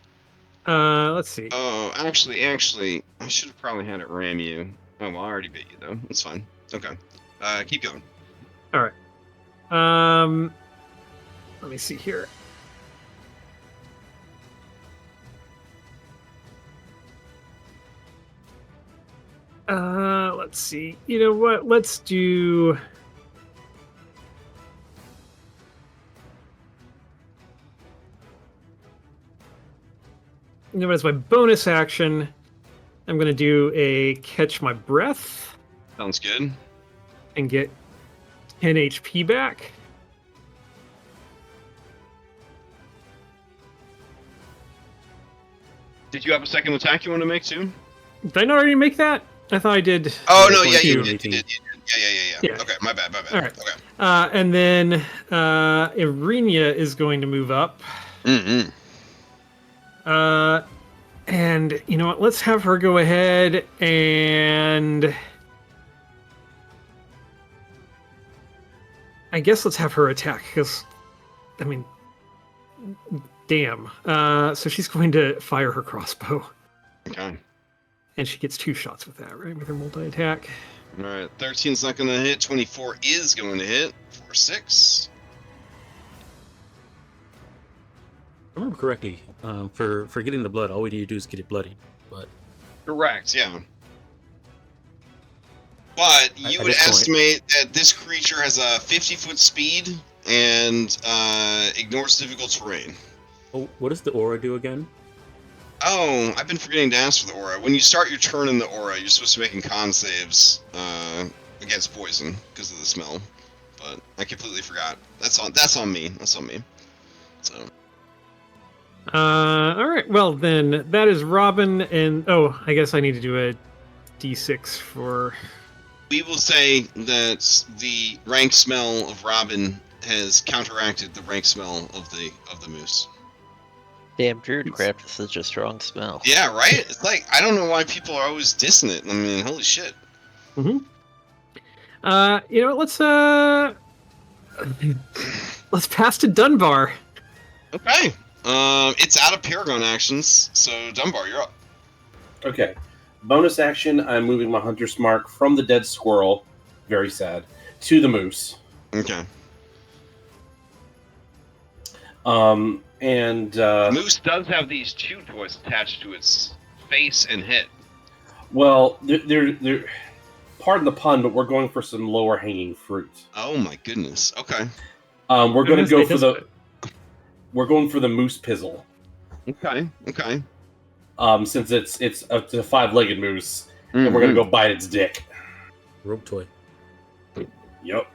Let's see. Oh, actually, I should have probably had it ram you. Oh, well, I already bit you, though. It's fine. Okay. Keep going. All right. Let me see here. Let's see. You know what? Let's do. You know what? As my bonus action, I'm going to do a catch my breath Sounds good. and get 10 HP back. Did you have a second attack you want to make, too? Did I not already make that? I thought I did. Oh, no, yeah, you 22. did. Yeah. Yeah. Okay, my bad. All right. Okay. And then Irenia is going to move up. Mm-hmm. And you know what? Let's have her go ahead and I guess let's have her attack because, I mean, damn. So she's going to fire her crossbow. Okay. And she gets 2 shots with that, right? With her multi-attack. All right, 13's not going to hit. 24 is going to hit for 6. If I remember correctly, for getting the blood, all we need to do is get it bloodied. But Correct, yeah. But you At would this point- estimate that this creature has a 50-foot speed and ignores difficult terrain. oh, what does the aura do again? Oh, I've been forgetting to ask for the aura. When you start your turn in the aura, you're supposed to be making con saves against poison because of the smell. But I completely forgot. That's on me. That's on me. So. All right. Well, then that is Robin, and I guess I need to do a D6 for. We will say that the rank smell of Robin has counteracted the rank smell of the moose. Damn, Druidcraft is such a strong smell. Yeah, right? It's like, I don't know why people are always dissing it. I mean, holy shit. Let's pass to Dunbar. Okay. It's out of Paragon actions, so Dunbar, you're up. Okay. Bonus action, I'm moving my Hunter's Mark from the dead squirrel, very sad, to the moose. Okay. Moose does have these chew toys attached to its face and head. Well, they're pardon the pun, but we're going for some lower hanging fruit. Oh my goodness. Okay. We're going to go for we're going for the moose pizzle. Okay. Okay. Since it's a 5-legged moose, and we're going to go bite its dick. Rope toy. Yep.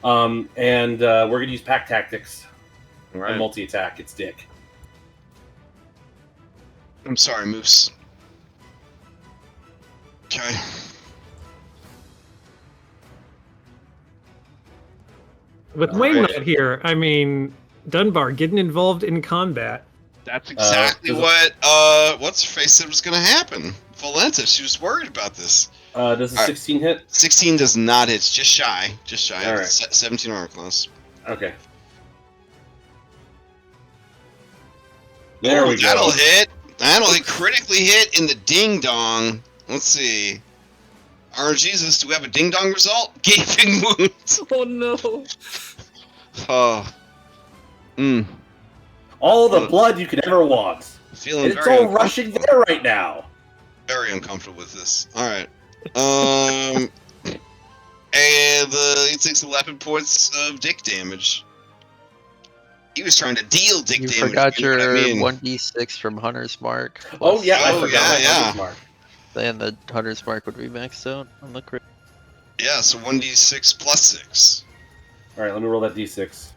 And we're going to use pack tactics. All And multi-attack its dick. I'm sorry, Moose. Okay. With All Wayne right. not here, I mean, Dunbar getting involved in combat. That's exactly does what's her face said was going to happen. Valenta, she was worried about this. Does a All right. 16 hit? 16 does not hit. It's just shy. Just shy. All of right. 17 armor class. Okay. There we go. That'll hit. That'll hit. Critically hit in the ding dong. Let's see. Our Jesus, do we have a ding dong result? Gaping wounds. Oh no! Oh. All the blood you could ever want. Feeling And it's very all rushing there right now. very uncomfortable with this. All right. And he takes 11 points of dick damage. He was trying to deal dick You damage. forgot you know your what I mean? 1d6 from Hunter's Mark. Oh, yeah, I Oh, forgot yeah, my yeah. Hunter's Mark. Then the Hunter's Mark would be maxed out on the crit. Yeah, so 1d6 plus 6. All right, let me roll that d6.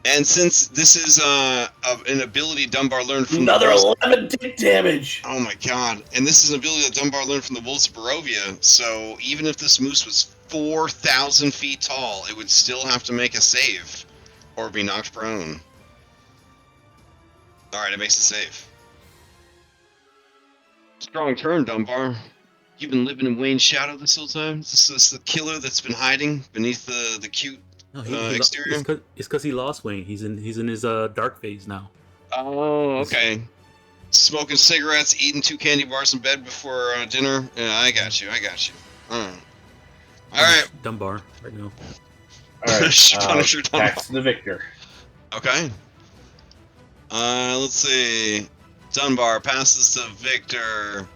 And since this is an ability Dunbar learned from Another the 11 dick damage. Oh my god. And this is an ability that Dunbar learned from the Wolves of Barovia, so even if this moose was 4,000 feet tall, it would still have to make a save or be knocked prone. Alright, it makes a save. Strong turn, Dunbar. You've been living in Wayne's shadow this whole time? Is this the killer that's been hiding beneath the cute No, exterior? It's because he lost Wayne. He's in his dark phase now. Oh, okay. Smoking cigarettes, eating 2 candy bars in bed before dinner. Yeah, I got you. Alright. Alright. Dunbar right now. All right, Punisher Dunbar. pass to the victor. Okay. Let's see. Dunbar passes to Victor.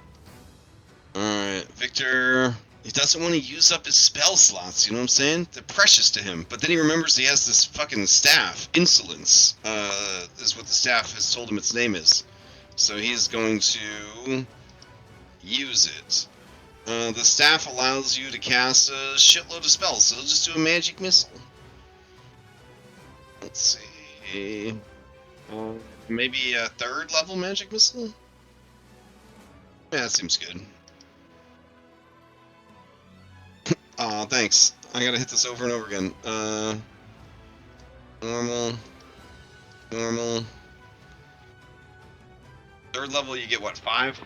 Alright, Victor. He doesn't want to use up his spell slots, you know what I'm saying? They're precious to him. But then he remembers he has this fucking staff. Insolence, is what the staff has told him its name is. So he's going to use it. The staff allows you to cast a shitload of spells, so he'll just do a magic missile. Let's see. Maybe a 3rd level magic missile? Yeah, that seems good. Aw, thanks. I gotta hit this over and over again. Normal. 3rd level, you get what, 5?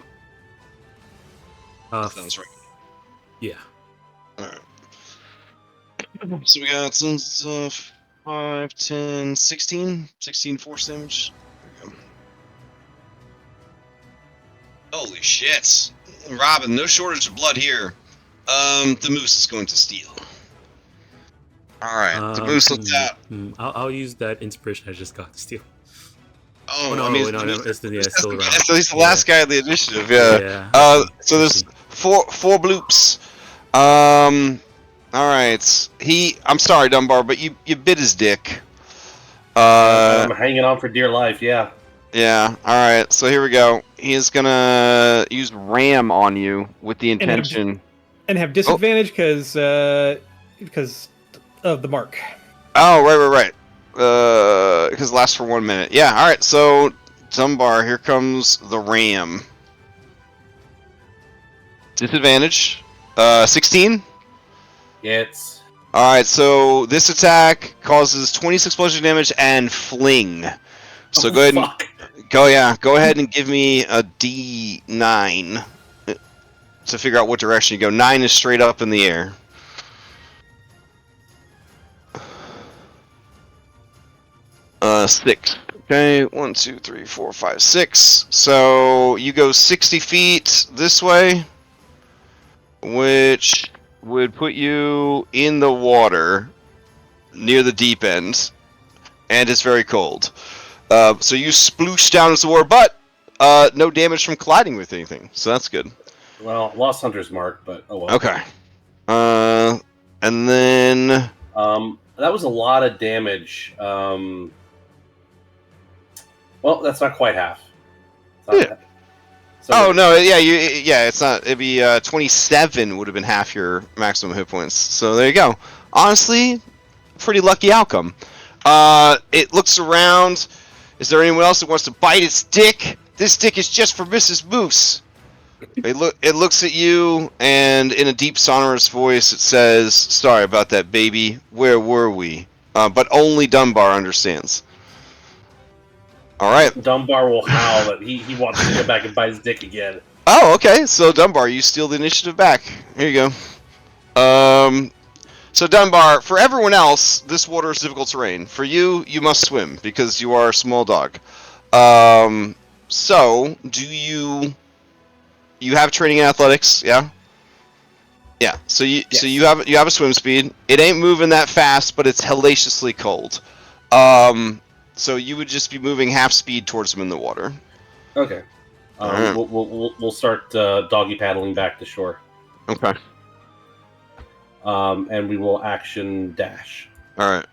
That sounds right. Yeah. Alright. So we got some stuff. 5, 10, 16? 16 force damage. There we go. Holy shit. Robin, no shortage of blood here. The moose is going to steal. Alright, the moose looks out. I'll use that inspiration I just got to steal. Oh, no, I mean, no, it's still around. So he's the last guy in the initiative, yeah. Yeah. So there's four bloops. Alright. I'm sorry, Dunbar, but you bit his dick. I'm hanging on for dear life, yeah. Yeah, alright, so here we go. He's gonna use ram on you with the intention. And have disadvantage because of the mark. Oh, right. Because it lasts for 1 minute. Yeah, alright, so Dunbar, here comes the ram. Disadvantage. 16? It's... Alright, so this attack causes 26 bludgeoning damage and fling. So go ahead and go ahead and give me a D9 to figure out what direction you go. 9 is straight up in the air. Six. Okay, 1, 2, 3, 4, 5, 6. So you go 60 feet this way, which would put you in the water near the deep end, and it's very cold. So you sploosh down into the water, but no damage from colliding with anything, so that's good. Well, lost Hunter's mark, but oh well. Okay. And then... that was a lot of damage. Well, that's not quite half. Yeah. So no, it's not. It'd be 27 would have been half your maximum hit points. So there you go. Honestly, pretty lucky outcome. It looks around. Is there anyone else that wants to bite its dick? This dick is just for Mrs. Moose. It looks at you, and in a deep, sonorous voice, it says, "Sorry about that, baby. Where were we?" But only Dunbar understands. All right. Dunbar will howl that he wants to go back and bite his dick again. Oh, okay. So Dunbar, you steal the initiative back. Here you go. So Dunbar, for everyone else, this water is difficult terrain. For you, you must swim because you are a small dog. So do you have training in athletics? Yeah. Yeah. So you have a swim speed. It ain't moving that fast, but it's hellaciously cold. So you would just be moving half speed towards them in the water. Okay. Right. We'll start doggy paddling back to shore. Okay. And we will action dash. All right.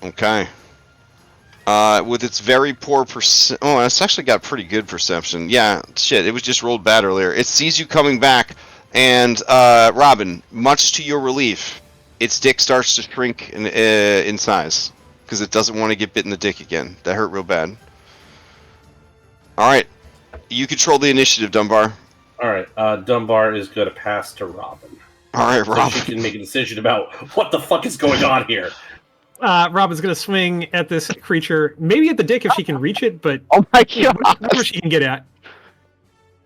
Okay. With its very poor it's actually got pretty good perception. Yeah, shit, it was just rolled bad earlier. It sees you coming back, and Robin, much to your relief, its dick starts to shrink in size because it doesn't want to get bit in the dick again. That hurt real bad. All right, you control the initiative, Dunbar. All right, Dunbar is going to pass to Robin. All right, Robin. So she can make a decision about what the fuck is going on here. Robin's going to swing at this creature, maybe at the dick if she can reach it, but oh my god, whatever she can get at.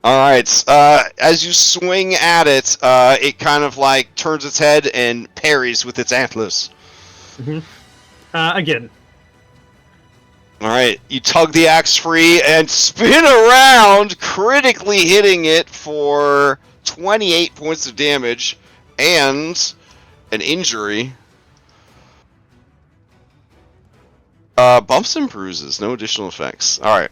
All right, as you swing at it, it kind of like turns its head and parries with its antlers. Mm-hmm. Again. All right, you tug the axe free and spin around, critically hitting it for 28 points of damage and an injury. Bumps and bruises, no additional effects. All right.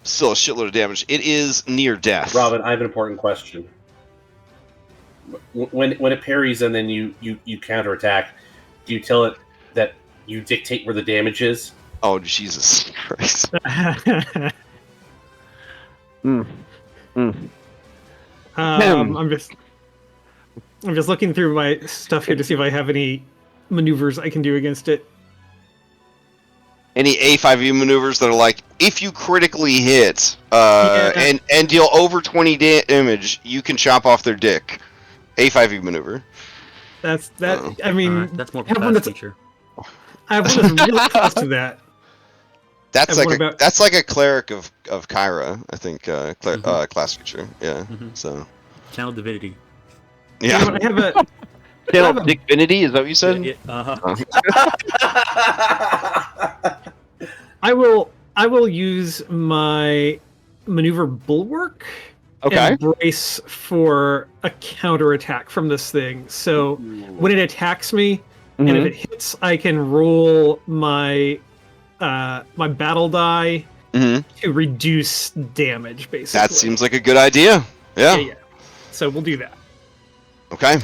Still a shitload of damage. It is near death. Robin, I have an important question. When it parries and then you counterattack, do you tell it that you dictate where the damage is? Oh, Jesus Christ. I'm just looking through my stuff here to see if I have any maneuvers I can do against it. Any A5E maneuvers that are like, if you critically hit and deal over 20 damage, you can chop off their dick. A5E maneuver. That's I mean, that's more class feature. I have one that's really close to that. That's like a cleric of Kyra, I think. Class feature. Yeah. Mm-hmm. So. Channel divinity. Yeah. I have a. Channel divinity. Is that what you said? Yeah. I will use my maneuver bulwark Okay. and brace for a counterattack from this thing. So when it attacks me, and if it hits, I can roll my my battle die to reduce damage. Basically, That seems like a good idea. Yeah. yeah. So we'll do that. Okay.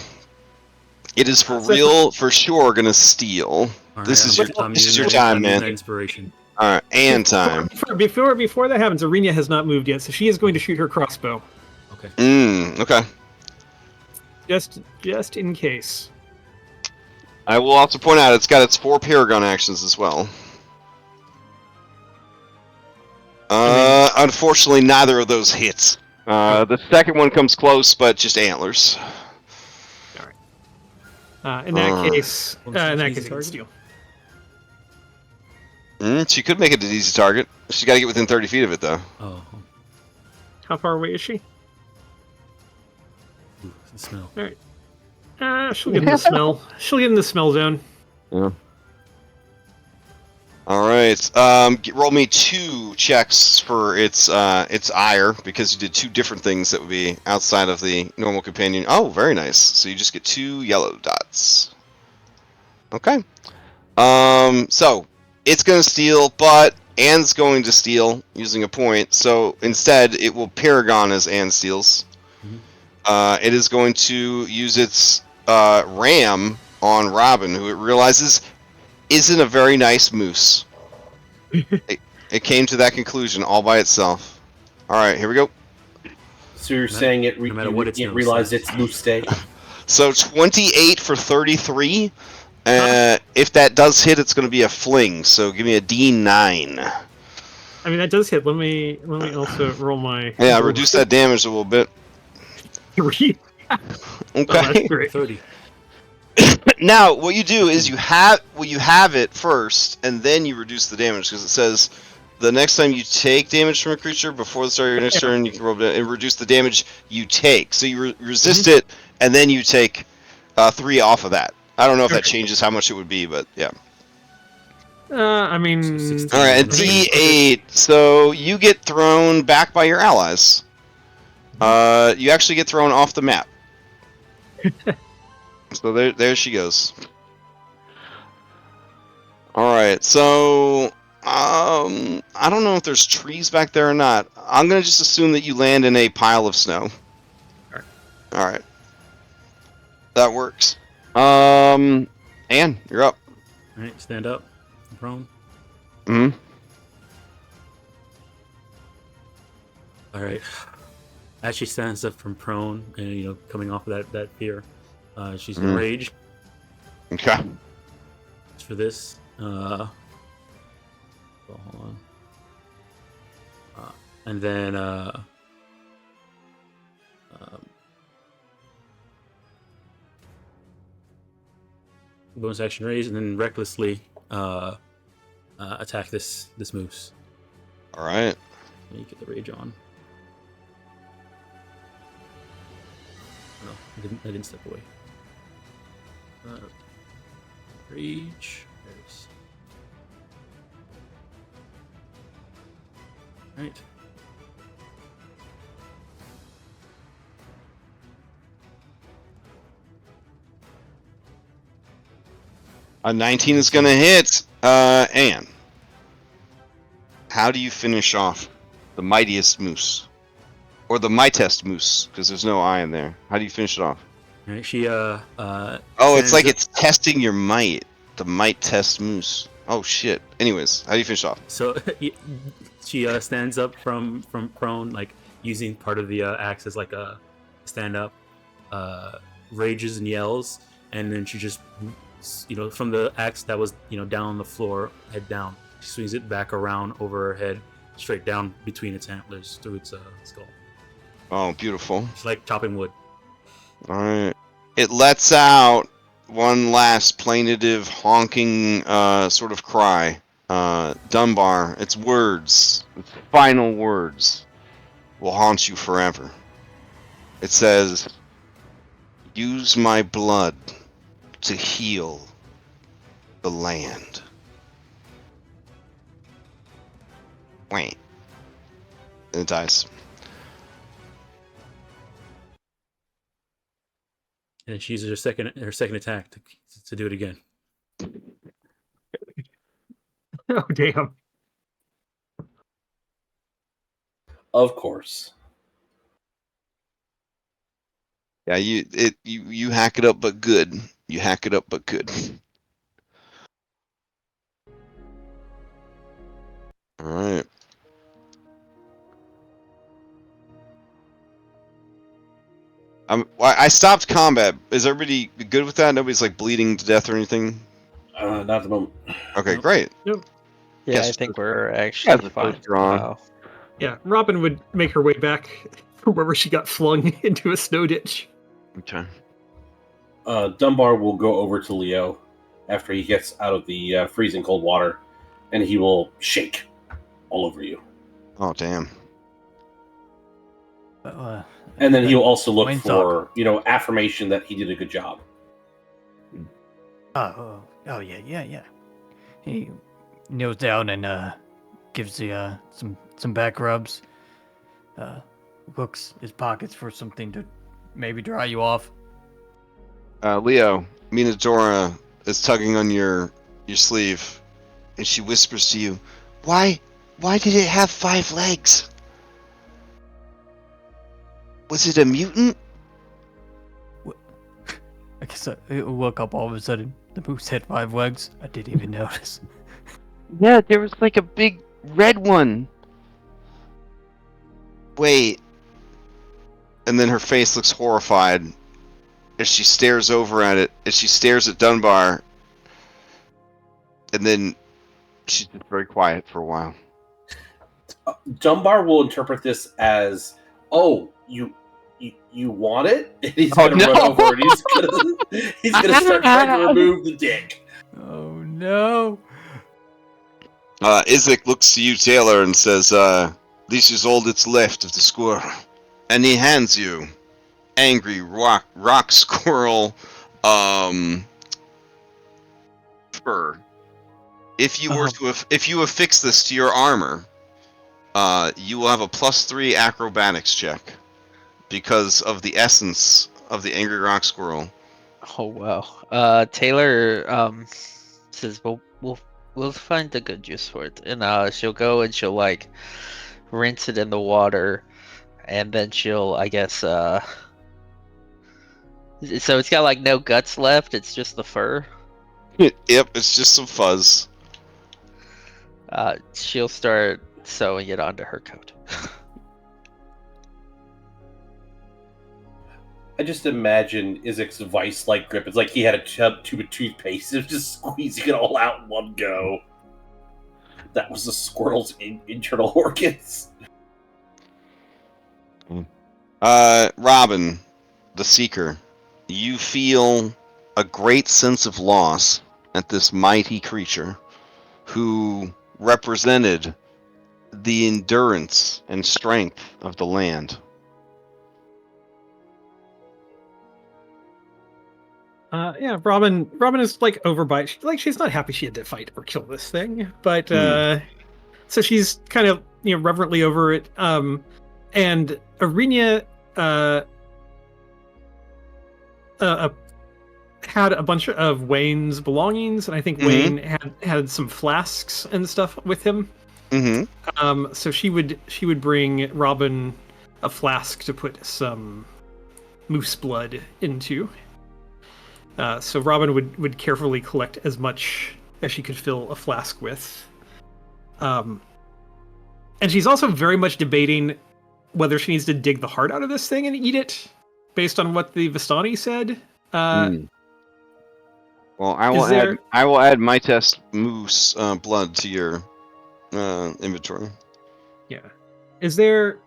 It is for real, for sure, gonna steal. All This right, is your I'm this is using your that- time, I'm using man. that inspiration. All right, and time. Before that happens, Arena has not moved yet, so she is going to shoot her crossbow, Okay. Okay. just in case. I will also point out it's got its 4 Paragon actions as well. Unfortunately, neither of those hits. The second one comes close, but just antlers. In that case, Well, she's it easy can target? steal. She could make it an easy target. She's got to get within 30 feet of it, though. Oh, How far away is she? ooh, the smell. All right. She'll get in the smell. She'll get in the smell zone. Yeah. All right. Roll me 2 checks for its ire, because you did 2 different things that would be outside of the normal companion. Oh, very nice. So you just get 2 yellow dots. Okay. So it's going to steal, but Anne's going to steal using a point. So instead, it will Paragon as Anne steals. It is going to use its ram on Robin, who it realizes isn't a very nice moose. It came to that conclusion all by itself. All right, here we go. So you're saying it no matter what its nose realized says. it's loose day? So 28 for 33. If that does hit, it's going to be a fling. So give me a D9. I mean, that does hit. Let me also roll my. Yeah, reduce that damage a little bit. 3. Oh, Okay. that's great. 30. Now, what you do is you have it first, and then you reduce the damage, because it says the next time you take damage from a creature before the start of your next turn, you can roll it and reduce the damage you take. So you resist it, and then you take 3 off of that. I don't know if that changes how much it would be, but yeah. I mean, So 16. All right, and D8. So you get thrown back by your allies. You actually get thrown off the map. So there she goes. All right, so I don't know if there's trees back there or not. I'm gonna just assume that you land in a pile of snow. All right, that works. Anne, you're up. All right, stand up. Prone. Hmm. All right. As she stands up from prone and coming off of that fear, she's gonna rage. Okay. For this, hold on. And then bonus action raise, and then recklessly attack this moose. All right. Let me get the rage on. No, I didn't step away. Rage. There's. Right. A 19 is gonna hit. Anne, how do you finish off the mightiest moose, or the mightest moose? Because there's no I in there. How do you finish it off? Right. She Oh, it's stands like up- it's testing your might. The might test moose. Oh shit. Anyways, how do you finish off? So she stands up from prone, like using part of the axe as like a stand up, rages and yells, and then she just from the axe that was down on the floor, head down, she swings it back around over her head, straight down between its antlers through its skull. Oh, beautiful. It's like chopping wood. All right. It lets out one last plaintive, honking sort of cry. Dunbar, its words, its final words, will haunt you forever. It says, "Use my blood to heal the land." Wait. And it dies. And she uses her second attack to do it again. Oh damn! Of course. Yeah, you hack it up, but good. You hack it up, but good. All right. I stopped combat. Is everybody good with that? Nobody's like bleeding to death or anything? Not at the moment. Okay, Nope. great. Nope. Yeah, Yes, I think we're Guys actually are so fine. strong. Wow. Yeah, Robin would make her way back from wherever she got flung into a snow ditch. Okay. Dunbar will go over to Leo after he gets out of the freezing cold water, and he will shake all over you. Oh, damn. And then he'll also look Wayne for, affirmation that he did a good job. Oh, yeah. He kneels down and gives the some back rubs. Looks his pockets for something to maybe dry you off. Leo, Minadora is tugging on your sleeve, and she whispers to you, Why did it have 5 legs? Was it a mutant? I guess I woke up all of a sudden. The moose had 5 legs. I didn't even notice. Yeah, there was like a big red one. Wait. And then her face looks horrified as she stares over at it, as she stares at Dunbar, and then she's just very quiet for a while. Dunbar will interpret this as, "Oh, you want it?" And he's Oh, gonna no. run over and he's gonna start trying to remove the dick. Oh no! Isaac looks to you, Taylor, and says, "This is all that's left of the squirrel." And he hands you angry rock squirrel fur. If you affix this to your armor, you will have a +3 acrobatics check because of the essence of the angry rock squirrel. Oh wow. Taylor says we'll find a good use for it, and she'll go and she'll like rinse it in the water, and then she'll I guess so it's got like no guts left. It's just the fur. Yep, it's just some fuzz. She'll start sewing it onto her coat. I just imagine Isaac's vice-like grip. It's like he had a tube of toothpaste and just squeezing it all out in one go. That was the squirrel's internal organs. Robin, the Seeker, you feel a great sense of loss at this mighty creature who represented the endurance and strength of the land. Yeah, Robin is like overbite. She's not happy she had to fight or kill this thing, but so she's kind of reverently over it. And Arinia had a bunch of Wayne's belongings, and I think Wayne had some flasks and stuff with him. Mm-hmm. So she would bring Robin a flask to put some moose blood into. So Robin would carefully collect as much as she could fill a flask with. And she's also very much debating whether she needs to dig the heart out of this thing and eat it, based on what the Vistani said. Well, I will add my test moose blood to your inventory. Yeah. Is there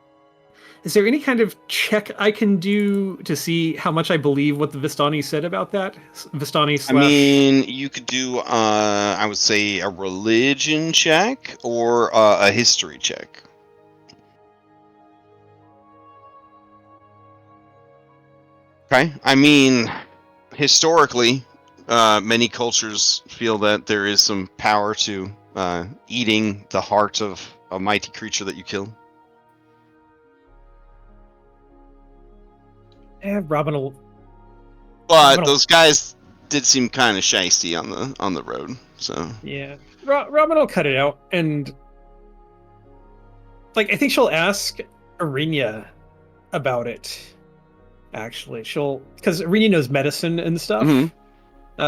any kind of check I can do to see how much I believe what the Vistani said about that? Vistani / I mean, you could do, I would say, a religion check or a history check. Okay. I mean, historically, many cultures feel that there is some power to eating the heart of a mighty creature that you kill? Robin will. But Robin will- those guys did seem kind of shisty on the road. So Yeah, Robin will cut it out, and like I think she'll ask Arinia about it. Actually, because Arinia knows medicine and stuff. Mhm.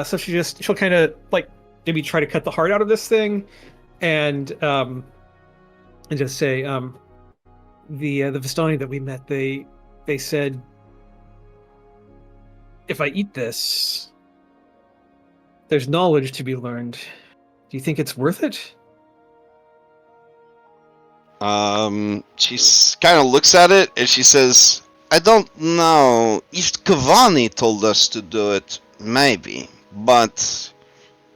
So she'll kind of like maybe try to cut the heart out of this thing, and just say the Vistani that we met, they said if I eat this, there's knowledge to be learned. Do you think it's worth it? she kind of looks at it and she says, "I don't know. If Kavani told us to do it, maybe, but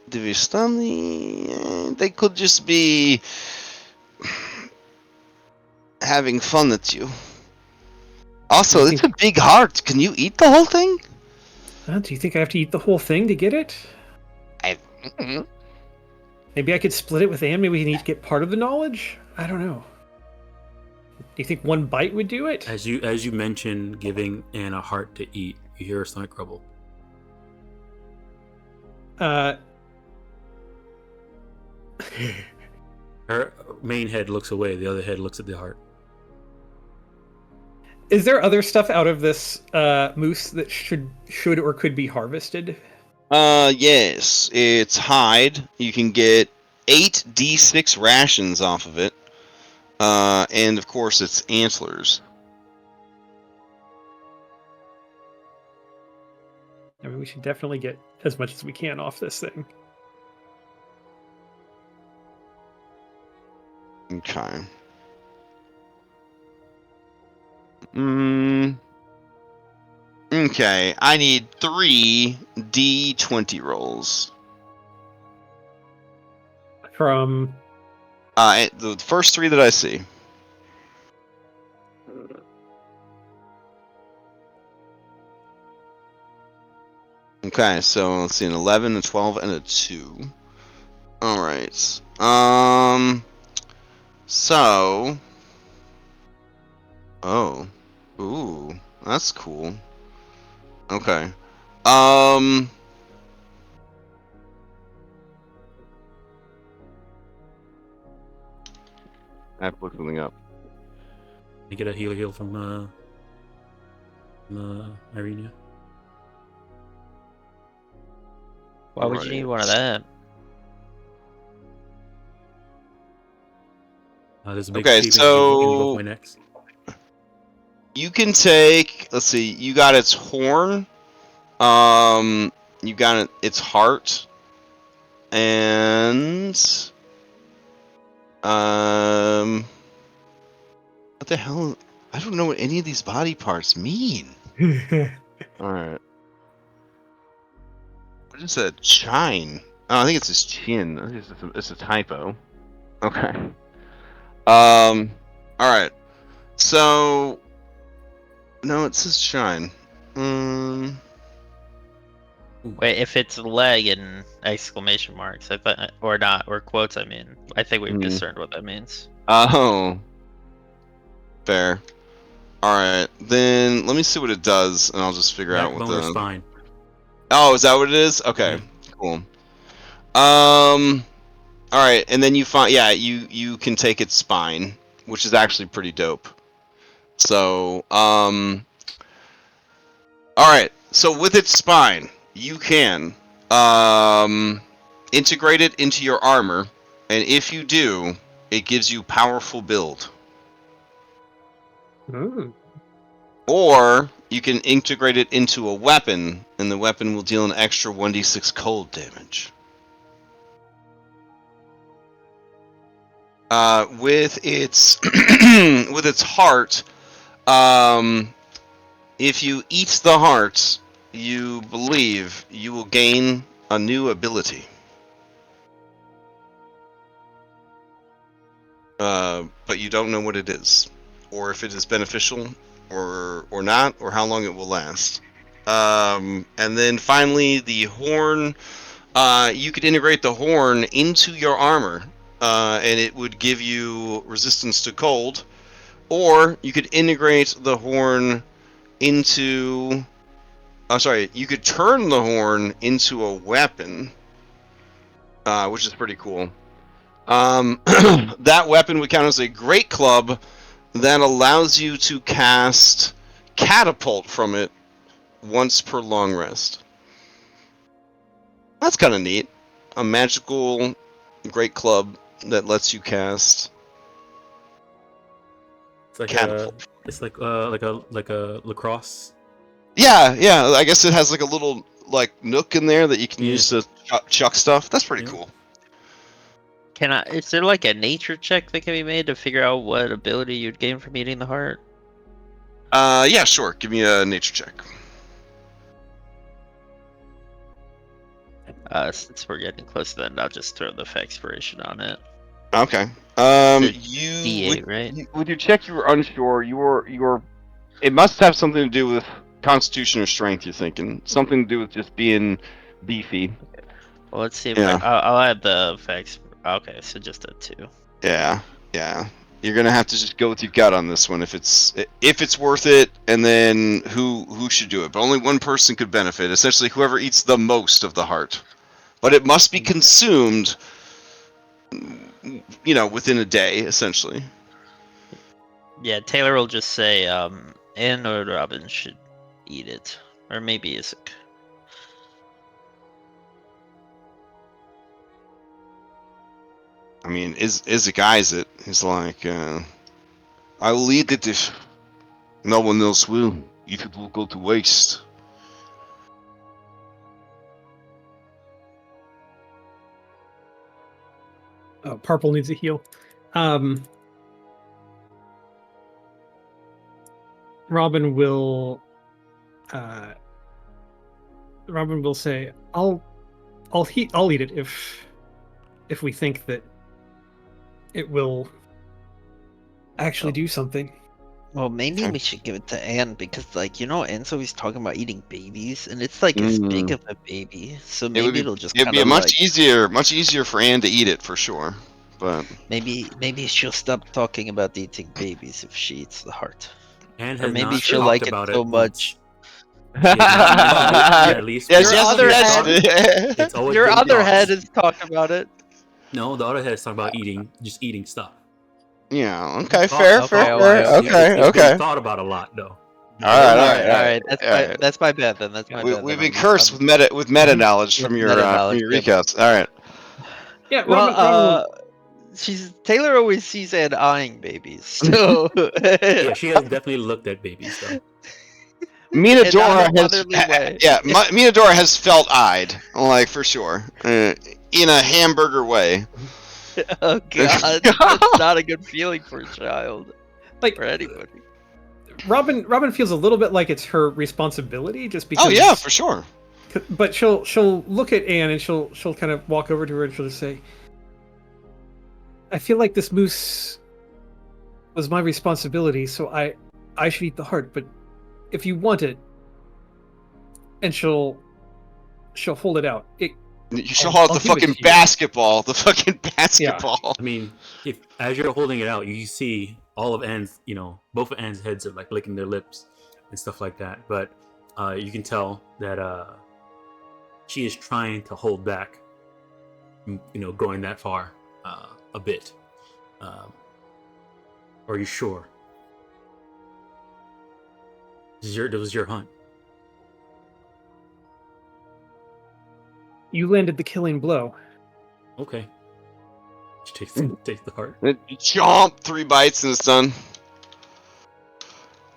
the Vistani, they could just be having fun at you. Also, it's a big heart. Can you eat the whole thing?" Do you think I have to eat the whole thing to get it? Maybe I could split it with Anne. Maybe we can each get part of the knowledge. I don't know. Do you think one bite would do it? As you mentioned giving Anne a heart to eat, you hear her stomach grumble. Her main head looks away. The other head looks at the heart. Is there other stuff out of this moose that should or could be harvested? Yes. It's hide. You can get 8 D6 rations off of it. And of course it's antlers. I mean, we should definitely get as much as we can off this thing. Okay. Okay, I need 3 D20 rolls. From The first 3 that I see. Okay, so let's see, an 11, a 12, and a 2. Alright. So... Oh. Ooh, that's cool. Okay. I have to look something up. You get a heal from Irenia. Why would you need one of that? There's a big Okay, achievement so- in the Point X. You can take, let's see, you got its horn, you got its heart, and, what the hell? I don't know what any of these body parts mean. Alright. What is a chine? Oh, I think it's his chin. I think it's a typo. Okay. Alright. So... No, it says shine. Wait, if it's leg and exclamation marks, I thought, or not, or quotes, I mean. I think we've discerned what that means. Oh. Fair. Alright, then let me see what it does, and I'll just figure out what Backbone or the... spine. Oh, is that what it is? Okay, Yeah. cool. Alright, and then you find... Yeah, you can take its spine, which is actually pretty dope. So, alright, so with its spine, you can, integrate it into your armor, and if you do, it gives you powerful build. Ooh. Or, you can integrate it into a weapon, and the weapon will deal an extra 1d6 cold damage. With its with its heart, if you eat the heart, you believe you will gain a new ability. But you don't know what it is, or if it is beneficial, or not, or how long it will last. And then finally, the horn. You could integrate the horn into your armor, and it would give you resistance to cold, or you could integrate the horn into. You could turn the horn into a weapon, which is pretty cool. That weapon would count as a great club that allows you to cast catapult from it once per long rest. That's kind of neat. A magical great club that lets you cast catapult. It's like a lacrosse. Yeah. I guess it has like a little like nook in there that you can use to chuck stuff. That's pretty cool. Is there like a nature check that can be made to figure out what ability you'd gain from eating the heart? Yeah, sure. Give me a nature check. Since we're getting close to the end, I'll just throw the expiration on it. Okay. D8, right? With your check, you were unsure. You were. It must have something to do with Constitution or strength, you're thinking. Something to do with just being beefy. Well, let's see if Yeah. I'll add the effects. Okay, so just a 2. Yeah. You're gonna have to just go with your gut on this one if it's worth it, and then who should do it. But only one person could benefit. Essentially, whoever eats the most of the heart. But it must be consumed, within a day, essentially. Yeah, Taylor will just say, Anne or Robin should eat it, or maybe Isaac. I mean, Isaac eyes it. He's like, I will eat it if no one else will. If it will go to waste. Purple needs a heal. Robin will say, I'll eat it if we think that it will actually do something. Well, maybe we should give it to Anne because, Anne's always talking about eating babies, and it's like as big of a baby. So maybe it'll just it'd be much easier for Anne to eat it for sure. But maybe she'll stop talking about eating babies if she eats the heart. Anne Or has maybe not she'll talked like it about so much. At least Yes, Your other it's always Your been other thoughts. head is talking about it. No, the other head is talking about just eating stuff. yeah, okay, Thought- fair. It's Okay. been thought about a lot though. All Alright, right. that's my bad then. That's my bad. We've then. been cursed with meta knowledge from With your meta-knowledge, yep. recaps. All right. Yeah, Well, Taylor always sees Anne eyeing babies, so Yeah, she has definitely looked at babies though. Minadora In a motherly way. Minadora has felt eyed, like for sure, in a hamburger way. Oh god, that's not a good feeling for a child, like or anybody. Robin feels a little bit like it's her responsibility, just because. Oh yeah, for sure. But she'll look at Anne and she'll kind of walk over to her and she'll just say, "I feel like this moose was my responsibility, so I should eat the heart. But if you want it," and she'll hold it out. You should hold I'll the give it fucking to you. basketball. The fucking basketball. I mean, if as you're holding it out, you see all of Anne's, both of Anne's heads are like licking their lips and stuff like that. But you can tell that she is trying to hold back, going that far a bit. Are you sure? This was your hunt. You landed the killing blow. Okay. She takes the heart. Chomp, 3 bites and it's done.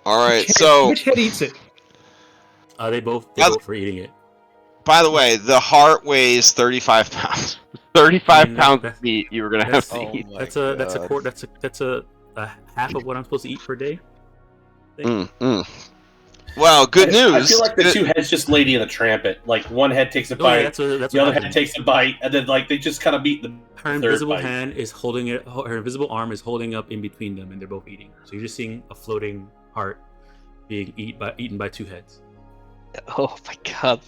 All right, Which head eats it? They both were eating it. By the way, the heart weighs 35 pounds. 35 pounds of meat you were gonna have to eat. That's a half of what I'm supposed to eat per day. Well, good news. I feel like the two heads just Lady and the Tramp. Like one head takes a bite, the other head takes a bite, and then they just kind of beat the Her invisible hand is holding it. Her invisible arm is holding up in between them, and they're both eating. So you're just seeing a floating heart being eaten by 2 heads. Oh my god!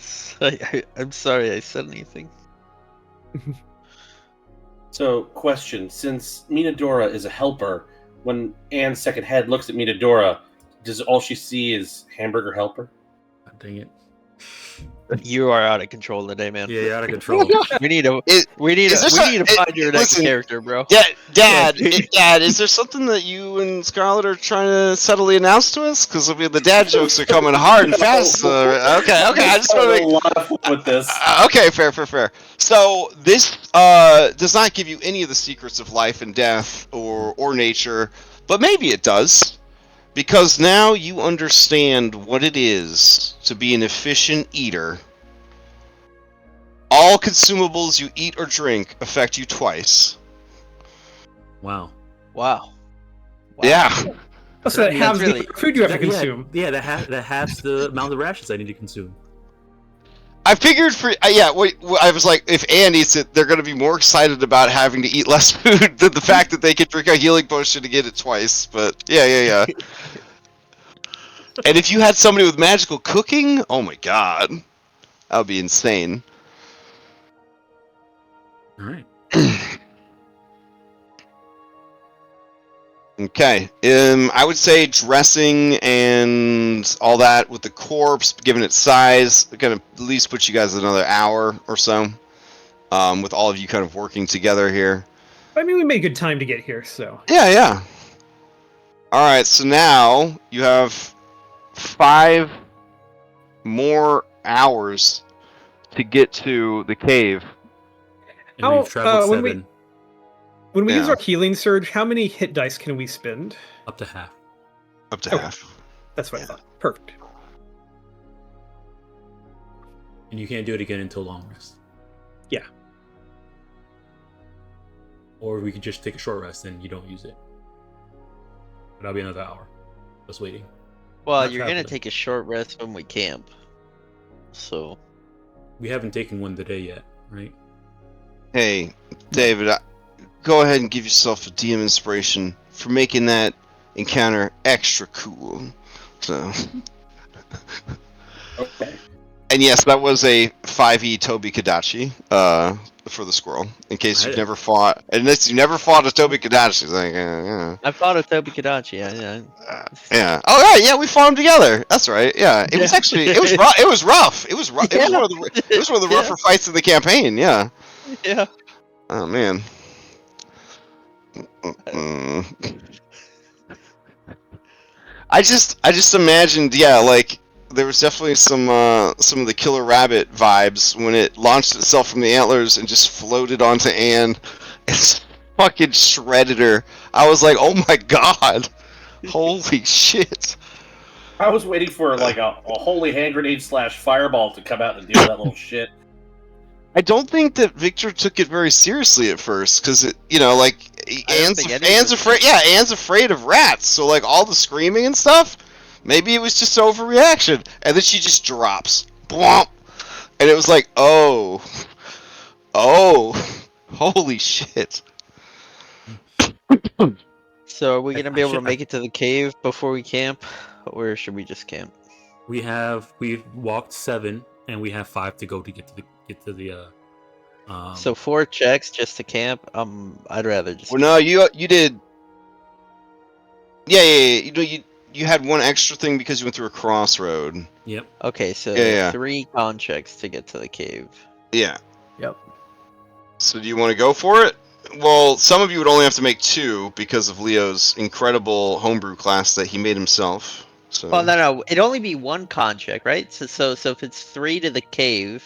I'm sorry I said anything. So, question: since Minadora is a helper, when Anne's second head looks at Minadora, does all she see is hamburger helper? God dang it. You are out of control today, man. Yeah, you're out of control. We need to Is we need there to find your next listen, character, bro. Yeah, Dad, Like- Dad, is there something that you and Scarlett are trying to subtly announce to us? Because I mean, the dad jokes are coming hard and fast. Okay, I just want to a make. lot of fun with this. Okay, fair. So this does not give you any of the secrets of life and death or nature, but maybe it does, because now you understand what it is to be an efficient eater. All consumables you eat or drink affect you twice. Wow. Wow. Yeah. Oh, so that That's halves really- the food you have to consume. Yeah, that halves the amount of rations I need to consume. I figured for I was like, if Anne eats it, they're going to be more excited about having to eat less food than the fact that they could drink a healing potion to get it twice. But yeah. And if you had somebody with magical cooking, oh my god, that would be insane. All right. Okay, I would say dressing and all that with the corpse, given its size, gonna at least put you guys another hour or so, with all of you kind of working together here. I mean, we made good time to get here, so. Yeah. All right, so now you have 5 more hours to get to the cave. And How, we've traveled when we- 7, When we use Yeah. our healing surge, how many hit dice can we spend? up to half. Up to Okay. half. That's what I thought. Perfect. And you can't do it again until long rest. Yeah. Or we could just take a short rest and you don't use it. But that'll be another hour. Just waiting. Well, Not you're gonna traveling. take a short rest when we camp. So We haven't taken one today yet, right? Hey, David, go ahead and give yourself a DM inspiration for making that encounter extra cool. So, Okay. and yes, that was a 5e Tobi Kadachi for the squirrel. In case you've never fought, unless you never fought a Tobi Kadachi, it's like, I fought a Tobi Kadachi. Yeah. yeah. Oh right, yeah, we fought them together. That's right. Yeah, it was Yeah. actually it was rough. It was rough. It was rough. It was Yeah. one of the Yeah. rougher fights in the campaign. Yeah. Yeah. Oh man. Mm. I just imagined, yeah, like there was definitely some of the Killer Rabbit vibes when it launched itself from the antlers and just floated onto Anne and fucking shredded her. I was like, oh my god, holy shit. I was waiting for like a holy hand grenade / fireball to come out and deal with that little shit. I don't think that Victor took it very seriously at first, because it, like Anne's think any of us afraid. Yeah, Anne's afraid of rats. So like all the screaming and stuff, maybe it was just overreaction, and then she just drops, blomp, and it was like, oh, holy shit. So are we gonna be able to should- make it to the cave before we camp, or should we just camp? We've walked 7 and we have 5 to go to get to the So 4 checks just to camp. I'd rather just. Well, no, you did. Yeah. You had one extra thing because you went through a crossroad. Yep. Okay, so Yeah. 3 con checks to get to the cave. Yeah. Yep. So do you want to go for it? Well, some of you would only have to make 2 because of Leo's incredible homebrew class that he made himself. So. Well, no, it'd only be 1 con check, right? So if it's 3 to the cave.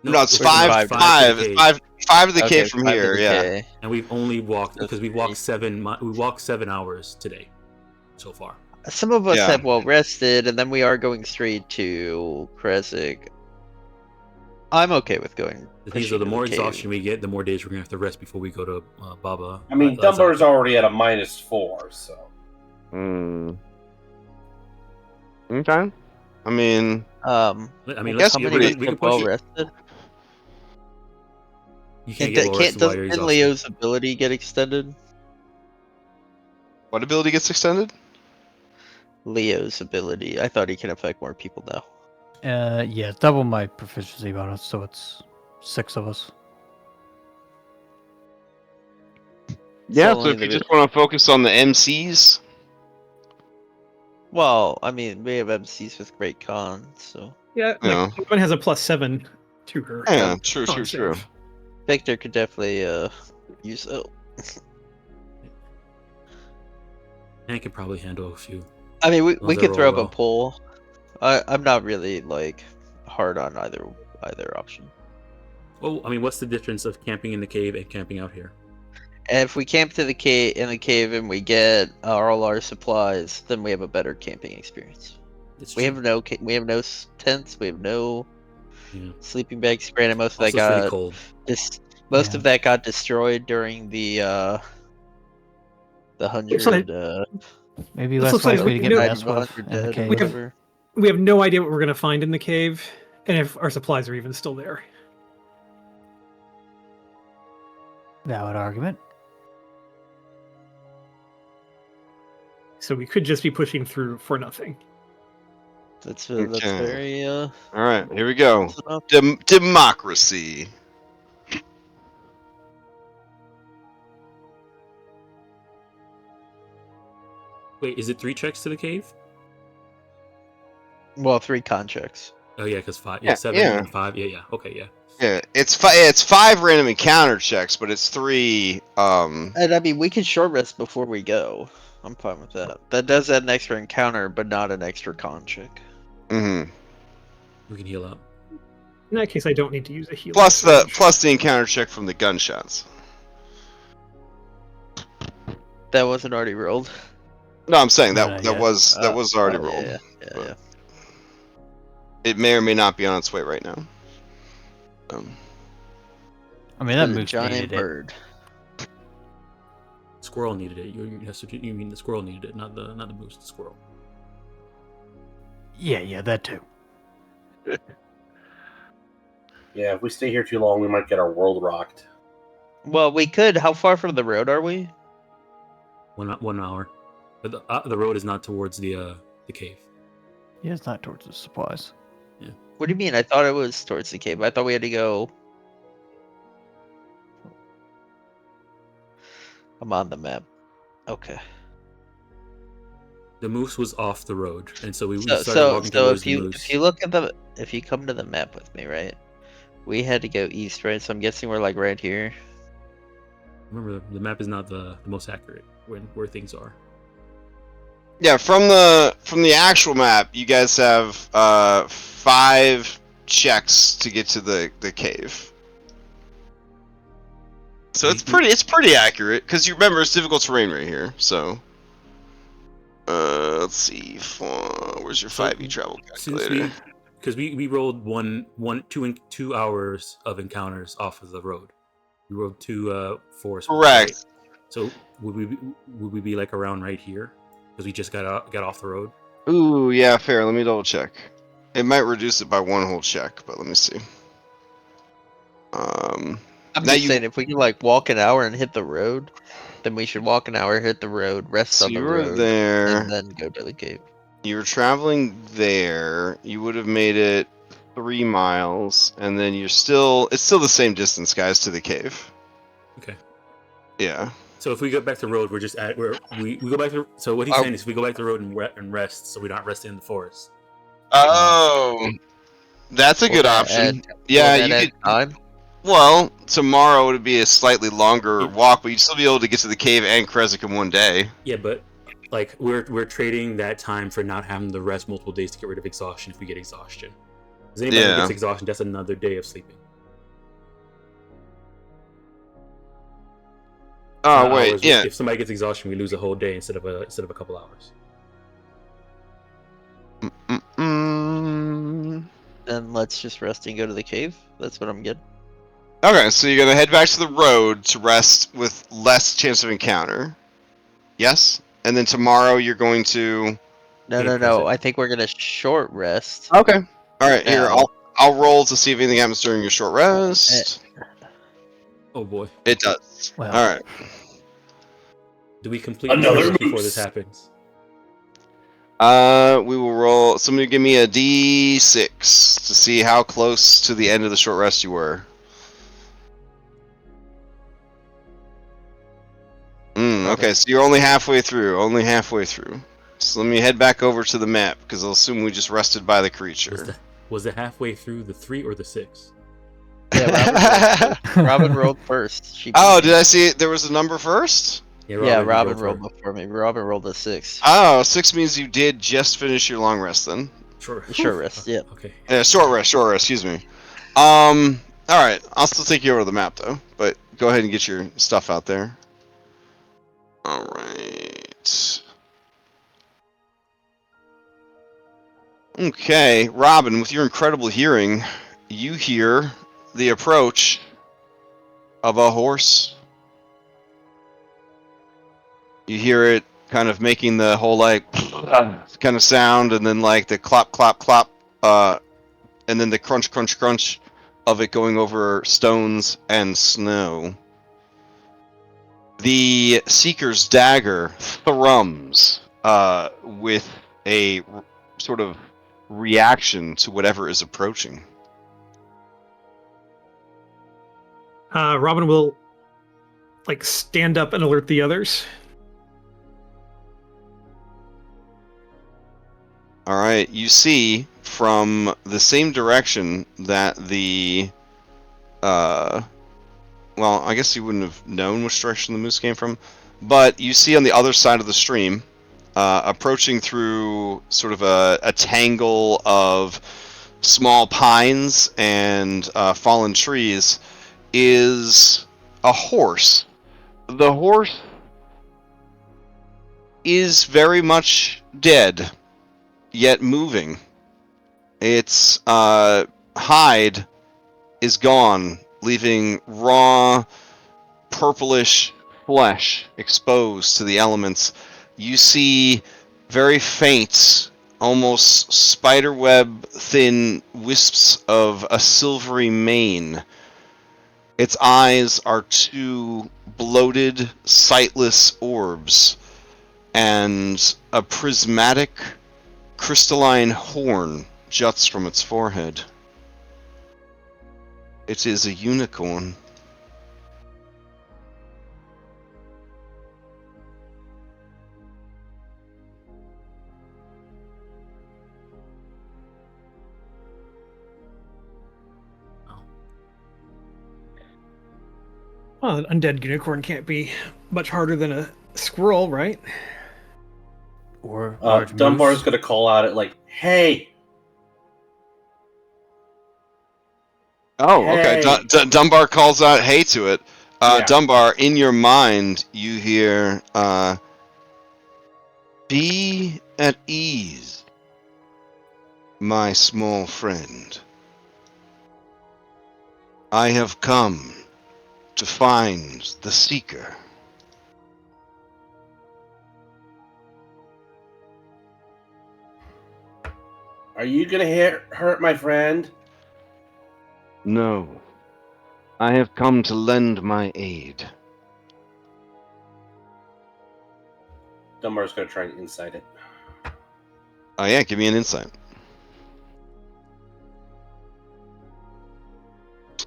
No, it's Where's the 5. five? 5 to the Okay, cave from 5 to here. the Yeah. cave. And we've only walked So because we walked 7 hours today, so far. Some of us Yeah. have well rested, and then we are going straight to Kresik. I'm okay with going. The thing is, pushing though, the to more cave. exhaustion we get, the more days we're gonna have to rest before we go to Baba. I mean, Dunbar's already at a -4, so. Okay. I mean, I mean, I let's guess see. how We many can, of we us can have push well it. rested? You can't get well rested while you're Doesn't exhausted. Leo's ability get extended? what ability gets extended? Leo's ability. I thought he can affect more people now. Yeah, double my proficiency bonus, so it's 6 of us. Yeah, so only if you the- just want to focus on the MCs, Well, I mean, we have MCs with great cons, so Yeah, Yeah. like one has a +7 to her. yeah, true. con save. Victor could definitely use it. And I could probably handle a few. I mean, we Those could are throw all up a well. poll. I'm not really like hard on either option. Well, I mean, what's the difference of camping in the cave and camping out here? And if we camp to the cave and we get all our supplies, then we have a better camping experience. It's We true. have no tents. We have no Yeah. sleeping bags. Granted, most of Also, that it's pretty got cold. most Yeah. of that got destroyed during the Looks like- 100 Maybe This less looks like likely to we get know- messed with 100 in the dead or cave. whatever. We have no idea what we're gonna find in the cave, and if our supplies are even still there. Valid argument. So we could just be pushing through for nothing. That's Okay. very All right, here we go. close enough. Democracy. Wait, is it 3 checks to the cave? Well, 3 con checks. Oh yeah, because 5, Yeah, 7 yeah. and 5. Yeah. Okay, yeah. Yeah, it's 5 random encounter checks, but it's 3. And I mean, we can short rest before we go. I'm fine with that. That does add an extra encounter, but not an extra con check. Mm-hmm. We can heal up. In that case, I don't need to use a healing. Plus surge. the encounter check from the gunshots. That wasn't already rolled. No, I'm saying No, that not was yet. that was already Oh, rolled. Yeah. but- It may or may not be on its way right now. I mean, that The moose giant needed it. bird. Squirrel needed it. You mean the squirrel needed it, not the moose. The squirrel. Yeah, that too. Yeah, if we stay here too long, we might get our world rocked. Well, we could. How far from the road are we? 1 hour. But the road is not towards the cave. Yeah, it's not towards the supplies. What do you mean? I thought it was towards the cave. I thought we had to go. I'm on the map. Okay. The moose was off the road, and so we started So walking towards the moose. if you look at if you come to the map with me, right? We had to go east, right? So I'm guessing we're like right here. Remember, the map is not the most accurate where things are. Yeah, from the actual map, you guys have 5 checks to get to the cave. So it's pretty accurate because you remember it's difficult terrain right here. So let's see, where's your 5e travel calculator? Because we rolled 2 hours of encounters off of the road. We rolled 2 forest. Correct. Right? So would we be like around right here? Because we just got off the road. Ooh, yeah, fair. Let me double check. It might reduce it by 1 whole check, but let me see. I'm Now just you- saying, if we can like walk an hour and hit the road, then we should walk an hour, hit the road, rest So on the you were road, there. and then go to the cave. You were traveling there. You would have made it 3 miles, and then it's still the same distance, guys, to the cave. Okay. Yeah. So if we go back to the road, we're just at we go back to. So what he's Oh. saying is, we go back to the road and rest, so we're not resting in the forest. Oh, that's a Will good that option. add- Yeah, will that you add could. time? Well, tomorrow would be a slightly longer walk, but you'd still be able to get to the cave and Kresik in one day. Yeah, but like we're trading that time for not having to rest multiple days to get rid of exhaustion if we get exhaustion. Because anybody that Yeah. gets exhaustion, that's another day of sleeping. Oh Not wait, hours. yeah. If somebody gets exhaustion, we lose a whole day instead of a couple hours. Mm. Then let's just rest and go to the cave. That's what I'm getting. Okay, so you're gonna head back to the road to rest with less chance of encounter. Yes, and then tomorrow you're going to. No, Yeah, no, press no. it. I think we're gonna short rest. Okay. All right, here Now. I'll roll to see if anything happens during your short rest. Oh boy, It does. Well, All right. do we complete Another the before moose. this happens? We will roll. Somebody give me a D6 to see how close to the end of the short rest you were. Okay, so you're only halfway through. Only halfway through. So let me head back over to the map because I'll assume we just rested by the creature. Was it halfway through the 3 or the 6? Yeah, Robin rolled first. She beat Oh, me. did I see it? There was a number first? Yeah, Robin you rolled go before me. Robin rolled a 6. Oh, 6 means you did just finish your long rest then. Sure. Short rest, yeah. Okay. Yeah, short rest, excuse me. Alright, I'll still take you over to the map though, but go ahead and get your stuff out there. Alright. Okay, Robin, with your incredible hearing, you hear the approach of a horse. You hear it kind of making the whole like kind of sound, and then like the clop, clop, clop, and then the crunch, crunch, crunch of it going over stones and snow. The Seeker's dagger thrums with a sort of reaction to whatever is approaching. Robin will like stand up and alert the others. All right, you see from the same direction that the well, I guess you wouldn't have known which direction the moose came from, but you see on the other side of the stream, approaching through sort of a tangle of small pines and fallen trees, is a horse. The horse is very much dead, yet moving. Its hide is gone, leaving raw, purplish flesh exposed to the elements. You see very faint, almost spiderweb thin wisps of a silvery mane. Its eyes are two bloated, sightless orbs, and a prismatic, crystalline horn juts from its forehead. It is a unicorn. Well, an undead unicorn can't be much harder than a squirrel, right? Or large Dunbar's moose. going to call out at like, "Hey!" Oh, okay. Hey. Dunbar calls out "Hey" to it. Yeah. Dunbar, in your mind, you hear, "Be at ease, my small friend. I have come to find the Seeker." Are you going to hurt my friend? No, I have come to lend my aid. Dunbar's going to try and insight it. Oh yeah, give me an insight.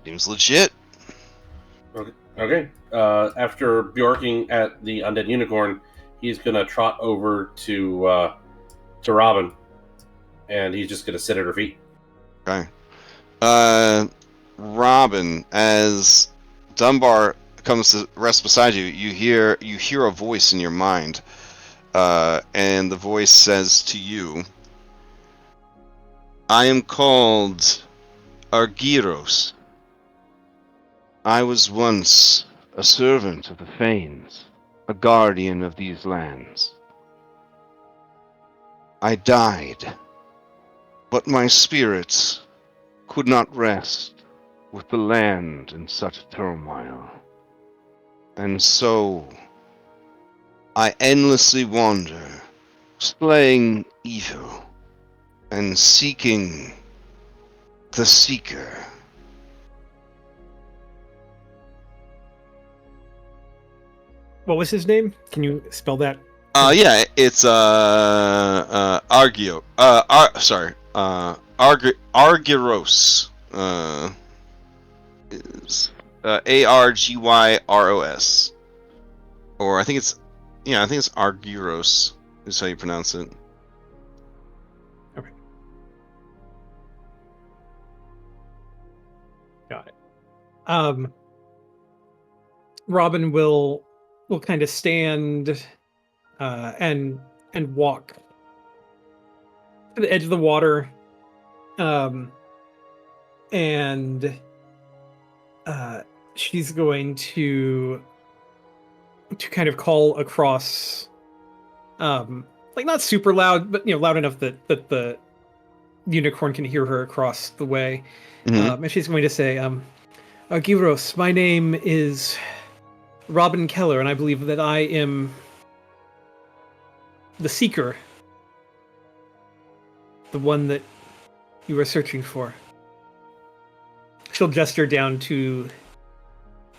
Seems legit. Okay. After bjorking at the undead unicorn, he's going to trot over to Robin, and he's just going to sit at her feet. Okay. Robin, as Dunbar comes to rest beside you, you hear a voice in your mind, and the voice says to you, "I am called Argyros. I was once a servant of the Fanes, a guardian of these lands. I died, but my spirits could not rest with the land in such turmoil. And so, I endlessly wander, slaying evil, and seeking the Seeker." What was his name? Can you spell that? Yeah, it's Argyros. Is Argyros, or I think it's Yeah, I think it's Argyros is how you pronounce it. Got it. Robin will kind of stand and walk to the edge of the water, and she's going to kind of call across, like not super loud, but loud enough that the unicorn can hear her across the way. Mhm. And she's going to say, Argyros, my name is Robin Keller, and I believe that I am the Seeker, the one that you were searching for. She'll gesture down to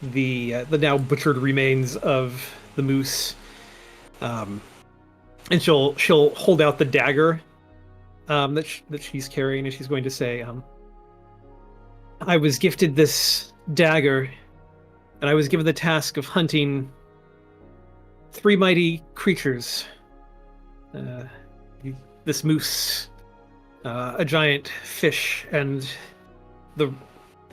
the now butchered remains of the moose, and she'll hold out the dagger that she's carrying, and she's going to say, I was gifted this dagger, and I was given the task of hunting 3 mighty creatures. This moose, a giant fish, and or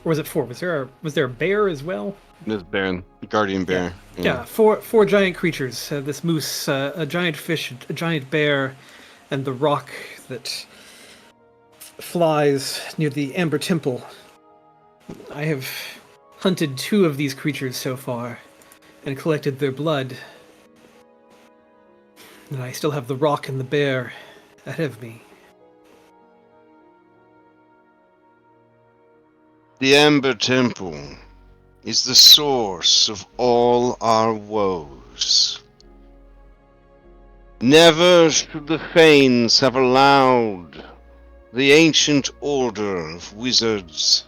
was it 4? Was there a bear as well? This Baron, Guardian Bear. Yeah, 4 giant creatures. This moose, a giant fish, a giant bear, and the rock that flies near the Amber Temple. I have hunted 2 of these creatures so far and collected their blood. And I still have the rock and the bear ahead of me. The Amber Temple is the source of all our woes. Never should the Fanes have allowed the ancient order of wizards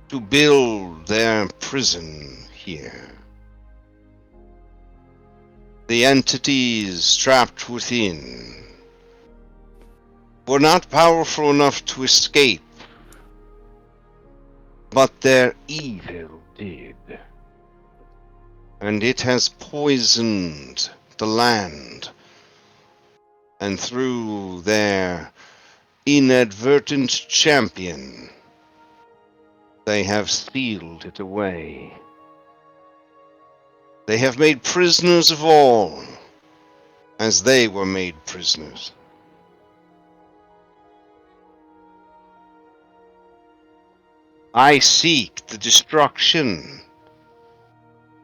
to build their prison here. The entities trapped within were not powerful enough to escape, but their evil did. And it has poisoned the land. And through their inadvertent champion, they have sealed it away. They have made prisoners of all, as they were made prisoners. I seek the destruction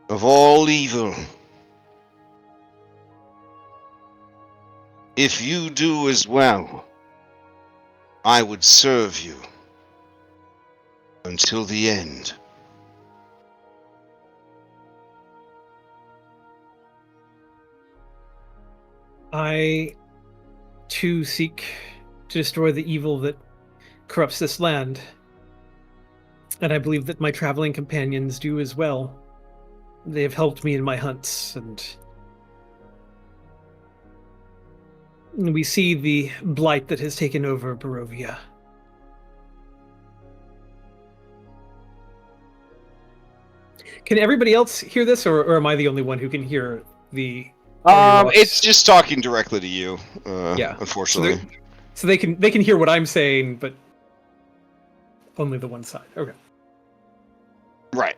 of all evil. If you do as well, I would serve you until the end. I, too, seek to destroy the evil that corrupts this land. And I believe that my traveling companions do as well. They have helped me in my hunts, and we see the blight that has taken over Barovia. Can everybody else hear this, or am I the only one who can hear the... It's just talking directly to you, Yeah. unfortunately. So they can hear what I'm saying, but only the one side. Okay. Right.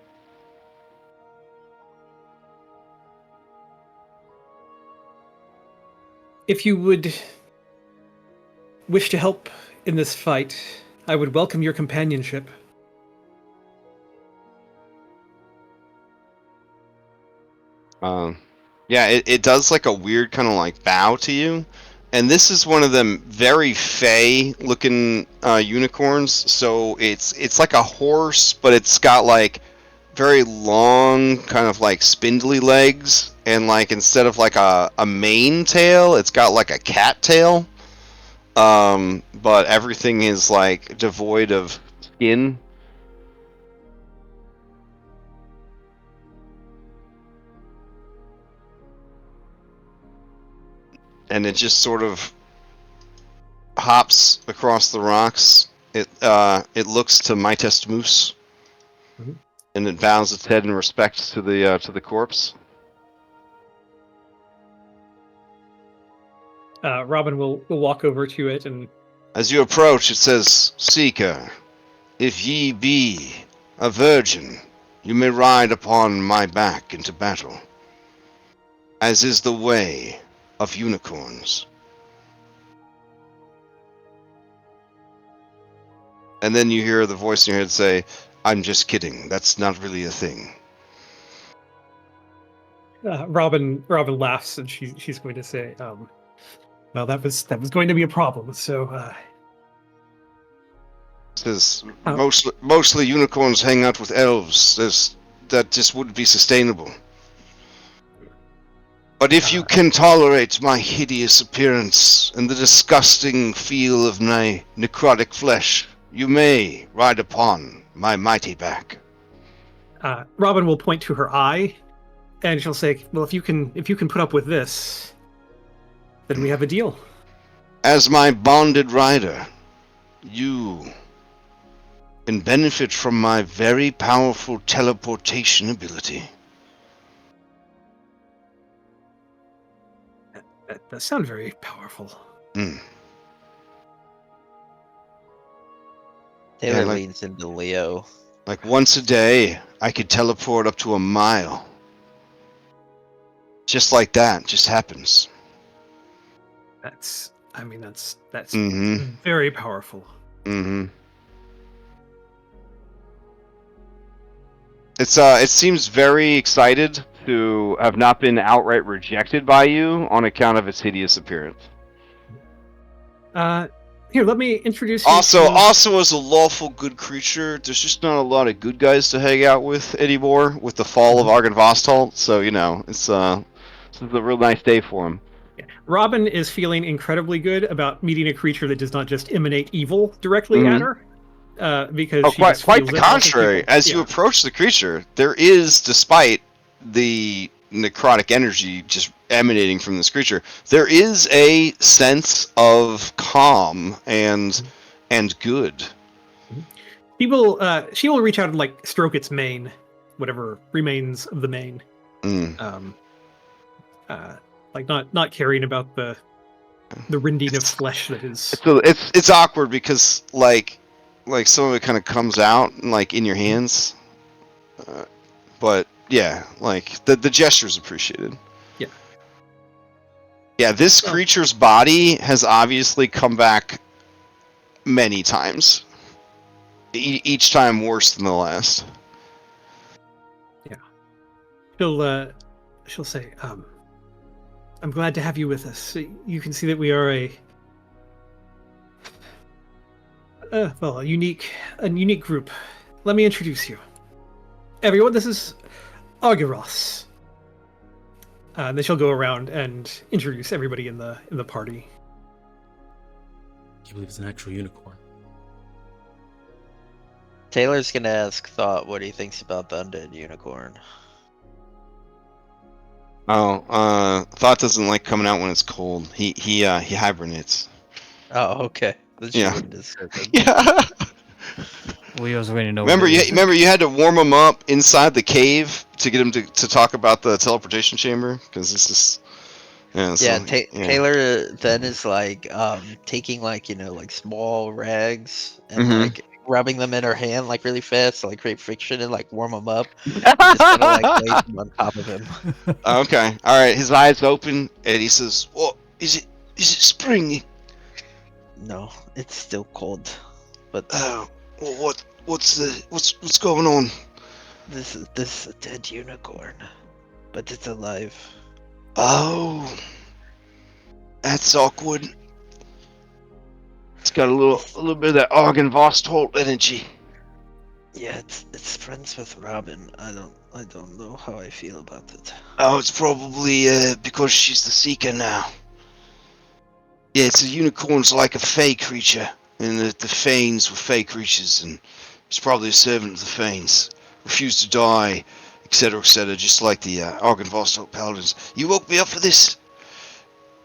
If you would wish to help in this fight, I would welcome your companionship. Yeah, it does like a weird kind of like bow to you. And this is one of them very fey looking unicorns. So it's like a horse, but it's got like very long, kind of like spindly legs, and like instead of like a mane tail, it's got like a cat tail. But everything is like devoid of skin. And it just sort of hops across the rocks. It looks to Mytest Moose, and it bows its head in respect to the corpse. Robin will walk over to it and As you approach, it says, "Seeker, if ye be a virgin, you may ride upon my back into battle, as is the way of unicorns." And then you hear the voice in your head say, "I'm just kidding. That's not really a thing." Robin laughs and she's going to say, well, that was going to be a problem. So Says mostly unicorns hang out with elves. That just wouldn't be sustainable. But if you can tolerate my hideous appearance and the disgusting feel of my necrotic flesh, you may ride upon my mighty back. Robin will point to her eye, and she'll say, "Well, if you can put up with this, then we have a deal." As my bonded rider, you can benefit from my very powerful teleportation ability. That does sound very powerful. Taylor like- leans into Leo. Like once a day, I could teleport up to a mile. Just like that, just happens. That's Mm-hmm. very powerful. Mm-hmm. It seems very excited to have not been outright rejected by you on account of its hideous appearance. Here, let me introduce you. Also, as a lawful good creature, there's just not a lot of good guys to hang out with anymore with the fall of Argynvostholt. So it's this is a real nice day for him. Robin is feeling incredibly good about meeting a creature that does not just emanate evil directly at her, because she just quite feels the it. I think contrary. people- As you approach the creature, there is, despite the necrotic energy just emanating from this creature, there is a sense of calm and good. she will reach out and like stroke its mane, whatever remains of the mane. Like not caring about the rending of flesh that is. So it's awkward because like some of it kind of comes out like in your hands, but yeah, like the gesture's appreciated. Yeah. Yeah, this creature's body has obviously come back many times. Each time worse than the last. Yeah. She'll say, "I'm glad to have you with us. You can see that we are a unique group. Let me introduce you. Everyone, this is Argyros." Then she'll go around and introduce everybody in the party. You believe it's an actual unicorn? Taylor's gonna ask Thought what he thinks about the undead unicorn. Thought doesn't like coming out when it's cold. He hibernates. Oh, okay. Then she Yeah. wouldn't disturb him. Yeah. Leo's ready to know. Remember you had to warm him up inside the cave to get him to talk about the teleportation chamber because this is. Yeah. Taylor then is like taking like like small rags and Mhm. like rubbing them in her hand like really fast to like create friction and like warm them up. Just kind of like lays them on top of him. Okay. All right. His eyes open and he says, "What is it? Is it spring?" No, it's still cold. But Oh, well, what's going on? this is a dead unicorn, but it's alive. Oh, that's awkward. It's got a little bit of that Argynvostholt energy. Yeah, it's friends with Robin. I don't know how I feel about it. Oh, it's probably because she's the Seeker now. Yeah, it's a unicorn's like a fey creature, and the Fanes were fey creatures, and it's probably a servant of the Fanes. Refused to die, etc., just like the Argynvostholt paladins. You woke me up for this?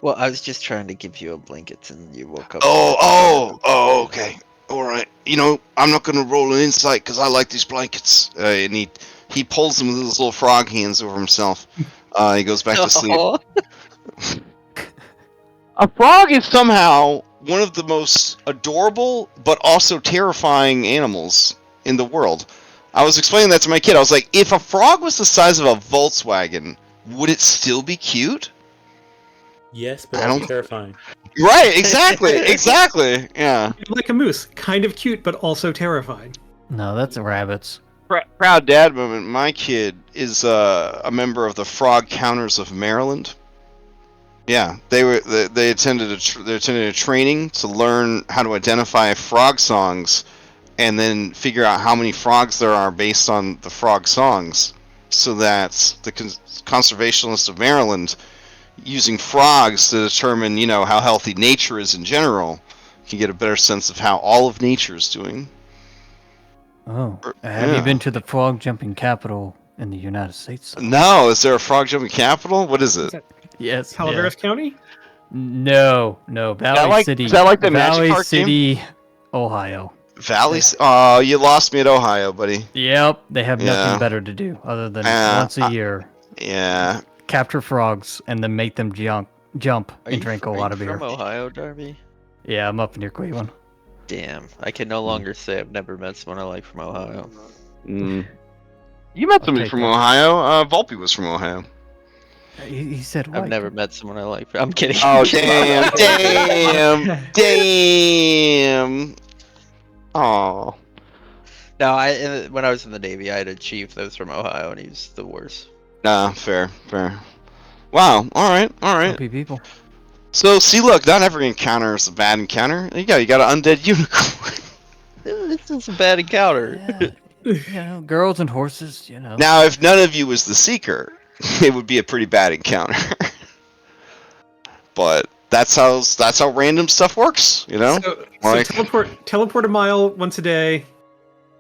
Well, I was just trying to give you a blanket, and you woke up. Oh, okay. All right. I'm not going to roll an insight because I like these blankets. And he pulls them with his little frog hands over himself. He goes back to sleep. A frog is somehow one of the most adorable but also terrifying animals in the world. I was explaining that to my kid. I was like, if a frog was the size of a Volkswagen, would it still be cute? Yes, but I also don't- terrifying. Right, exactly, exactly. Yeah. Like a moose, kind of cute, but also terrifying. No, that's rabbits. Proud dad moment. My kid is a member of the Frog Counters of Maryland. Yeah, they attended a training to learn how to identify frog songs, and then figure out how many frogs there are based on the frog songs, so that the conservationists of Maryland, using frogs to determine, how healthy nature is in general, can get a better sense of how all of nature is doing. Oh, have you been to the frog jumping capital in the United States? No, is there a frog jumping capital? What is it? Yes. Calaveras County? No, Valley City. Is that like the Magic Valley Park game? City, Ohio. Valley? Oh, you lost me at Ohio, buddy. Yep, they have Yeah. nothing better to do other than once a year Yeah. capture frogs and then make them jump Are and you drink fr- a are lot you of beer. from Ohio, Darby? Yeah, I'm up near Cleveland. Damn, I can no longer say I've never met someone I like from Ohio. Mm. You met somebody take from that. Ohio. Volpe was from Ohio. He said, I've "What?" never met someone I like. I'm kidding. Oh, damn. Oh. No, when I was in the Navy, I had a chief that was from Ohio, and he was the worst. Fair. Wow. All right. Happy people. So, see, look, not every encounter is a bad encounter. You got an undead unicorn. This is a bad encounter. Yeah, girls and horses. Now, if none of you was the seeker, it would be a pretty bad encounter. But that's how random stuff works, So Like- teleport a mile once a day.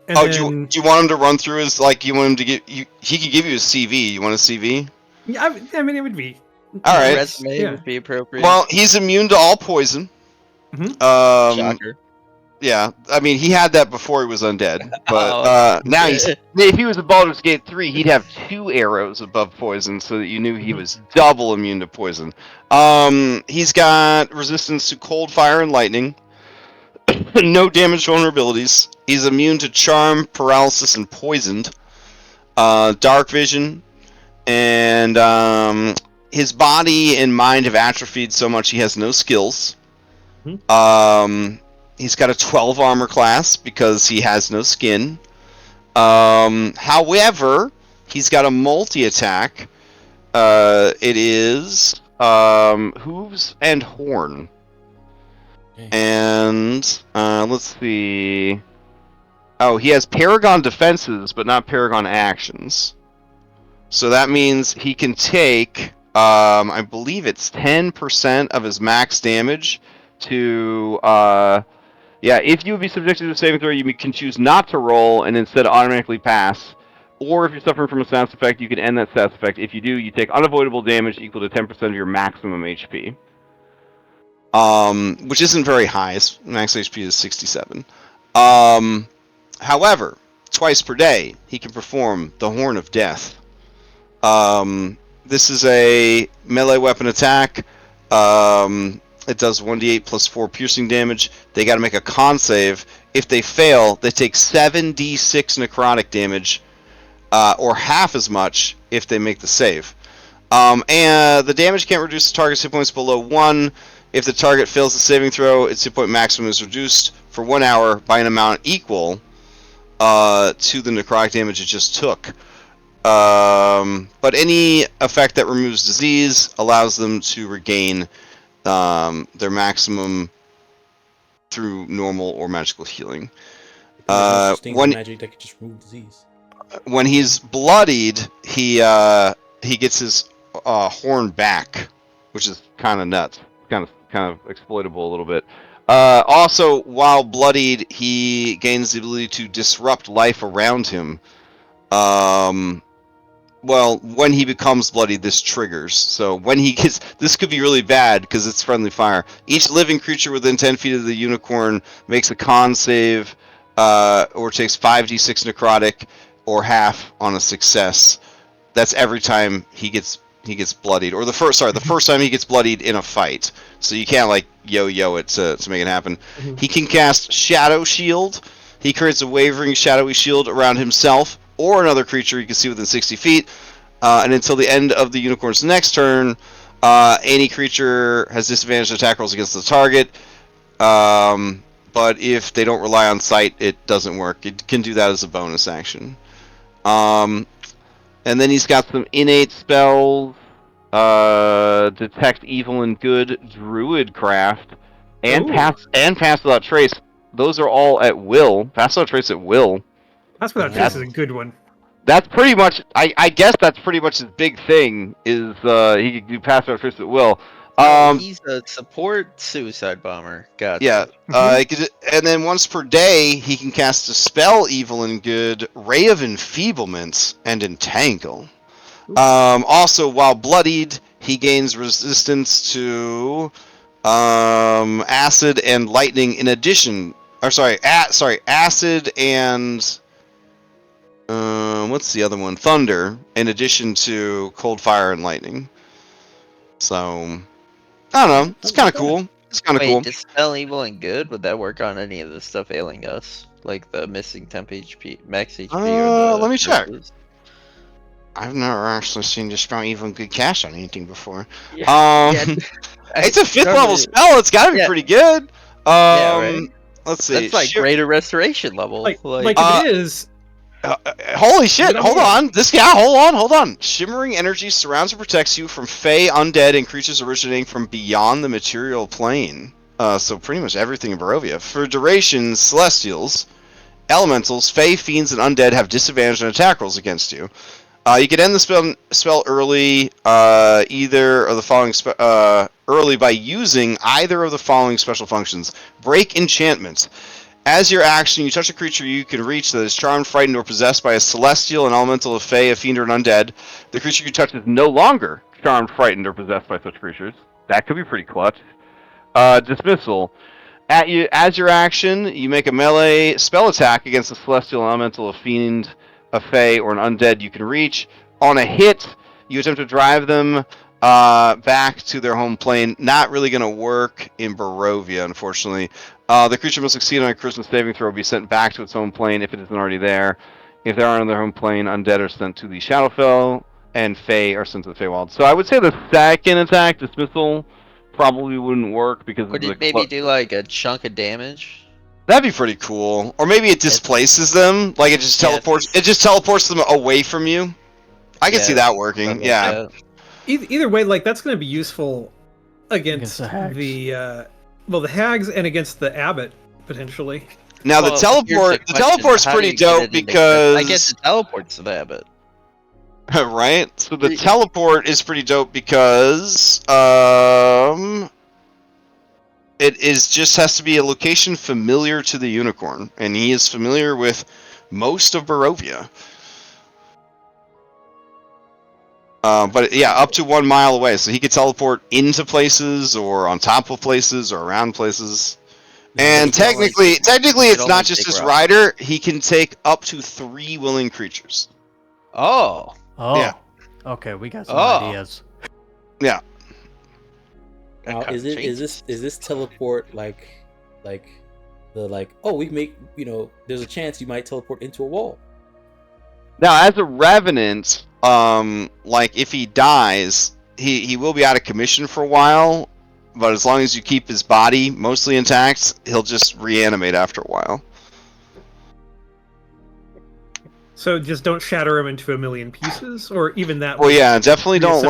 And Oh, then, do you want him to run through his, you want him to give you? He could give you a CV. You want a CV? Yeah, I mean, it would be. All right. Resume Yeah. would be appropriate. Well, he's immune to all poison. Mhm. Shocker. Yeah, I mean, he had that before he was undead, but Oh. now he's. If he was a Baldur's Gate 3, he'd have 2 arrows above poison, so that you knew he was double immune to poison. He's got resistance to cold, fire, and lightning. No damage vulnerabilities. He's immune to charm, paralysis, and poisoned. Dark vision, and his body and mind have atrophied so much he has no skills. He's got a 12 armor class because he has no skin. However, he's got a multi-attack. It is hooves and horn. And let's see. Oh, he has Paragon defenses, but not Paragon actions. So that means he can take, I believe it's 10% of his max damage to, if you would be subjected to a saving throw, you can choose not to roll and instead automatically pass. Or if you're suffering from a status effect, you can end that status effect. If you do, you take unavoidable damage equal to 10% of your maximum HP. Which isn't very high. His max HP is 67. However, twice per day, he can perform the Horn of Death. This is a melee weapon attack. It does 1d8 plus 4 piercing damage. They got to make a con save. If they fail, they take 7d6 necrotic damage, or half as much if they make the save. And the damage can't reduce the target's hit points below 1. If the target fails the saving throw, its hit point maximum is reduced for 1 hour by an amount equal to the necrotic damage it just took. But any effect that removes disease allows them to regain their maximum through normal or magical healing. When magic that could just remove disease. When he's bloodied, he gets his horn back, which is kind of nuts, kind of exploitable a little bit. Also, while bloodied, he gains the ability to disrupt life around him. Well, when he becomes bloody, this triggers. So when he gets... This could be really bad, because it's friendly fire. Each living creature within 10 feet of the unicorn makes a con save, or takes 5d6 necrotic, or half on a success. That's every time he gets he gets bloodied, or the first time he gets bloodied in a fight. So you can't like yo-yo it to make it happen. Mhm. He can cast Shadow Shield. He creates a wavering shadowy shield around himself or another creature he can see within 60 feet. And until the end of the unicorn's next turn, any creature has disadvantaged attack rolls against the target. But if they don't rely on sight, it doesn't work. It can do that as a bonus action. And then he's got some innate spells. Detect evil and good, Druidcraft, and Ooh. pass without trace. Those are all at will. Pass without trace at will. Pass without trace is a good one. That's pretty much. I guess that's pretty much his big thing. Is he can do pass without trace at will. He's a support suicide bomber. Gotcha. Yeah. And then once per day, he can cast a spell, evil and good, Ray of Enfeeblement, and Entangle. Also, while bloodied, he gains resistance to acid and lightning. In addition, acid and what's the other one? Thunder. In addition to cold, fire, and lightning. So I don't know. It's kind of cool. It's kind of cool. Dispel evil and good. Would that work on any of the stuff ailing us, like the missing temp HP, max HP? Or the let me check. versus? I've never actually seen Dispel Evil and Good cast on anything before. It's a 5th level spell. It's got to be pretty good. Right. Let's see. That's like greater restoration level. Like if it is. Holy shit! Hold on. Hold on. Shimmering energy surrounds and protects you from fey, undead, and creatures originating from beyond the material plane. So pretty much everything in Barovia. For duration, Celestials, Elementals, fey, fiends, and undead have disadvantage on attack rolls against you. You can end the spell early, either of the following early by using either of the following special functions: Break Enchantments. As your action, you touch a creature you can reach that is charmed, frightened, or possessed by a celestial, an elemental, a fey, a fiend, or an undead. The creature you touch is no longer charmed, frightened, or possessed by such creatures. That could be pretty clutch. Dismissal. As your action, you make a melee spell attack against a celestial, elemental, a fiend, a fey, or an undead you can reach. On a hit, you attempt to drive them back to their home plane. Not really going to work in Barovia, unfortunately. The creature must succeed on a charisma saving throw, be sent back to its home plane if it isn't already there. If they aren't on their home plane, undead are sent to the Shadowfell, and fey are sent to the Feywild. So I would say the second attack, Dismissal, probably wouldn't work because Would it maybe do like a chunk of damage? That'd be pretty cool. Or maybe it displaces them, like it just teleports. It just teleports them away from you. I can see that working. Yeah. Either way, like that's going to be useful against the hags. The hags and against the abbot potentially. Now the teleport's pretty dope because I guess it teleports to the abbot. Right? So the teleport is pretty dope because just has to be a location familiar to the unicorn, and he is familiar with most of Barovia. But yeah, up to 1 mile away, so he could teleport into places, or on top of places, or around places. And technically, it's not just his rider. He can take up to 3 willing creatures. Oh. Yeah. Okay, we got some ideas. Yeah. Now, is this teleport like we make there's a chance you might teleport into a wall. Now, as a revenant, if he dies, he will be out of commission for a while, but as long as you keep his body mostly intact, he'll just reanimate after a while. So just don't shatter him into a million pieces, or even that. Well, yeah, definitely don't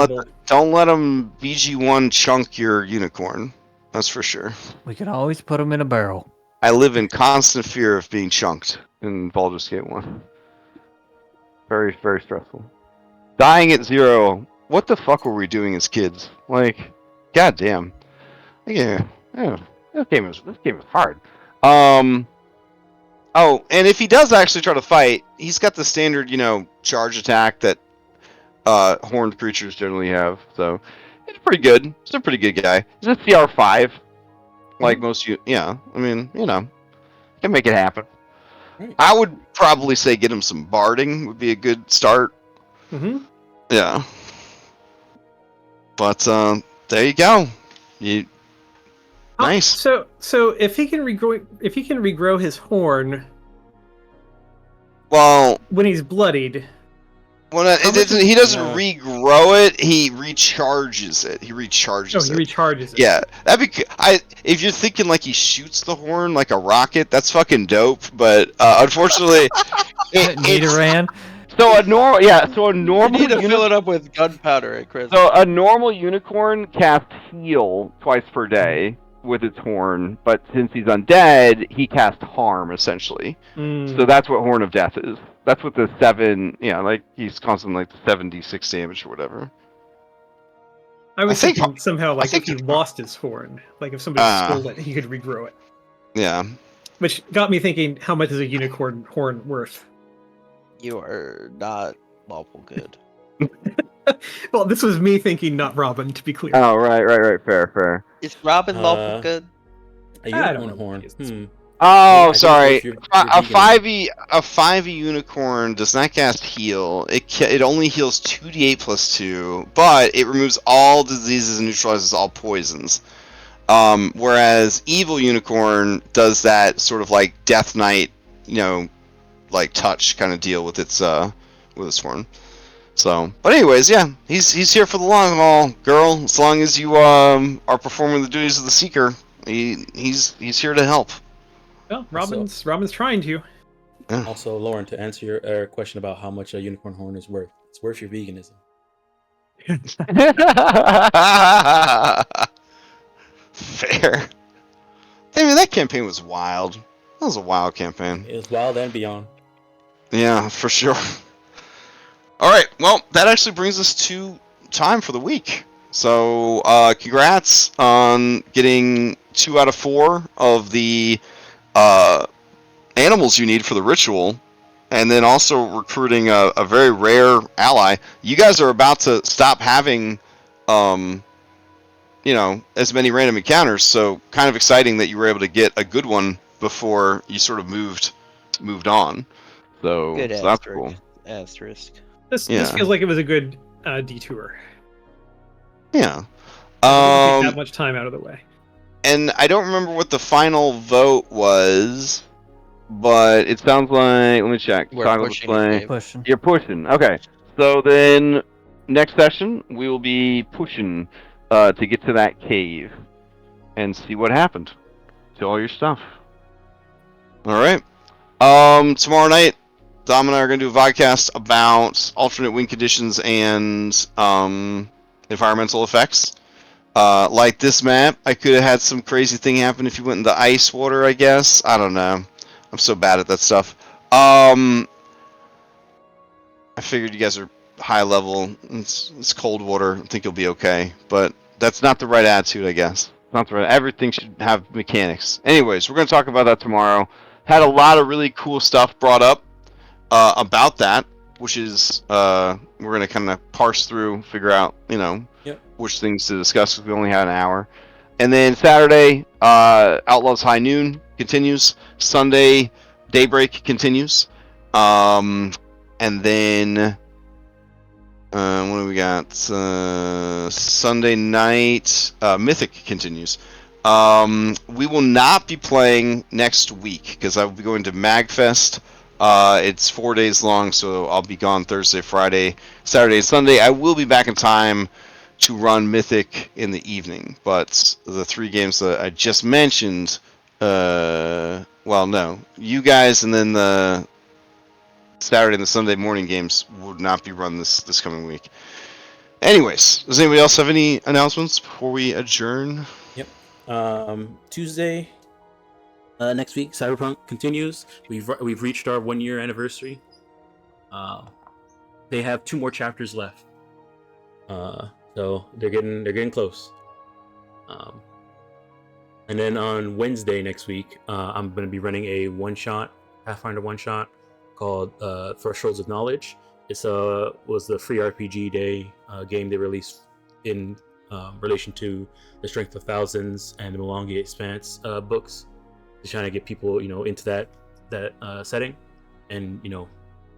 let him BG1 chunk your unicorn. That's for sure. We can always put him in a barrel. I live in constant fear of being chunked in Baldur's Gate 1. Very, very stressful. Dying at 0. What the fuck were we doing as kids? Like, goddamn. Yeah. This game is hard. Oh, and if he does actually try to fight, he's got the standard, charge attack that horned creatures generally have. So it's pretty good. He's a pretty good guy. He's a CR5, like most yeah. I mean, can make it happen. Right. I would probably say get him some barding would be a good start. Mm-hmm. Yeah. But there you go. You nice. So if he can regrow his horn Well, when he's bloodied. well, How much is- he doesn't No. regrow it. He recharges it. He recharges he it. recharges it. Yeah, if you're thinking like he shoots the horn like a rocket, that's fucking dope. But unfortunately, Nidoran. So a normal You need to uni- fill it up with gunpowder at Chris. So a normal unicorn casts heal twice per day with its horn, but since he's undead, he casts harm essentially. Mm. So that's what Horn of Death is. That's what the 7, like he's causing like 7d6 damage or whatever. I was I think- thinking somehow like I think- if he lost his horn, like if somebody stole it, he could regrow it. Yeah. Which got me thinking, how much is a unicorn horn worth? You are not lawful good. Well, this was me thinking, not Robin, to be clear. Oh, right, fair. Is Robin lawful Uh, good? A I don't unicorn know. horn. Oh, think sorry. if you're A vegan- 5e unicorn does not cast heal. It only heals 2d8 plus 2, but it removes all diseases and neutralizes all poisons. Whereas evil unicorn does that sort of like Death Knight, like touch kind of deal with its horn. So, but anyways, yeah, he's here for the long haul, girl. As long as you are performing the duties of the Seeker, he's here to help. Well, Robin's trying to. Also, Lauren, to answer your question about how much a unicorn horn is worth, it's worth your veganism. Fair. I mean, that campaign was wild. That was a wild campaign. It was wild and beyond. Yeah, for sure. Alright, well, that actually brings us to time for the week. So, congrats on getting 2 out of 4 of the animals you need for the ritual, and then also recruiting a very rare ally. You guys are about to stop having, as many random encounters, so kind of exciting that you were able to get a good one before you sort of moved on. So, Good so that's asterisk. cool. Asterisk. This Yeah. feels like it was a good detour. Yeah. Take that much time out of the way. And I don't remember what the final vote was, but it sounds like, let me check. We're Toggle pushing display. it, Pushing. You're pushing. Okay. So then, next session, we will be pushing to get to that cave and see what happened to all your stuff. Alright. Tomorrow night, Dom and I are going to do a vodcast about alternate wind conditions and environmental effects. Like this map, I could have had some crazy thing happen if you went in the ice water, I guess. I don't know. I'm so bad at that stuff. I figured you guys are high level. It's cold water. I think you'll be okay. But that's not the right attitude, I guess. Not the right. Everything should have mechanics. Anyways, we're going to talk about that tomorrow. Had a lot of really cool stuff brought up about that, which is we're going to kind of parse through, figure out, which things to discuss, because we only had an hour. And then Saturday, Outlaws High Noon continues. Sunday, Daybreak continues. And then, what do we got? Sunday night, Mythic continues. We will not be playing next week, because I will be going to MagFest. It's 4 days long, so I'll be gone Thursday, Friday, Saturday, and Sunday. I will be back in time to run Mythic in the evening, but the 3 games that I just mentioned, you guys and then the Saturday and the Sunday morning games would not be run this coming week. Anyways, does anybody else have any announcements before we adjourn? Tuesday next week, Cyberpunk continues. We've reached our 1-year anniversary. They have 2 more chapters left. So they're getting close. And then on Wednesday next week, I'm going to be running a Pathfinder one-shot called Thresholds of Knowledge. It's was the free RPG day game they released in relation to the Strength of Thousands and the Milongi Expanse books. Just trying to get people, into that setting, and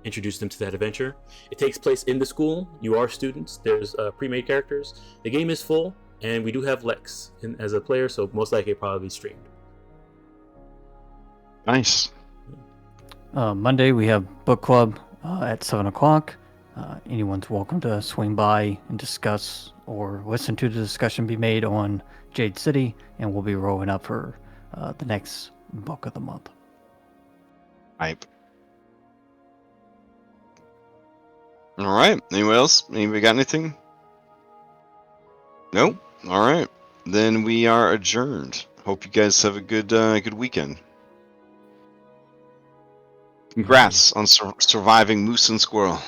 introduce them to that adventure. It takes place in the school. You are students. There's pre-made characters. The game is full, and we do have Lex as a player, so most likely it'll probably be streamed. Nice. Monday we have book club at 7 o'clock. Anyone's welcome to swing by and discuss or listen to the discussion be made on Jade City, and we'll be rolling up for the next book of the month. Hype. All right. Anyone else? Anybody got anything? Nope. All right. Then we are adjourned. Hope you guys have a good weekend. Congrats on surviving Moose and Squirrel.